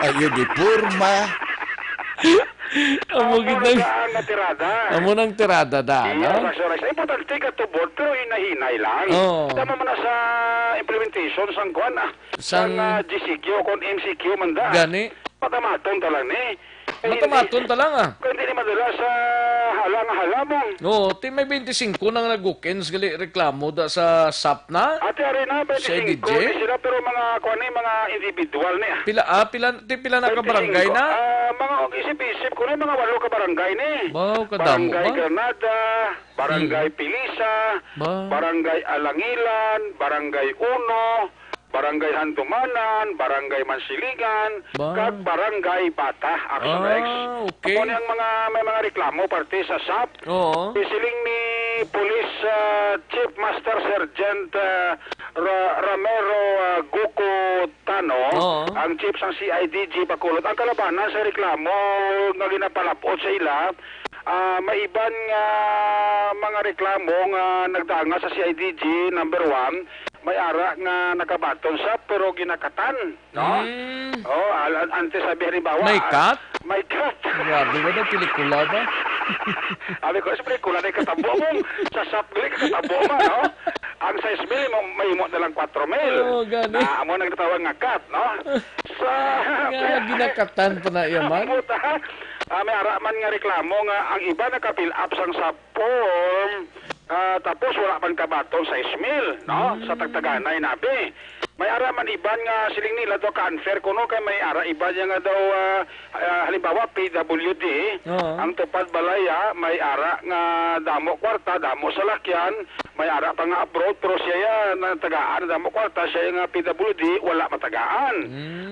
Ayo di purma. Amo gid ang natirada. Amo nang tirada da, Iya, no? Rex. Importante ka tubod pero hinahinay lang. Oh. Tama man na sa implementation sang kuan Sang GCQ kon MCQ man da. gani. Matamaton ta lang ni. Matamaton ta lang ah. Kung hindi ni madala sa halang-halamong. No, ti may 25 nang nagukens gali reklamo da sa SAP na. Ate ari na Sa 25 EDJ? ni sila pero mga kuan ni mga individual ni. Pila na ka barangay na? Mga isip-isip ko ni mga 8 ka barangay ni. Bao kadamo Barangay ba? Granada, Barangay Pilisa, Ba? Barangay Alangilan, Barangay Uno, Barangay Hantumanan, Barangay Mansiligan, Ba? kag Barangay Bata, Action Rex. okay. Ako niyang may mga reklamo parte sa SAP. Oo. Isiling ni Police Chief Master Sergeant Ramero Guco Tano, Oo. ang chief sang CIDG Bacolod. Ang kalabanan sa reklamo nga ginapalapot sa ila, may iban nga mga reklamo nga nagdanga sa CIDG number 1, may ara nga nakabaton sa pero ginakatan, no? Oh, antes sabi halimbawa. May cut? May cut. Grabe ba na pelikula ba? Abi ko sa pelikula na katabo mo. Sa sapli katabo mo, no? Ang size mil may mo na lang 4 mil. Oh, gani. Amo nagtatawag nga cut, no? Sa Nga ginakatan pa na yaman. may ara man nga reklamo nga ang iba naka-fill up sang sa form. Tapos wala man kabaton sa ismil, no? Sa tagtaganay nabi. May ara man iban nga siling nila do ka-unfair kuno kay may ara iba niya nga daw halimbawa PWD, ang tupad balaya may ara nga damo kwarta, damo sa lakyan, may ara pa nga abroad pero siya na tagaan damo kwarta, siya nga PWD wala matagaan.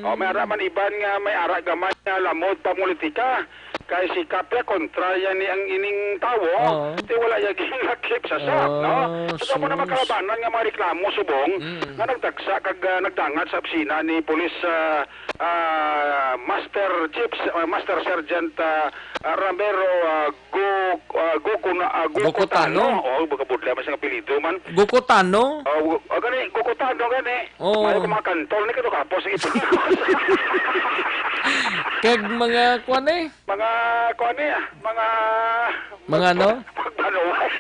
O may ara man iban nga may ara gamay nga lamod pamulitika. Kay si Kapya kontraya ni ang ining tawo, di wala ya ginakip sa SAP, no? So mo na makalabanan nga mga reklamo subong nga nagtagsa kag nagdangat sa opisina ni Police Master Sergeant Ramero Gukutano. Oh, bukabudla man sa apelyido man. Gukutano? Oh, gani Gukutano gani. Oh. May mga kantol ni kato kapos ito. Kag mga kuan eh. Mga kuan eh, Mga ano? Pagpanuway.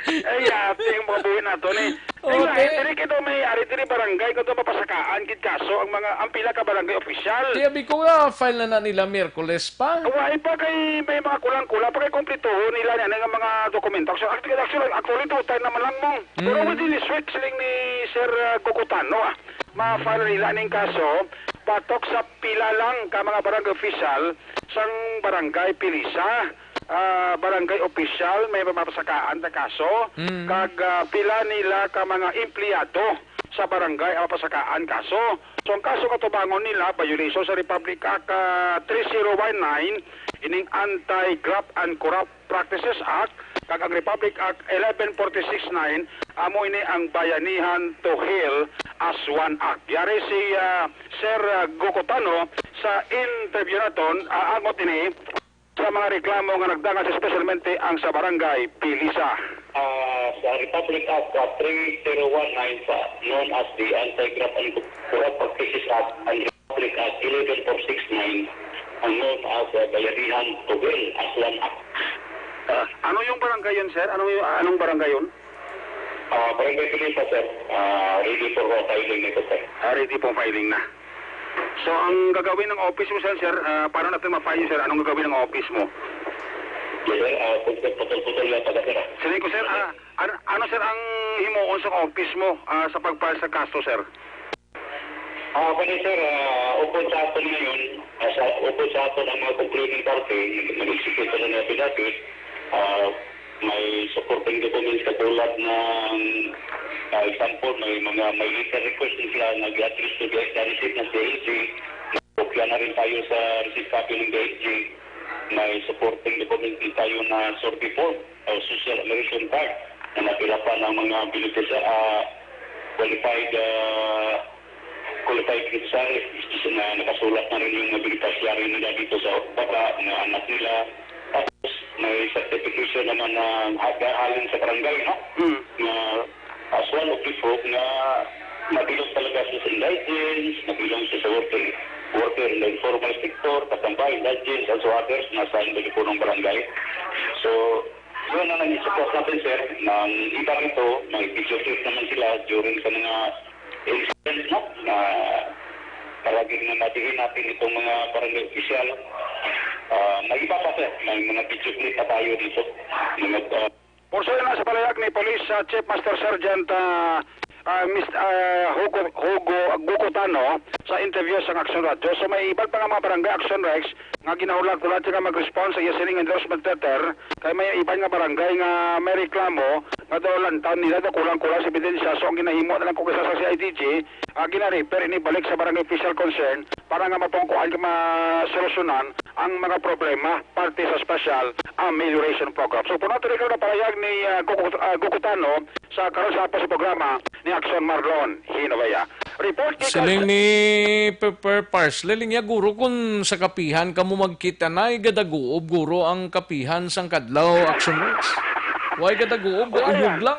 Ay, ating mga buhay nato ni. Ay, diri kito may ari diri barangay kito mapasakaan kit kaso ang pila ka barangay official. Tiyabi ko nga file na nila Miyerkules pa. Why pa kay may mga kulang-kulang pa kay kompletohon nila nga nga mga dokumento. Actually total naman lang mo. Pero within this week siling ni Sir Gukutano ma-file nila ning kaso batok sa pila lang ka mga barangay official sang barangay Pilisa. barangay official may mapasakaan na kaso kag pila nila ka mga empleyado sa barangay ang mapasakaan kaso. So ang kaso katubangon nila violation sa Republic Act 3019 ining Anti-Graft and Corrupt Practices Act kag ang Republic Act 11469 amo ini ang Bayanihan to Heal as One Act. Yari si Sir Gokotano sa interview naton angot ini sa mga reklamo nga nagdangan especialmente ang sa barangay Pilisa. Sa Republic Act 3019 known as the Anti-Graft and Corrupt Practices Act and Republic Act 11469 known as Bayanihan to Heal as One Act. Ano yung barangay yun, sir? Anong barangay yun? Barangay Pilisa, sir. Ready for filing nito, sir. Ready for filing na. So, ang gagawin ng office mo, sir, paano natin ma-file, sir? Anong gagawin ng office mo? Yes, sir. Putol-putol lang pala, sir. Sige ko, sir. Ano, sir, ang himuon sa office mo sa pag-file sa kaso, sir? Kani, sir, upod sa atin ngayon, upod sa atin ang mga complaining party, nag-execute na ng affidavit, may supporting documents katulad ng example, may legal request din sila nag-address to the receipt ng DLG, kopya na rin tayo sa receipt copy ng DLG, may supporting documents din tayo na sortie form o social emission card na napila pa ng mga qualified beneficiary na nakasulat na rin yung beneficiary nila dito sa baba, na anak nila. Tapos may certification naman na halin sa barangay, no? Na as one of the proof na nabilang talaga sa indigents, nabilang sa worker in the informal sector, katambay, indigents, and so others, nasa hindi po ng barangay. So, yun na nag-support natin, sir. Ng iba rito, may video clip naman sila during sa mga incidents, no? Na palaging na matihin natin itong mga barangay official. May iba pa, sir. May mga video clip pa tayo dito. Porso na sa palayag ni Police Chief Master Sergeant Hugo Gukotano sa interview sa Action Radio. So may iban pa nga mga barangay Action Rex nga ginahulad-hulad sila mag-response sa isining endorsement letter kay may iban nga barangay nga may reklamo nga daw lantaw nila daw kulang-kulang sa ebidensya. So ang ginahimo na lang kung isa sa CIDG gina-refer ini balik sa barangay official concern para nga matungkuan ka masolusyonan ang mga problema parte sa special amelioration program. So puno rin na palayag ni Gukotano sa karon sa programa ni Action Marlon Hinovaya. Report kay Siling ni Pepper Parsley, linya guro kung sa kapihan ka mo magkita na, gadaguob guro ang kapihan sang kadlaw Action Works. Why gadaguob? Gauhog lang.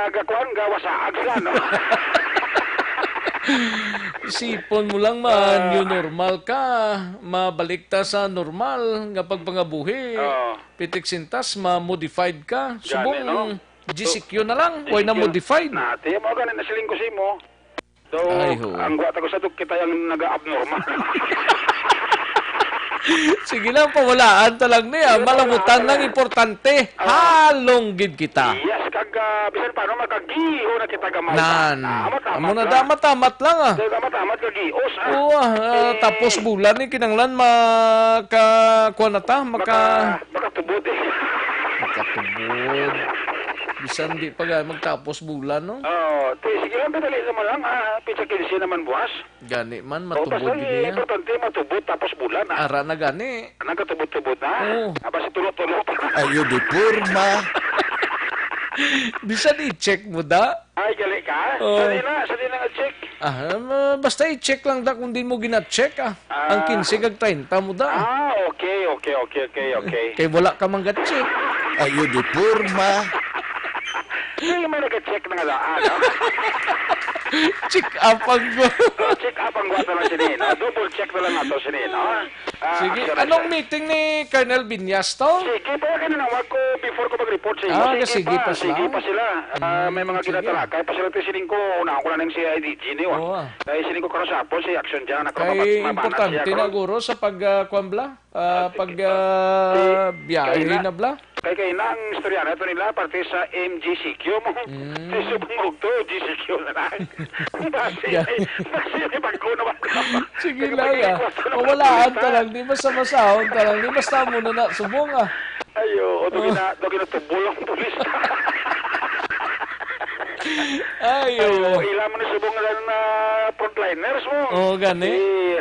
Gakuan gawa sa agsa, no? Isipon mo lang man, yung normal ka, mabalik ta sa normal, nga pagpangabuhi, pitik sintas, ma-modified ka, subong, GCQ na lang, why na modified? Nati, mo ganin na siling ko si mo. So, ang guwata ko sa kita yung nag-abnormal. Sige lang, pawalaan talang niya. Malamutan lang importante. Halong gid kita. Yes, bisan paano magkagiho na kita gamay. Amo na damat-amat lang ah. Damat-amat kagios ah. Oo, tapos bulan ni kinanglan makakuha na ta, makatubod eh. Makatubod. Bisan di pa magtapos bulan, no? Sige lang, pinali naman lang. Pizza 15 naman buwas. Gani man, matubod niya. Importante, matubod tapos bulan. Ara na gani. Nagkatubod-tubod na. Basta tulot-tulot. Ayo di purma. Bisan i-check mo da. Ay, gali ka? Sali na nga-check. Basta i-check lang da kung di mo gina-check Ang 15 kag 30 mo da. Okay. Kay wala ka mang ga-check. Ayo di purma. Hindi may nag-check na nga laan, no? Check up ang check up ang guwata lang sinin. Double check na lang nato sinin, no? Sige, anong meeting ni Colonel Binyas to? Sige, pa na wag ko before ko mag-report sa iyo. Sige pa sila. May mga ginatalakay pa sila sining ko. Una ko na ng CIDG ni wa. Kay sining ko karon sa si action diyan na kay importante na guro sa pagkuambla, biyahe na bla. Kay nang istorya na ito nila parte sa MGCQ mo. Subong to GCQ na lang. Sige lang Mawalaan ta lang, di basta masahon ta lang, di basta mo na subong Ayo, o ginatubol ang pulis. Ayo. Ilan man subong na frontliners mo. Oh, gani.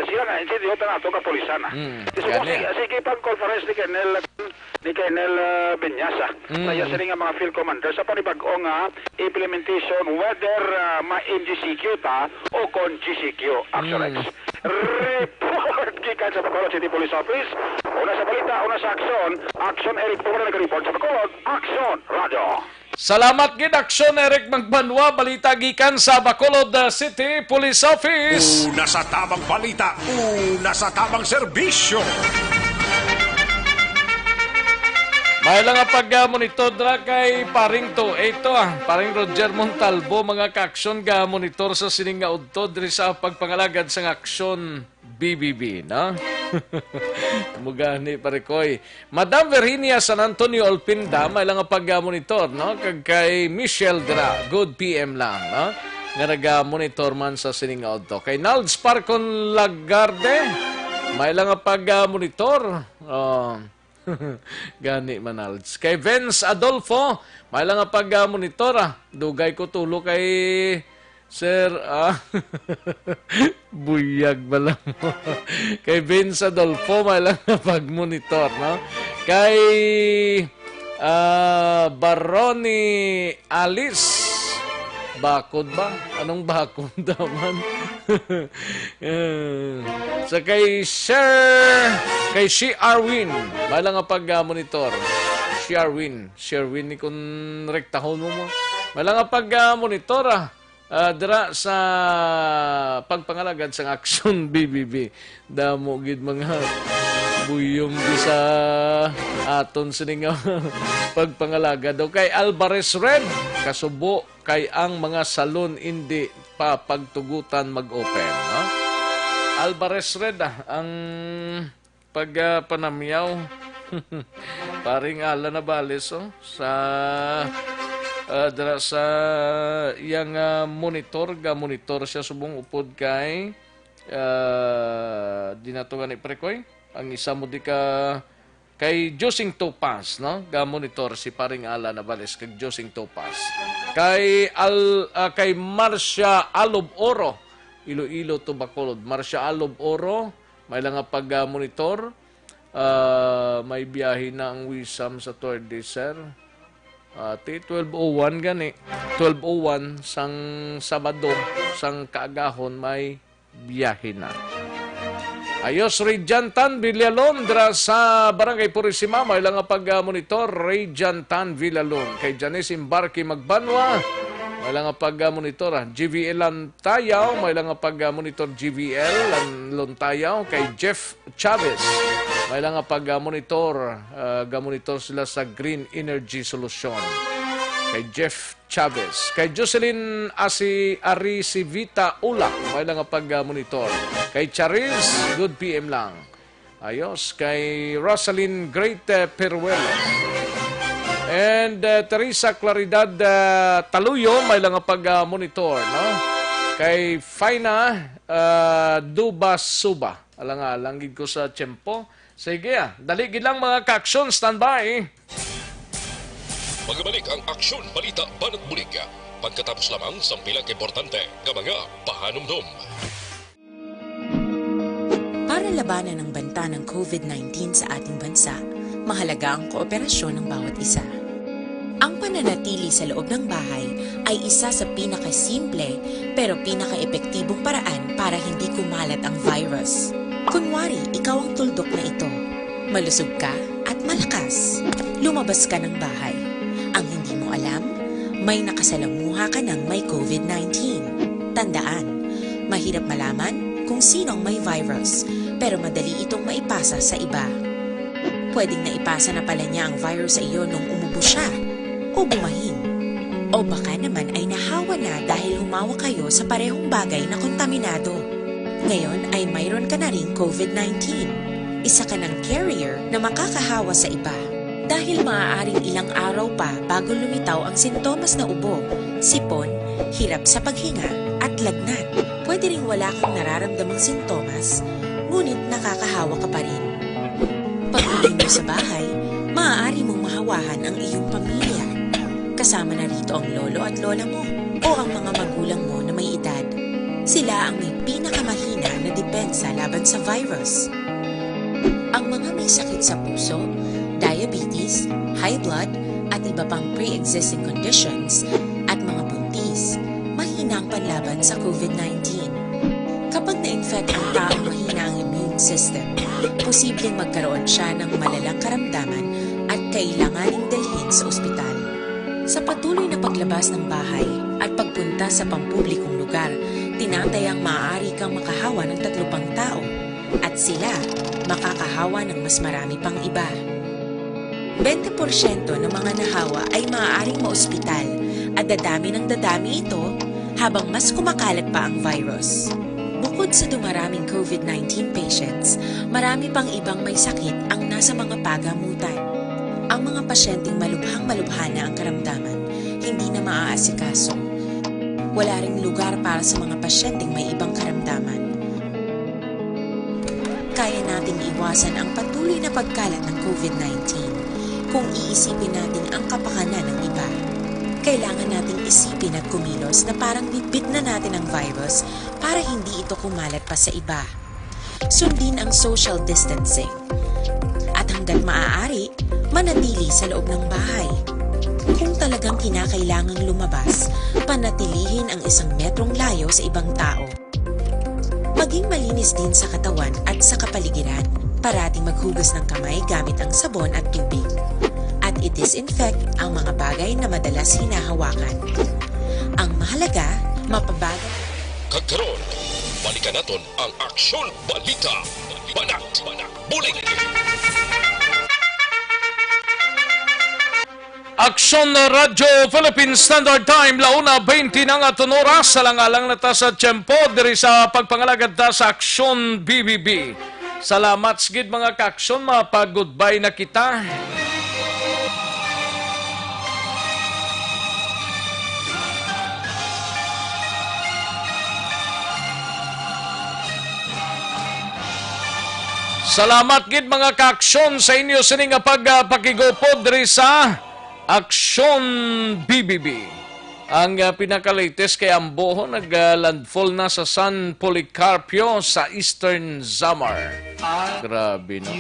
Sila nga, insidyo na ito kapulisan. Gani. Sige pag-conference ni Colonel Benyasa. Kaya sila nga mga field commander sa panibag-o nga implementation whether ma-MGCQ ta o kon GCQ. Action X. Report gikan sa Bacolod City Police Office. Una sa balita, una sa aksyon. Action Eric Pumara nag-report sa Bacolod. Action Radio. Salamat gid Aksyon Eric Magbanwa, balita gikan sa Bacolod City Police Office. Una sa tamang balita, una sa tamang serbisyo. May lang nga pag-monitor dra kay paring to. Ito paring Roger Montalvo, mga ka-aksyon ga monitor sa sining nga udto diri sa pagpangalagad sa aksyon BBB, no? Mugani pare koy. Madam Virginia San Antonio Olpinda, may lang nga pag-monitor, no? Kag kay Michelle Dra, good PM lang, no? Nga nag-monitor man sa sining nga udto. Kay Nalds Parcon Lagarde, may lang nga pag-monitor. Gani Manalds. Kay Vince Adolfo, may lang nga pag-monitor. Dugay ko tulo kay Sir, buyag ba lang mo? Kay Vince Adolfo, may lang na pag-monitor, no? Kay Baroni Alice, bakod ba? Anong bakod daman? So kay She Arwin, may lang nga pag-monitor. Sherwin ni kung rektahon mo. May lang nga pag-monitor, dira sa pagpangalagad sa aksyon BBB. Damo gid mga buyong di sa aton sining pagpangalagad. O kay Alvarez Red, kasubo kay ang mga salon hindi pa pagtugutan mag-open. No? Alvarez Red, ang pagpanamyaw paring ala na balis sa dara sa iyang monitor siya subong upod kay dinatugan ni Prekoy ang isa mo di ka kay Josing Topaz, no? Ga monitor si paring ala na balis kag Josing Topaz. Kay Marcia Alob Oro, Iloilo to Bacolod. Marcia Alob Oro, may lang nga pag-monitor. May biyahe na ang Wisam sa 3rd day, sir. 12:01 gani. 12:01 sang Sabado, sang kaagahon may biyahe na. Ayos Radiantan Villalon dra sa Barangay Purisima, may lang nga pag-monitor Radiantan Villalon. Kay Janice Imbarki Magbanwa, may lang nga pag-monitor GVL Lantayaw, may lang nga pag-monitor GVL Lantayaw. Kay Jeff Chavez, may lang nga pag-monitor gamonitor sila sa Green Energy Solution. Kay Jeff Chavez. Kay Jocelyn Arisivita Ula, may lang nga pag-monitor. Kay Charis, good PM lang. Ayos. Kay Rosalind Great Peruelo. And Teresa Claridad Taluyo, may lang nga pag-monitor. No? Kay Faina Dubasuba. Alang-alang gid ko sa tiyempo. Sige daligid lang mga ka-aksyon, standby. Magbalik ang Aksyon Balita Banat Bulig. Pagkatapos lamang sa pilang importante ng mga pahanumdum. Para labanan ang banta ng COVID-19 sa ating bansa, mahalaga ang kooperasyon ng bawat isa. Ang pananatili sa loob ng bahay ay isa sa pinakasimple pero pinaka-epektibong paraan para hindi kumalat ang virus. Kunwari, ikaw ang tuldok na ito. Malusog ka at malakas. Lumabas ka ng bahay. Ang hindi mo alam, may nakasalamuha ka ng may COVID-19. Tandaan, mahirap malaman kung sino ang may virus, pero madali itong maipasa sa iba. Pwedeng naipasa na pala niya ang virus sa iyo nung umubo siya o bumahin. O baka naman ay nahawa na dahil humawa kayo sa parehong bagay na kontaminado. Ngayon ay mayroon ka na ring COVID-19. Isa ka ng carrier na makakahawa sa iba. Dahil maaaring ilang araw pa bago lumitaw ang sintomas na ubo, sipon, hirap sa paghinga at lagnat. Pwede ring wala kang nararamdamang sintomas, ngunit nakakahawa ka pa rin. Pag-uwi mo sa bahay, maaari mong mahawahan ang iyong pamilya. Kasama na rito ang lolo at lola mo o ang mga magulang mo na may edad. Sila ang may pinakamahina na depensa laban sa virus. Ang mga may sakit sa puso, diabetes, high blood, at iba pang pre-existing conditions at mga buntis, mahina ang panlaban sa COVID-19. Kapag na-infect ang taong mahina ang immune system, posibleng magkaroon siya ng malalang karamdaman at kailanganing dalhin sa ospital. Sa patuloy na paglabas ng bahay at pagpunta sa pampublikong lugar, tinatayang maaari kang makahawa ng 3 pang tao at sila makakahawa ng mas marami pang iba. 20% ng mga nahawa ay maaaring maospital at dadami ng dadami ito habang mas kumakalat pa ang virus. Bukod sa dumaraming COVID-19 patients, marami pang ibang may sakit ang nasa mga pagamutan. Ang mga pasyenteng malubhang-malubha na ang karamdaman, hindi na maaasikaso. Wala ring lugar para sa mga pasyenteng may ibang karamdaman. Kaya nating iwasan ang patuloy na pagkalat ng COVID-19 kung iisipin natin ang kapakanan ng iba. Kailangan nating isipin at kumilos na parang bitbit na natin ang virus para hindi ito kumalat pa sa iba. Sundin ang social distancing. At hanggat maaari, manatili sa loob ng bahay. Kung talagang kinakailangang lumabas, panatilihin ang 1 metrong layo sa ibang tao. Maging malinis din sa katawan at sa kapaligiran. Parating maghugas ng kamay gamit ang sabon at tubig. At i-disinfect ang mga bagay na madalas hinahawakan. Ang mahalaga, mapabagal. Kagkaroon, balikan natin ang Aksyon Balita. Banat, bulig. Aksyon Radio Philippine Standard Time, 1:20 ng aton oras. Salang-alang na ta sa tiyempo diri sa pagpangalagad ta sa Aksyon BBB. Salamat sigid mga ka-aksyon, mapag-goodbye na kita. Salamat gid mga ka-aksyon sa inyo sining nga pagpakigupod diri sa Aksyon BBB. Ang pinaka-latest kay Amboho nag-landfall na sa San Policarpio sa Eastern Samar. Grabe no.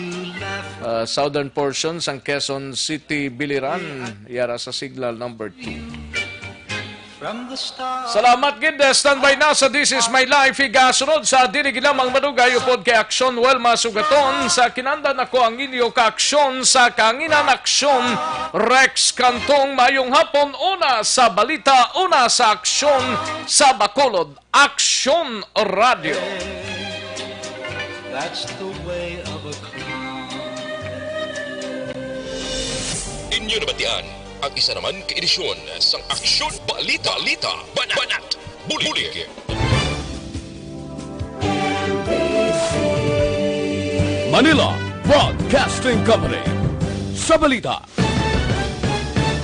Southern portion sang Quezon City, Biliran, yara sa signal number 2. Salamat gid, standby na sa This Is My Life. Igasunod sa dinig lamang madugay upod kay Aksyon well masugaton sa kinandan ako ang inyo ka-aksyon sa Kanginan Aksyon Rex Kantong. Mayong hapon, una sa balita, una sa aksyon sa Bacolod, Aksyon Radio. That's the way of a clown. Inyo nabatian ang isa naman ka-edisyon sang Aksyon Balita, Banat, Bulig. Manila Broadcasting Company. Sa balita,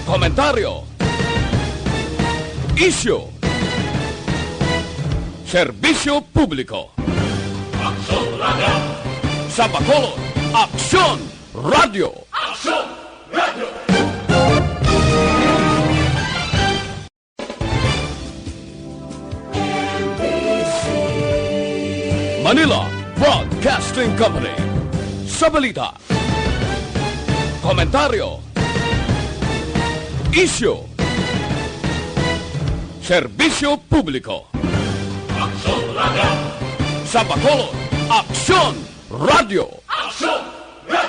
komentaryo, isyu, serbisyo publiko. Aksyon Radio! Sa Bacolod, Aksyon Radio! Aksyon Radio! Manila Broadcasting Company. Sa balita, komentaryo, isyu, serbisyo publiko. Aksyon Radio! Sa Bacolod, Aksyon Radio!